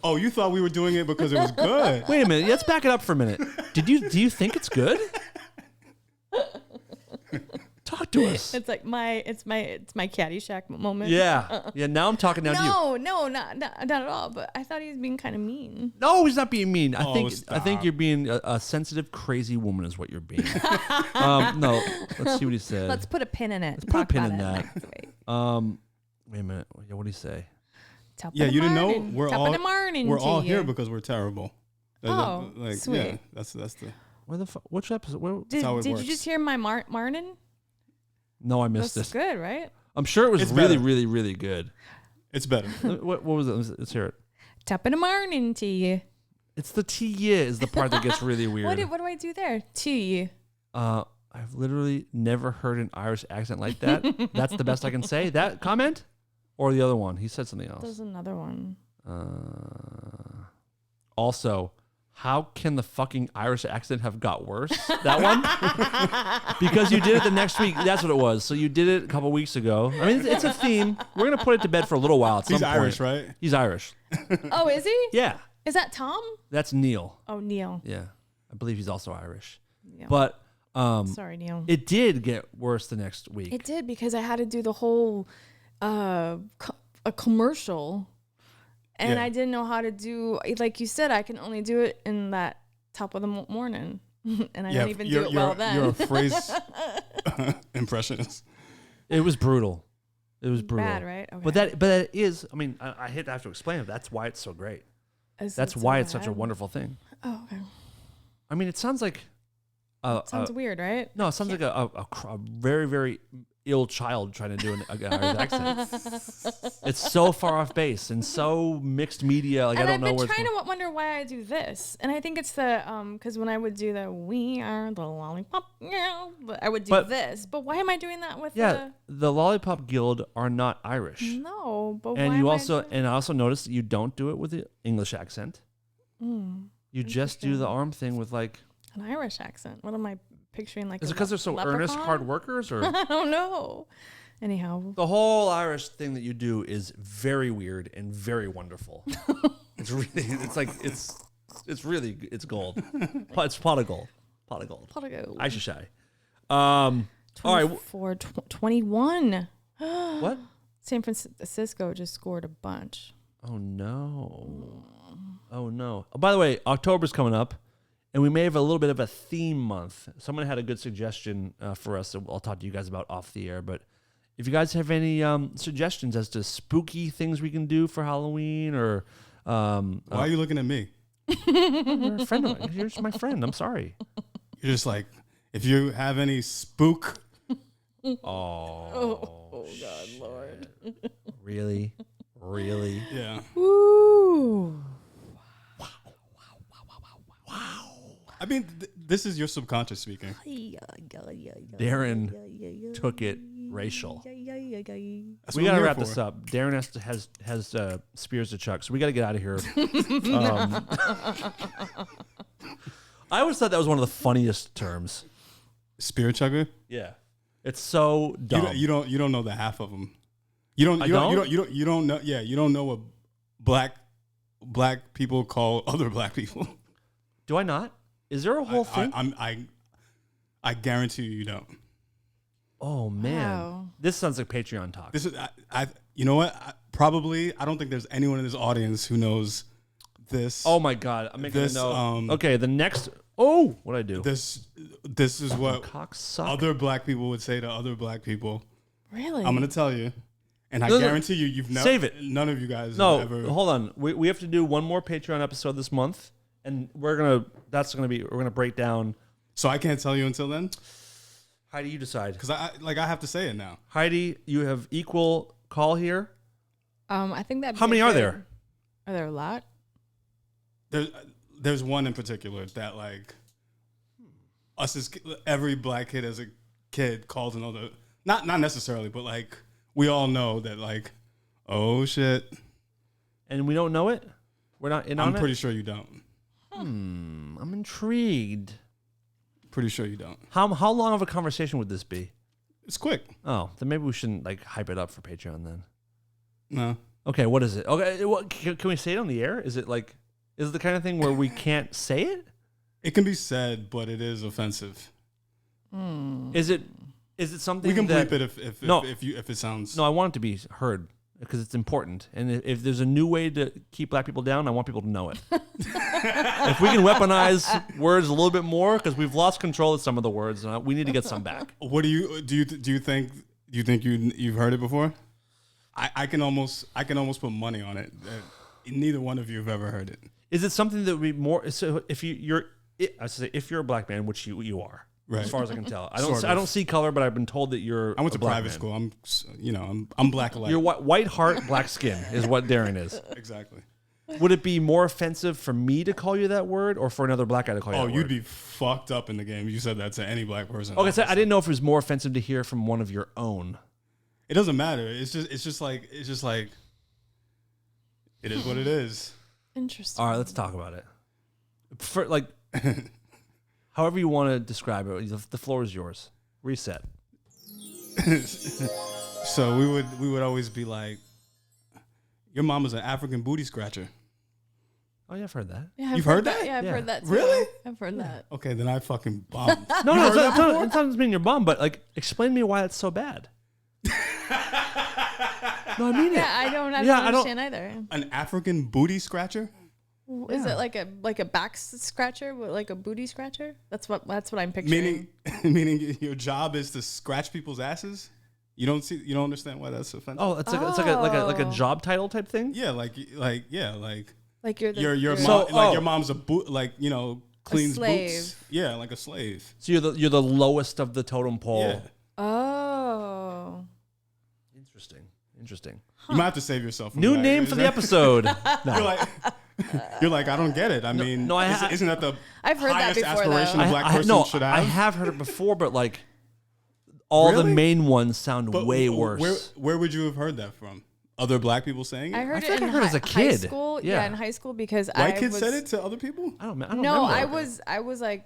[SPEAKER 4] Oh, you thought we were doing it because it was good.
[SPEAKER 2] Wait a minute. Let's back it up for a minute. Do you think it's good? Talk to us.
[SPEAKER 3] It's like my Caddyshack moment.
[SPEAKER 2] Yeah. Yeah. Now I'm talking down to you.
[SPEAKER 3] No, not at all. But I thought he was being kind of mean.
[SPEAKER 2] No, he's not being mean. I
[SPEAKER 4] stop.
[SPEAKER 2] think you're being a sensitive, crazy woman is what you're being. No, let's see what he said.
[SPEAKER 3] Let's put a pin in it.
[SPEAKER 2] Let's put a pin in that. Wait a minute. What did he say?
[SPEAKER 4] Yeah, you didn't know we're all here
[SPEAKER 3] you.
[SPEAKER 4] because we're terrible.
[SPEAKER 3] Oh, sweet.
[SPEAKER 4] Yeah, that's the.
[SPEAKER 2] Where the which episode?
[SPEAKER 3] Did you just hear my Martin?
[SPEAKER 2] No, I missed
[SPEAKER 3] That's
[SPEAKER 2] it.
[SPEAKER 3] good, right?
[SPEAKER 2] I'm sure it was
[SPEAKER 4] It's
[SPEAKER 2] really,
[SPEAKER 4] better.
[SPEAKER 2] really, really good.
[SPEAKER 4] It's better.
[SPEAKER 2] What was it? Let's hear it.
[SPEAKER 3] Top of the morning to you.
[SPEAKER 2] It's the T is the part that gets really weird.
[SPEAKER 3] What do I do there? To you.
[SPEAKER 2] I've literally never heard an Irish accent like that. That's the best I can say. That comment or the other one? He said something else.
[SPEAKER 3] There's another one.
[SPEAKER 2] Also, how can the fucking Irish accent have got worse? That one? Because you did it the next week. That's what it was. So you did it a couple weeks ago. I mean, it's a theme. We're going to put it to bed for a little while.
[SPEAKER 4] He's Irish, right?
[SPEAKER 2] He's Irish.
[SPEAKER 3] Oh, is he?
[SPEAKER 2] Yeah.
[SPEAKER 3] Is that Tom?
[SPEAKER 2] That's Neil.
[SPEAKER 3] Oh, Neil.
[SPEAKER 2] Yeah. I believe he's also Irish.
[SPEAKER 3] Neil.
[SPEAKER 2] But
[SPEAKER 3] sorry, Neil.
[SPEAKER 2] it did get worse the next week.
[SPEAKER 3] It did because I had to do the whole a commercial. And I didn't know how to do, like you said, I can only do it in that top of the morning. And I don't even do it well then.
[SPEAKER 4] You're a phrase impressionist.
[SPEAKER 2] It was brutal. It was brutal.
[SPEAKER 3] Bad, right? Okay.
[SPEAKER 2] But that is, I mean, I have to explain it. That's why it's so great. That's why it's such a wonderful thing.
[SPEAKER 3] Oh, okay.
[SPEAKER 2] I mean, it sounds like...
[SPEAKER 3] sounds weird, right?
[SPEAKER 2] No, it sounds like a very, very ill child trying to do an Irish accent. It's so far off base and so mixed media. Like,
[SPEAKER 3] and
[SPEAKER 2] I don't know where
[SPEAKER 3] I've been trying to wonder why I do this. And I think it's the, because when I would do the "We Are the Lollipop," I would do this. But why am I doing that with
[SPEAKER 2] the Lollipop Guild are not Irish.
[SPEAKER 3] No, but
[SPEAKER 2] and
[SPEAKER 3] why
[SPEAKER 2] you
[SPEAKER 3] am
[SPEAKER 2] also, and I also noticed that you don't do it with the English accent. You just do the arm thing with like...
[SPEAKER 3] an Irish accent. What am I picturing? Like,
[SPEAKER 2] is it because they're so earnest, hard workers, or
[SPEAKER 3] I don't know. Anyhow,
[SPEAKER 2] the whole Irish thing that you do is very weird and very wonderful. It's really, it's like it's really gold. It's pot of gold. Pot of gold.
[SPEAKER 3] Pot of gold.
[SPEAKER 2] I should shy. All right.
[SPEAKER 3] 21.
[SPEAKER 2] What?
[SPEAKER 3] San Francisco just scored a bunch.
[SPEAKER 2] Oh no. Oh no. Oh, by the way, October's coming up. And we may have a little bit of a theme month. Someone had a good suggestion for us that I'll talk to you guys about off the air. But if you guys have any suggestions as to spooky things we can do for Halloween or...
[SPEAKER 4] why are you looking at me?
[SPEAKER 2] You're a friend of mine. You're just my friend. I'm sorry.
[SPEAKER 4] You're just like, if you have any spook...
[SPEAKER 3] Oh God, Lord.
[SPEAKER 2] Really? Really?
[SPEAKER 4] Yeah.
[SPEAKER 3] Ooh.
[SPEAKER 2] Wow.
[SPEAKER 4] I mean, this is your subconscious speaking.
[SPEAKER 2] Darren took it racial.
[SPEAKER 4] That's
[SPEAKER 2] We
[SPEAKER 4] what
[SPEAKER 2] got to
[SPEAKER 4] I'm
[SPEAKER 2] wrap
[SPEAKER 4] here
[SPEAKER 2] this
[SPEAKER 4] for.
[SPEAKER 2] up. Darren has spears to chuck, so we got to get out of here. I always thought that was one of the funniest terms.
[SPEAKER 4] Spear chugger?
[SPEAKER 2] Yeah. It's so dumb.
[SPEAKER 4] You don't know the half of them. You don't know. Yeah, you don't know what black people call other black people.
[SPEAKER 2] Do I not? Is there a whole thing?
[SPEAKER 4] I guarantee you don't.
[SPEAKER 2] Oh man,
[SPEAKER 3] Wow.
[SPEAKER 2] This sounds like Patreon talk.
[SPEAKER 4] This is you know what? I don't think there's anyone in this audience who knows this.
[SPEAKER 2] Oh my god, I'm making
[SPEAKER 4] this,
[SPEAKER 2] a note. Okay, the next. Oh, what'd I do?
[SPEAKER 4] This is what
[SPEAKER 2] Cocksucker.
[SPEAKER 4] other black people would say to other black people.
[SPEAKER 3] Really?
[SPEAKER 4] I'm gonna tell you, and I
[SPEAKER 2] No,
[SPEAKER 4] guarantee you've never.
[SPEAKER 2] Save it.
[SPEAKER 4] None of you guys.
[SPEAKER 2] No,
[SPEAKER 4] have ever.
[SPEAKER 2] hold on. We have to do one more Patreon episode this month, and we're gonna break down.
[SPEAKER 4] So I can't tell you until then.
[SPEAKER 2] Heidi, you decide.
[SPEAKER 4] Because I have to say it now.
[SPEAKER 2] Heidi, you have equal call here.
[SPEAKER 3] I think that.
[SPEAKER 2] How many are there?
[SPEAKER 3] Are there a lot?
[SPEAKER 4] There's one in particular that us as every black kid as a kid calls another. Not necessarily, but we all know that oh shit.
[SPEAKER 2] And we don't know it. We're not in on it.
[SPEAKER 4] I'm pretty sure you don't.
[SPEAKER 2] I'm intrigued.
[SPEAKER 4] Pretty sure you don't.
[SPEAKER 2] How long of a conversation would this be?
[SPEAKER 4] It's quick.
[SPEAKER 2] Oh, then maybe we shouldn't hype it up for Patreon then.
[SPEAKER 4] No.
[SPEAKER 2] Okay, what is it? Okay, can we say it on the air? Is it is it the kind of thing where we can't say it?
[SPEAKER 4] It can be said, but it is offensive.
[SPEAKER 2] Is it something
[SPEAKER 4] we can
[SPEAKER 2] that,
[SPEAKER 4] bleep it if it sounds.
[SPEAKER 2] No, I want it to be heard because it's important. And if there's a new way to keep black people down, I want people to know it. If we can weaponize words a little bit more, because we've lost control of some of the words, and we need to get some back.
[SPEAKER 4] What do you think you've heard it before? I can almost put money on it that neither one of you have ever heard it.
[SPEAKER 2] Is it something that would be more? So if you're a black man, which you are, right, as far as I can tell. I don't see color, but I've been told that you're.
[SPEAKER 4] I went to private school. I'm black alike.
[SPEAKER 2] You're white heart, black skin is what Darren is.
[SPEAKER 4] Exactly.
[SPEAKER 2] Would it be more offensive for me to call you that word, or for another black guy to call you that word?
[SPEAKER 4] Oh, you'd be fucked up in the game if you said that to any black person.
[SPEAKER 2] Okay, so I didn't know if it was more offensive to hear from one of your own.
[SPEAKER 4] It doesn't matter. It's just it is what it is.
[SPEAKER 3] Interesting.
[SPEAKER 2] All right, let's talk about it. For however you want to describe it, the floor is yours. Reset.
[SPEAKER 4] So we would always be like, your mom was an African booty scratcher.
[SPEAKER 2] Oh yeah, I've heard that.
[SPEAKER 3] Yeah,
[SPEAKER 4] You've heard that?
[SPEAKER 3] Yeah, I've heard that too.
[SPEAKER 4] Really?
[SPEAKER 3] I've heard that.
[SPEAKER 4] Okay, then I fucking bombed.
[SPEAKER 2] No, it doesn't mean you're bummed, but explain to me why it's so bad. No, I mean it.
[SPEAKER 3] Yeah, I don't understand either.
[SPEAKER 4] An African booty scratcher?
[SPEAKER 3] Is it like a back scratcher, like a booty scratcher? That's what I'm picturing.
[SPEAKER 4] Meaning your job is to scratch people's asses? You don't understand why that's offensive?
[SPEAKER 2] Oh, it's like a job title type thing?
[SPEAKER 4] Yeah, like
[SPEAKER 3] you're
[SPEAKER 4] your mom's a cleans
[SPEAKER 3] slave.
[SPEAKER 4] boots. Yeah, like a slave.
[SPEAKER 2] So you're the lowest of the totem pole.
[SPEAKER 4] Yeah.
[SPEAKER 3] Oh.
[SPEAKER 2] Interesting.
[SPEAKER 4] You might have to save yourself. From
[SPEAKER 2] New
[SPEAKER 4] that.
[SPEAKER 2] name for the episode. No.
[SPEAKER 4] You're like, I don't get it. I mean, isn't that the
[SPEAKER 3] I've heard
[SPEAKER 4] highest
[SPEAKER 3] that before,
[SPEAKER 4] aspiration
[SPEAKER 3] though.
[SPEAKER 4] a black person should have?
[SPEAKER 2] I have heard it before, but all
[SPEAKER 4] Really?
[SPEAKER 2] the main ones sound
[SPEAKER 4] But
[SPEAKER 2] way worse.
[SPEAKER 4] Where would you have heard that from? Other black people saying it?
[SPEAKER 3] I heard
[SPEAKER 2] feel
[SPEAKER 3] it
[SPEAKER 2] like
[SPEAKER 3] in
[SPEAKER 2] I heard as a
[SPEAKER 3] high
[SPEAKER 2] kid.
[SPEAKER 3] school.
[SPEAKER 2] Yeah.
[SPEAKER 3] Yeah, in high school because
[SPEAKER 4] White kids said it to other people?
[SPEAKER 2] I don't
[SPEAKER 3] No,
[SPEAKER 2] remember.
[SPEAKER 3] I was like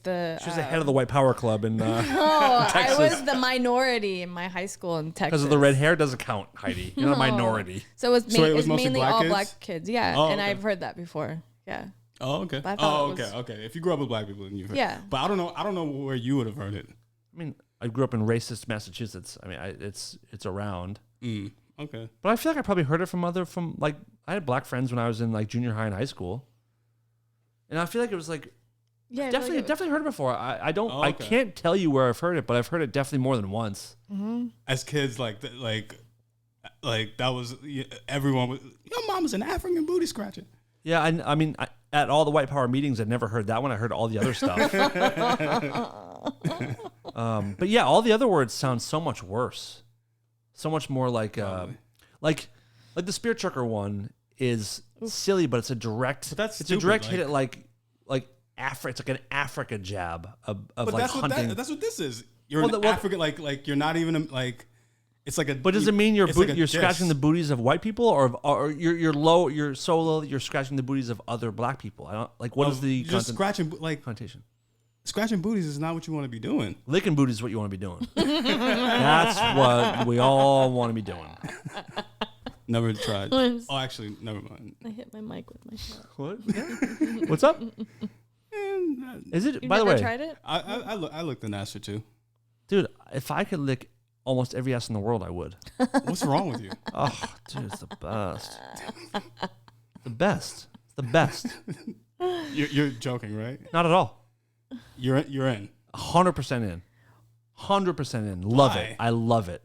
[SPEAKER 3] the.
[SPEAKER 2] She was the head of the White Power Club in
[SPEAKER 3] I was the minority in my high school in Texas.
[SPEAKER 2] because of the red hair doesn't count, Heidi. You're not a minority.
[SPEAKER 3] So it was
[SPEAKER 4] mostly
[SPEAKER 3] mainly
[SPEAKER 4] black
[SPEAKER 3] all
[SPEAKER 4] kids?
[SPEAKER 3] black kids. Yeah,
[SPEAKER 4] Oh,
[SPEAKER 3] and
[SPEAKER 4] okay.
[SPEAKER 3] I've heard that before. Yeah.
[SPEAKER 4] Oh, okay.
[SPEAKER 3] But I thought it was-
[SPEAKER 4] Okay. If you grew up with black people, then you've heard
[SPEAKER 3] Yeah.
[SPEAKER 4] But I don't know where you would have heard it.
[SPEAKER 2] I mean, I grew up in racist Massachusetts. I mean, it's around.
[SPEAKER 4] Okay.
[SPEAKER 2] But I feel like I probably heard it from I had black friends when I was in junior high and high school, and I feel like it was
[SPEAKER 3] Yeah.
[SPEAKER 2] definitely heard it before. I don't.
[SPEAKER 4] Oh,
[SPEAKER 2] I
[SPEAKER 4] okay.
[SPEAKER 2] can't tell you where I've heard it, but I've heard it definitely more than once.
[SPEAKER 4] As kids, like that was everyone was. Your mom was an African booty scratcher.
[SPEAKER 2] Yeah, I mean, at all the white power meetings, I'd never heard that one. I heard all the other stuff. But yeah, all the other words sound so much worse, so much more like the spear chucker one is silly, but it's a direct.
[SPEAKER 4] But that's
[SPEAKER 2] it's
[SPEAKER 4] stupid,
[SPEAKER 2] a direct hit at like Africa. It's like an Africa jab of
[SPEAKER 4] But
[SPEAKER 2] like
[SPEAKER 4] that's
[SPEAKER 2] hunting.
[SPEAKER 4] that's what this is. You're an African, like you're not even like. It's like a.
[SPEAKER 2] But does it mean you're
[SPEAKER 4] like
[SPEAKER 2] scratching the booties of white people, or you're low? You're so low that you're scratching the booties of other black people. I don't like. What is the
[SPEAKER 4] just scratching
[SPEAKER 2] connotation?
[SPEAKER 4] Scratching booties is not what you want to be doing.
[SPEAKER 2] Licking booties is what you want to be doing. That's what we all want to be doing.
[SPEAKER 4] Never tried. Oh, actually, never mind.
[SPEAKER 3] I hit my mic with my shot.
[SPEAKER 2] What? What's up? Is it?
[SPEAKER 3] You've
[SPEAKER 2] by the
[SPEAKER 3] never
[SPEAKER 2] way,
[SPEAKER 3] tried it?
[SPEAKER 4] I licked an ass or two.
[SPEAKER 2] dude. If I could lick almost every ass in the world, I would.
[SPEAKER 4] What's wrong with you?
[SPEAKER 2] Oh, dude, it's the best. The best. It's the best.
[SPEAKER 4] You're joking, right?
[SPEAKER 2] Not at all.
[SPEAKER 4] You're in.
[SPEAKER 2] 100% in. 100% in. Love
[SPEAKER 4] Why?
[SPEAKER 2] it. I love it.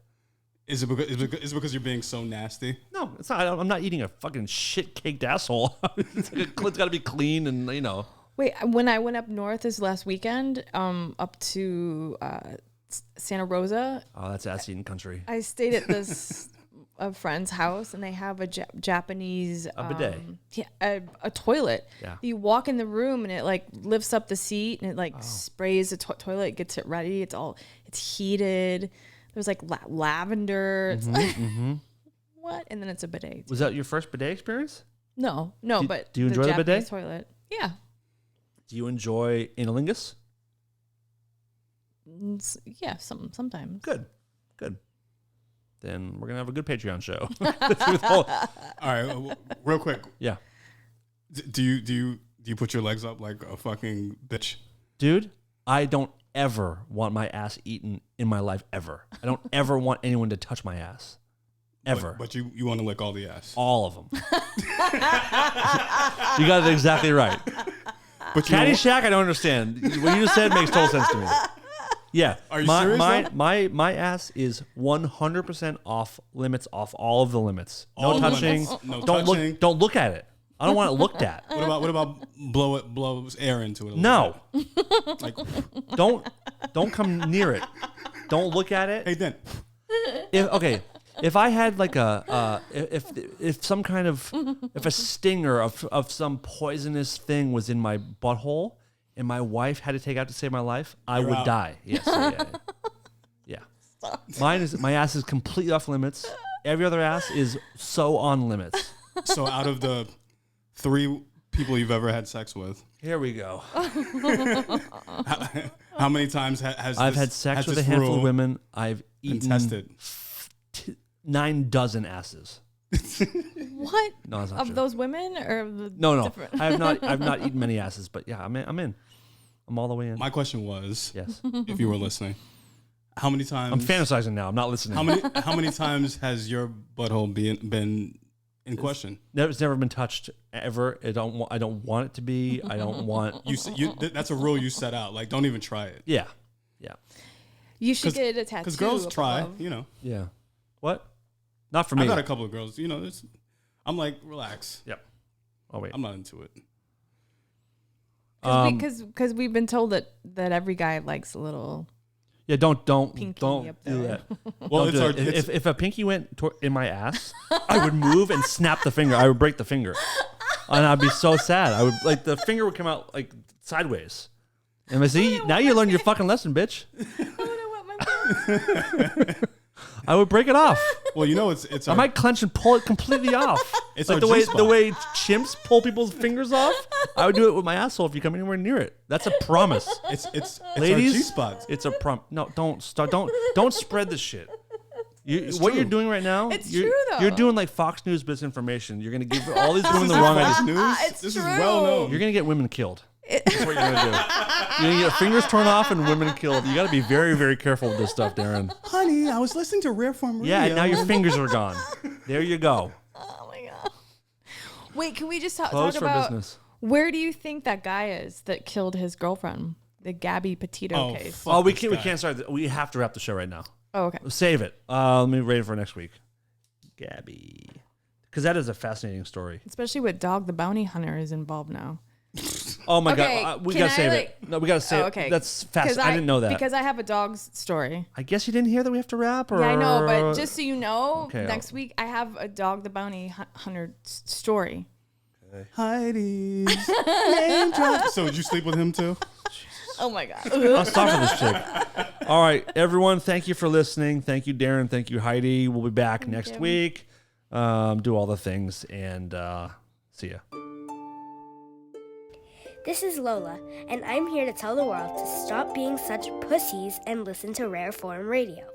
[SPEAKER 4] Is it because you're being so nasty?
[SPEAKER 2] No, it's not. I'm not eating a fucking shit caked asshole. It's got to be clean and
[SPEAKER 3] Wait, when I went up north this last weekend, up to Santa Rosa.
[SPEAKER 2] Oh, that's ass-eating country.
[SPEAKER 3] I stayed at this a friend's house, and they have a Japanese
[SPEAKER 2] bidet.
[SPEAKER 3] A toilet.
[SPEAKER 2] Yeah.
[SPEAKER 3] You walk in the room, and it like lifts up the seat, and it like sprays the toilet, gets it ready. It's heated. There's like lavender. It's like, what? And then it's a bidet.
[SPEAKER 2] Was that your first bidet experience?
[SPEAKER 3] No, but
[SPEAKER 2] do you enjoy the bidet?
[SPEAKER 3] Toilet. Yeah.
[SPEAKER 2] Do you enjoy analingus?
[SPEAKER 3] Yeah, sometimes.
[SPEAKER 2] Good. Then we're gonna have a good Patreon show.
[SPEAKER 4] All right, real quick.
[SPEAKER 2] Yeah.
[SPEAKER 4] Do you put your legs up like a fucking bitch?
[SPEAKER 2] Dude, I don't ever want my ass eaten in my life ever. I don't ever want anyone to touch my ass. Ever.
[SPEAKER 4] But you want to lick all the ass.
[SPEAKER 2] All of them. You got it exactly right.
[SPEAKER 4] But
[SPEAKER 2] Caddyshack, I don't understand. What you just said makes total sense to me. Yeah.
[SPEAKER 4] Are you serious?
[SPEAKER 2] My ass is 100% off limits, off all of the limits. No touching.
[SPEAKER 4] No
[SPEAKER 2] don't
[SPEAKER 4] touching.
[SPEAKER 2] Don't look at it. I don't want it looked at.
[SPEAKER 4] What about blow air into it?
[SPEAKER 2] No.
[SPEAKER 4] Like
[SPEAKER 2] Don't come near it. Don't look at it.
[SPEAKER 4] Hey, then.
[SPEAKER 2] If I had like if some kind of if a stinger of some poisonous thing was in my butthole and my wife had to take out to save my life, I would die. Yes. Yeah. My ass is completely off limits. Every other ass is so on limits.
[SPEAKER 4] So out of the 3 people you've ever had sex with,
[SPEAKER 2] here we go.
[SPEAKER 4] How many times has
[SPEAKER 2] I've had sex with a handful of women. I've eaten
[SPEAKER 4] tested
[SPEAKER 2] 9 dozen asses.
[SPEAKER 3] What?
[SPEAKER 2] No, that's not
[SPEAKER 3] of
[SPEAKER 2] true.
[SPEAKER 3] Those women or
[SPEAKER 2] no. I've not eaten many asses, but yeah, I'm in. I'm all the way in.
[SPEAKER 4] My question was,
[SPEAKER 2] yes,
[SPEAKER 4] if you were listening, how many times?
[SPEAKER 2] I'm fantasizing now. I'm not listening.
[SPEAKER 4] How many times has your butthole been in question?
[SPEAKER 2] It's never been touched ever. I don't want it to be. I don't want
[SPEAKER 4] you. That's a rule you set out. Like, don't even try it.
[SPEAKER 2] Yeah.
[SPEAKER 3] You should get a tattoo.
[SPEAKER 4] Because girls try, you know.
[SPEAKER 2] Yeah. What? Not for me.
[SPEAKER 4] I got a couple of girls. You know, I'm like, relax.
[SPEAKER 2] Yep. Oh wait,
[SPEAKER 4] I'm not into it.
[SPEAKER 3] Because we've been told that every guy likes a little.
[SPEAKER 2] Yeah, don't
[SPEAKER 3] pinky
[SPEAKER 2] do
[SPEAKER 3] up there.
[SPEAKER 2] that.
[SPEAKER 4] Well,
[SPEAKER 2] if a pinky went in my ass, I would move and snap the finger. I would break the finger, and I'd be so sad. I would the finger would come out like sideways. And I see now you learned your fucking lesson, bitch. I would break it off.
[SPEAKER 4] Well, you know it's.
[SPEAKER 2] I might clench and pull it completely off.
[SPEAKER 4] It's
[SPEAKER 2] like the way chimps pull people's fingers off. I would do it with my asshole if you come anywhere near it. That's a promise.
[SPEAKER 4] It's
[SPEAKER 2] ladies.
[SPEAKER 4] Our G-spot.
[SPEAKER 2] It's a No, don't spread this shit. What you're doing right now?
[SPEAKER 3] It's true though.
[SPEAKER 2] You're doing like Fox News misinformation. You're gonna give all these women the wrong idea.
[SPEAKER 4] This is well known.
[SPEAKER 2] You're gonna get women killed. That's what you're gonna do. You're gonna get fingers torn off and women killed. You got to be very, very careful with this stuff, Darren.
[SPEAKER 4] Honey, I was listening to Rare Form Radio.
[SPEAKER 2] Yeah, and now your fingers are gone. There you go.
[SPEAKER 3] Oh my god. Wait, can we just talk
[SPEAKER 2] Close for
[SPEAKER 3] about
[SPEAKER 2] business.
[SPEAKER 3] Where do you think that guy is that killed his girlfriend? The Gabby Petito case.
[SPEAKER 2] Oh, we can't start. We have to wrap the show right now.
[SPEAKER 3] Oh, okay.
[SPEAKER 2] Save it. Let me rate it for next week. Gabby, because that is a fascinating story.
[SPEAKER 3] Especially with Dog the Bounty Hunter is involved now.
[SPEAKER 2] Oh my god, we gotta save it. No, we gotta save it. That's fast. I didn't know that
[SPEAKER 3] because I have a dog's story.
[SPEAKER 2] I guess you didn't hear that we have to wrap. Or?
[SPEAKER 3] Yeah, I know, but just so you know, next week I have a Dog the Bounty Hunter story.
[SPEAKER 4] Okay. Heidi's name drop. So did you sleep with him too?
[SPEAKER 3] Oh my god,
[SPEAKER 2] I'll stop for this chick. All right, everyone, thank you for listening. Thank you, Darren. Thank you, Heidi. We'll be back next week. Do all the things and see ya.
[SPEAKER 7] This is Lola, and I'm here to tell the world to stop being such pussies and listen to Rare Form Radio.